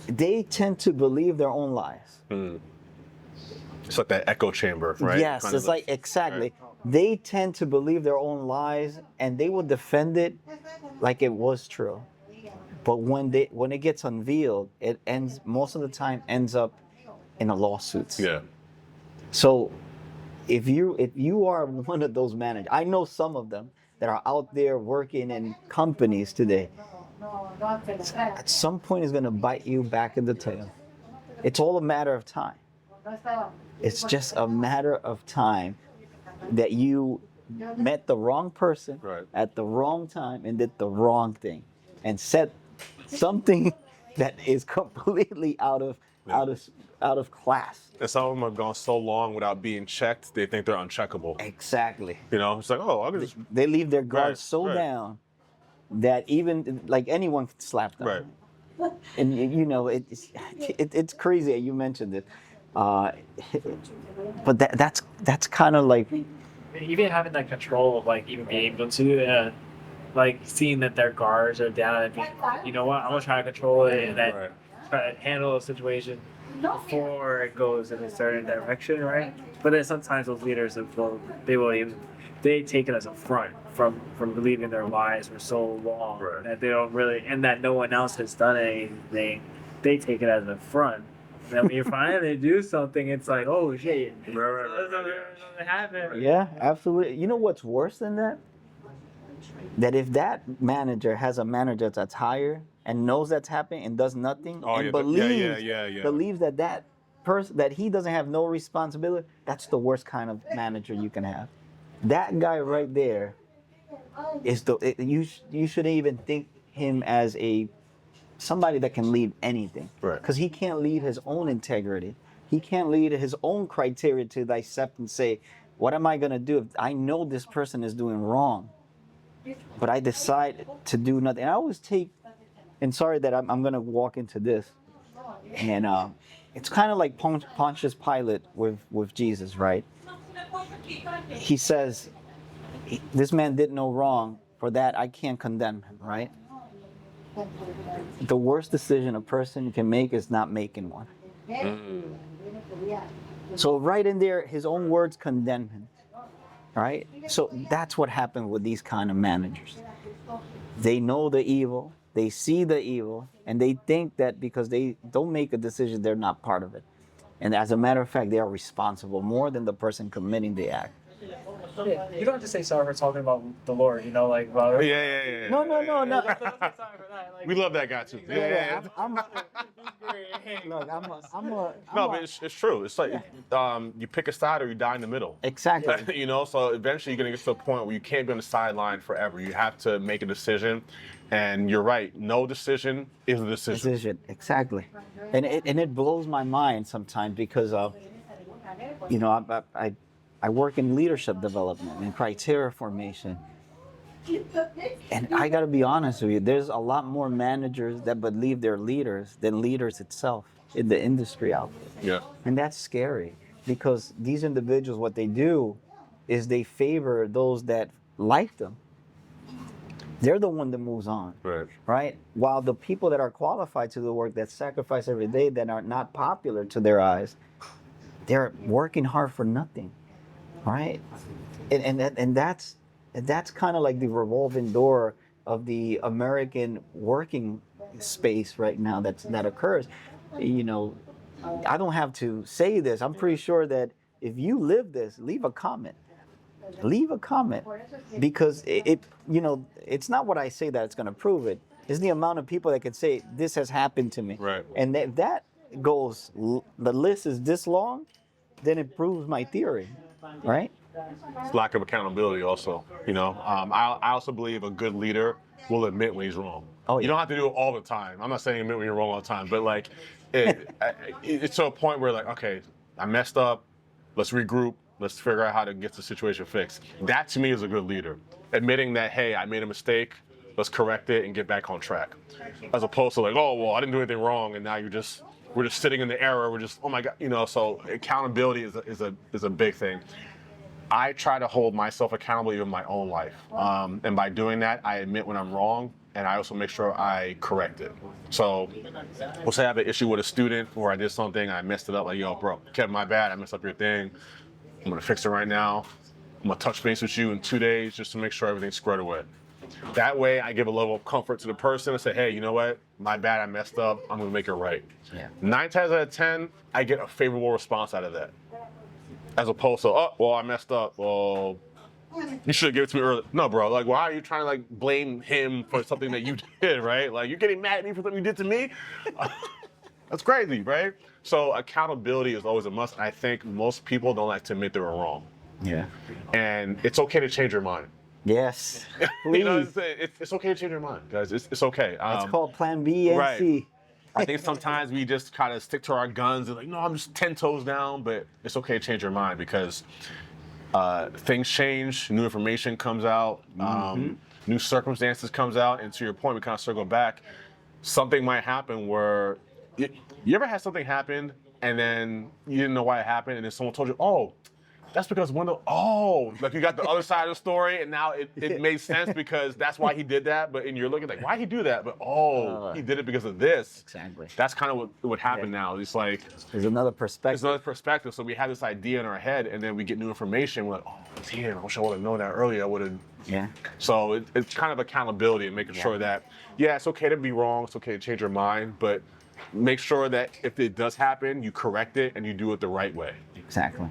they tend to believe their own lies. It's like that echo chamber, right? Yes, Kind of it's like, exactly. They tend to believe their own lies, and they will defend it like it was true. But when it gets unveiled, it most of the time ends up in a lawsuits. Yeah. So if you are one of those managers, I know some of them that are out there working in companies today. At some point, it's going to bite you back in the tail. It's all a matter of time. It's just a matter of time that you met the wrong person Right. at the wrong time and did the wrong thing, and said something that is completely out of class. And some of them have gone so long without being checked, they think they're uncheckable. Exactly. You know, it's like, oh, I can just They leave their guard Right, so right. down that even like anyone can slap them. right. And you know, it's crazy. You mentioned it, but that's kind of like, Even having that control of like even being able to like seeing that their guards are down and being, you know what, I'm gonna try to control it and then Right. try to handle the situation before it goes in a certain direction, right? But then sometimes those leaders they take it as a front from believing their lies for so long Right. that they don't really, and that no one else has done anything. They take it as an affront. And then when you finally do something, it's like, oh shit, Right. something happened. yeah, absolutely. You know what's worse than that? That if that manager has a manager that's higher and knows that's happening and does nothing, Oh, and yeah, believes yeah. believes that person, that he doesn't have no responsibility, that's the worst kind of manager you can have. That guy right there is you shouldn't even think him as somebody that can lead anything, Right. because he can't lead his own integrity. He can't lead his own criteria to dissect and say, what am I going to do if I know this person is doing wrong, but I decide to do nothing? I always take, and sorry that I'm going to walk into this, and it's kind of like Pontius Pilate with Jesus, right? He says, this man did no wrong, for that I can't condemn him, right? The worst decision a person can make is not making one. So right in there, his own words condemn him, right? So that's what happened with these kind of managers. They know the evil, they see the evil, and they think that because they don't make a decision, they're not part of it. And as a matter of fact, they are responsible more than the person committing the act. Yeah, you don't have to say sorry for talking about the Lord, you know, like about Yeah. No. We love that guy too. Yeah. Look, No, but it's true. It's like you pick a side or you die in the middle. Exactly. You know, so eventually you're gonna get to a point where you can't be on the sideline forever. You have to make a decision, and you're right. No decision is a decision. Decision, exactly. And it blows my mind sometimes because you know, I work in leadership development and criteria formation, And I got to be honest with you, there's a lot more managers that believe they're leaders than leaders itself in the industry out there. Yeah. And that's scary because these individuals, what they do is they favor those that like them. They're the one that moves on, right? While the people that are qualified to the work, that sacrifice every day, that are not popular to their eyes, they're working hard for nothing, right? And that's kind of like the revolving door of the American working space right now that occurs. You know, I don't have to say this. I'm pretty sure that if you live this, leave a comment. Leave a comment, because it's not what I say that it's going to prove it. It's the amount of people that can say this has happened to me. Right. And if that goes, the list is this long, then it proves my theory, right? It's lack of accountability also. I also believe a good leader will admit when he's wrong. Oh, yeah. You don't have to do it all the time. I'm not saying admit when you're wrong all the time, but like it's to a point where like, okay, I messed up. Let's regroup. Let's figure out how to get the situation fixed. That to me is a good leader. Admitting that, hey, I made a mistake. Let's correct it and get back on track. As opposed to like, oh, well, I didn't do anything wrong, and now we're just sitting in the error. We're just, oh my God, So accountability is a big thing. I try to hold myself accountable even in my own life. And by doing that, I admit when I'm wrong, and I also make sure I correct it. So we'll say I have an issue with a student where I did something, I messed it up, like, yo, bro, Kevin, my bad, I messed up your thing. I'm gonna fix it right now. I'm gonna touch base with you in 2 days just to make sure everything's squared away. That way, I give a level of comfort to the person and say, hey, you know what? My bad, I messed up. I'm gonna make it right. Yeah. 9 times out of 10, I get a favorable response out of that. As opposed to, oh, well, I messed up. Well, you should have given it to me earlier. No, bro. Like, why are you trying to like blame him for something that you did, right? Like, you're getting mad at me for something you did to me? That's crazy, right? So accountability is always a must. And I think most people don't like to admit they were wrong. Yeah. And it's okay to change your mind. Yes. It's okay to change your mind, guys. It's okay. It's called Plan B and right. C. I think sometimes we just kind of stick to our guns and like, no, I'm just 10 toes down. But it's okay to change your mind because things change, new information comes out, new circumstances comes out, and to your point, we kind of circle back. Something might happen where you ever had something happen and then you didn't know why it happened, and then someone told you, oh, that's because Wendell, like you got the other side of the story, and now it made sense because that's why he did that. But and you're looking like, why'd he do that? But he did it because of this. Exactly. That's kind of what happened now. It's like there's another perspective. So we have this idea in our head, and then we get new information. We're like, oh, damn, I wish I would have known that earlier. I would have. Yeah. So it's kind of accountability and making sure that, it's okay to be wrong. It's okay to change your mind, but make sure that if it does happen, you correct it and you do it the right way. Exactly.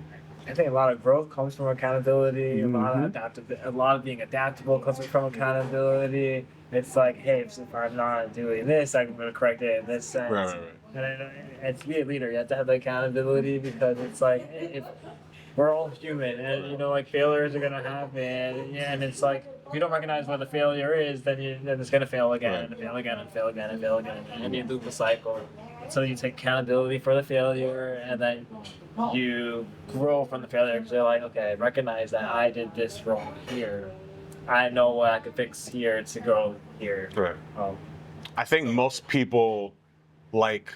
I think a lot of growth comes from accountability. A lot of being adaptable comes from accountability. It's like, hey, if I'm not doing this, I'm going to correct it in this sense. Right. And to be a leader, you have to have the accountability because it's like, if we're all human, and like failures are going to happen. And it's like, if you don't recognize what the failure is, then it's going to fail again, and fail again, and fail again, and fail again, and you loop the cycle. So you take accountability for the failure, and then you grow from the failure because you're like, okay, recognize that I did this wrong here. I know what I could fix here to go here. Right. I think most people like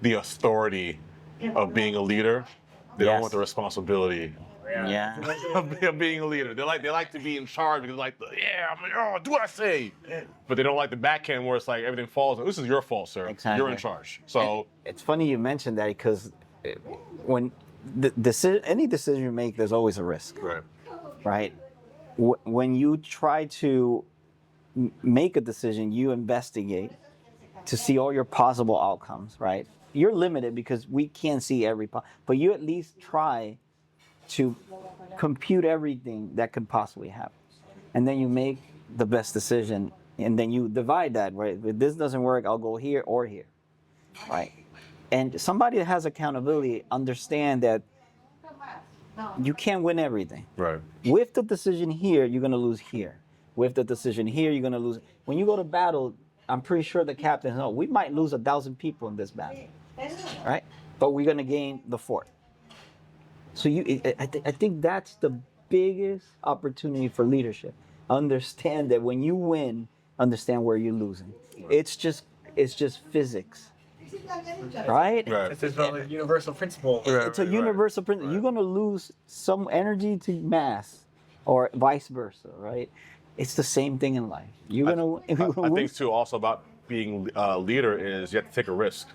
the authority of being a leader. They don't want the responsibility of being a leader. They like to be in charge because do what I say. But they don't like the back end where it's like everything falls. This is your fault, sir. Exactly. You're in charge. So it's funny you mentioned that because when any decision you make, there's always a risk. Right? When you try to make a decision, you investigate to see all your possible outcomes, right? You're limited because we can't see every but you at least try to compute everything that could possibly happen. And then you make the best decision, and then you divide that, right? If this doesn't work, I'll go here or here, right? And somebody that has accountability understand that you can't win everything. Right. With the decision here, you're going to lose here. With the decision here, you're going to lose. When you go to battle, I'm pretty sure the captains know we might lose 1,000 people in this battle, right? But we're going to gain the fort. So I think that's the biggest opportunity for leadership. understand that when you win, understand where you're losing. It's just physics, right? Right. It's this like universal principle. It's a universal principle. You're gonna lose some energy to mass, or vice versa, right? It's the same thing in life. You're gonna. I think too also about being a leader is you have to take a risk,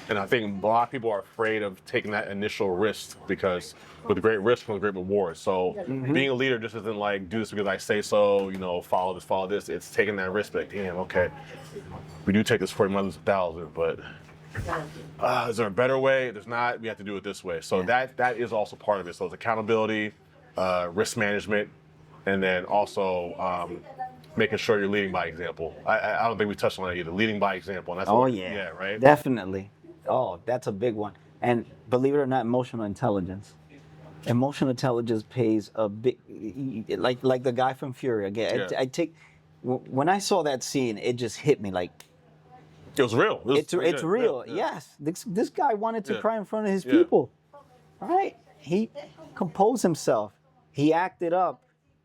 and I think a lot of people are afraid of taking that initial risk because with great risk comes great reward. So being a leader just isn't like do this because I say so, follow this. It's taking that risk. Like, damn, okay, we do take this for mothers 1,000, but is there a better way? There's not. We have to do it this way. So that is also part of it. So it's accountability, risk management, and then also making sure you're leading by example. I don't think we touched on that either. Leading by example, and that's yeah, right. Definitely. Oh, that's a big one. And believe it or not, emotional intelligence. Emotional intelligence pays a big, like the guy from Fury. Again, Yeah. When I saw that scene, it just hit me like. It was real. It's real. Yeah. Yes, this guy wanted to Yeah. cry in front of his Yeah. people. All right, he composed himself. He acted up,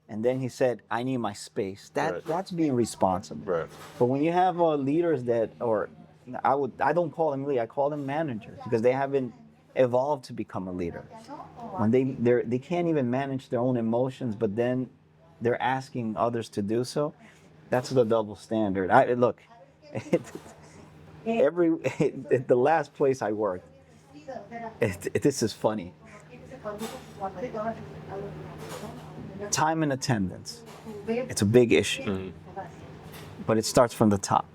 and then he said, "I need my space." That's being responsible. Right. But when you have leaders I don't call them leaders. I call them managers because they haven't evolved to become a leader. When they can't even manage their own emotions, but then they're asking others to do so. That's the double standard. Look. The last place I worked, this is funny. Time and attendance. It's a big issue, but it starts from the top.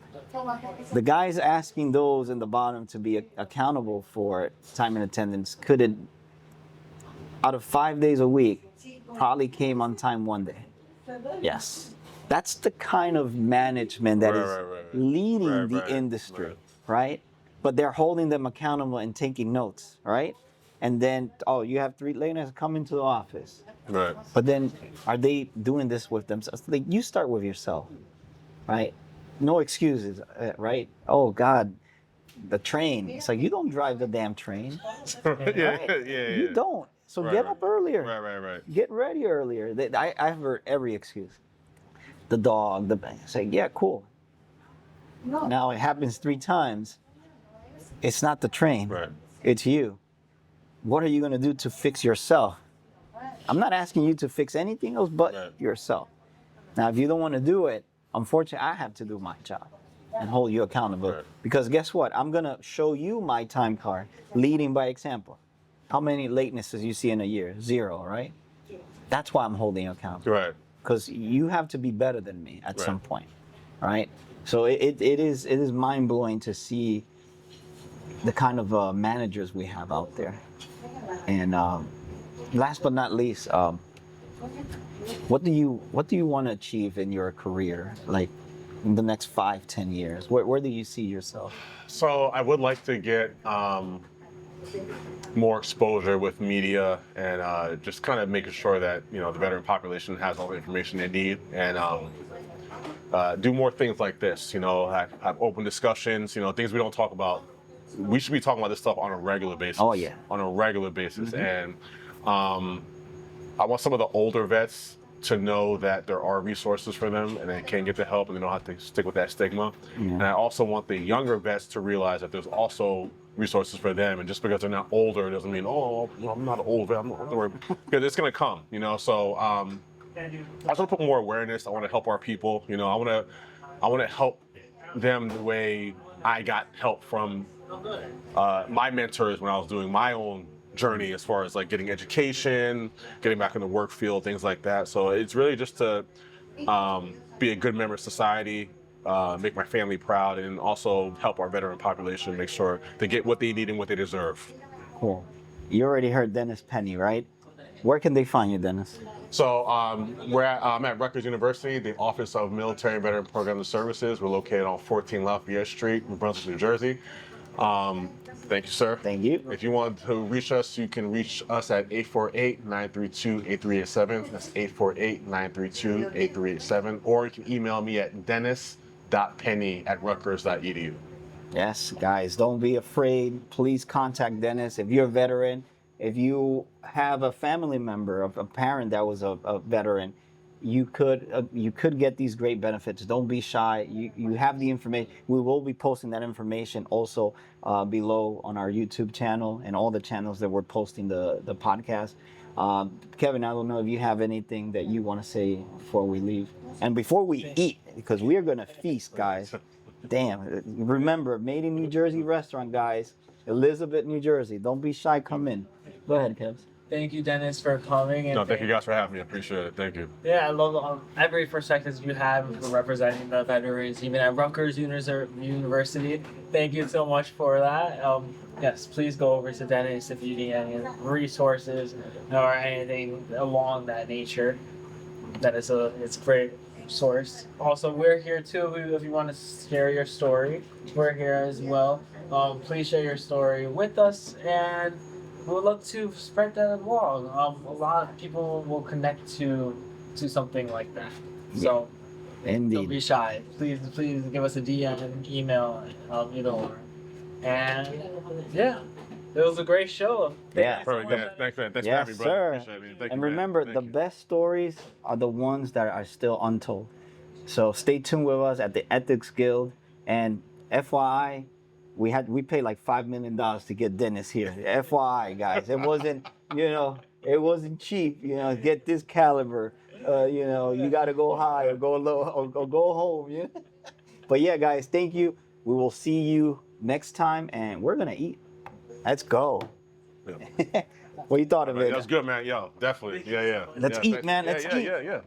The guys asking those in the bottom to be accountable for time and attendance out of 5 days a week, probably came on time one day. Yes. That's the kind of management that is leading the industry, right? But they're holding them accountable and taking notes, right? And then, you have 3 lateness, come into the office. Right. But then, are they doing this with themselves? Like, you start with yourself, right? No excuses, right? Oh, God, the train. It's like, you don't drive the damn train. Yeah. You don't. So get up earlier. Right. Get ready earlier. I've heard every excuse. The dog, say, yeah, cool. Now it happens 3 times. It's not the train. Right. It's you. What are you going to do to fix yourself? I'm not asking you to fix anything else but yourself. Now, if you don't want to do it, unfortunately, I have to do my job and hold you accountable. Right. Because guess what? I'm going to show you my time card, leading by example. How many latenesses you see in a year? 0, right? That's why I'm holding you accountable. Right. Because you have to be better than me at some point, right? So it is mind-blowing to see the kind of managers we have out there. And last but not least, what do you want to achieve in your career, like in the next 5-10 years? Where do you see yourself? So I would like to get more exposure with media and just kind of making sure that the veteran population has all the information they need, and do more things like this. Have open discussions. Things we don't talk about. We should be talking about this stuff on a regular basis. Oh yeah. On a regular basis, and I want some of the older vets to know that there are resources for them and they can get the help and they don't have to stick with that stigma. Yeah. And I also want the younger vets to realize that there's also resources for them, and just because they're not older doesn't mean, I'm not an old vet, I'm not worried, because it's gonna come, so I just want to put more awareness. I want to help our people, I want to help them the way I got help from my mentors when I was doing my own journey, as far as like getting education, getting back in the work field, things like that. So it's really just to be a good member of society, make my family proud, and also help our veteran population make sure they get what they need and what they deserve. Cool. You already heard Dennis Penny, right? Where can they find you, Dennis? So I'm at Rutgers University, the Office of Military and Veteran Programs and Services. We're located on 14 Lafayette Street in Brunswick, New Jersey. Thank you, sir. Thank you. If you want to reach us, you can reach us at 848-932-8387. That's 848-932-8387. Or you can email me at dennis.penny@rutgers.edu. Yes, guys, don't be afraid. Please contact Dennis. If you're a veteran, if you have a family member, a parent that was a veteran, you could get these great benefits. Don't be shy. You have the information. We will be posting that information also below on our YouTube channel and all the channels that we're posting the podcast. Kevin, I don't know if you have anything that you want to say before we leave, and before we eat, because we are gonna feast, guys. Damn! Remember, Made in New Jersey restaurant, guys. Elizabeth, New Jersey. Don't be shy. Come in. Go ahead, Kev. Thank you, Dennis, for coming. And No, thank you guys for having me. I appreciate it. Thank you. Yeah, I love every perspective you have for representing the veterans, even at Rutgers University. Thank you so much for that. Yes, please go over to Dennis if you need any resources or anything along that nature. That is it's a great source. Also, we're here too if you want to share your story. We're here as well. Please share your story with us, and we would love to spread that along. A lot of people will connect to something like that. So Indeed. don't be shy. Please give us a DM, email, either or. And yeah, it was a great show. Yeah. Perfect. Yeah, thanks for Yes, having me, brother. sir. Appreciate it, man. Thank And you, man. remember, Thank the you. best stories are the ones that are still untold. So stay tuned with us at the Ethics Guild. And FYI, we paid like $5 million to get Dennis here. FYI, guys, it wasn't it wasn't cheap. Get this caliber. You got to go high or go low or go home. But yeah, guys, thank you. We will see you next time, and we're gonna eat. Let's go. Yeah. What you thought of it? That's good, man. Yo, definitely. Yeah. Let's eat, man. Let's eat. Yeah.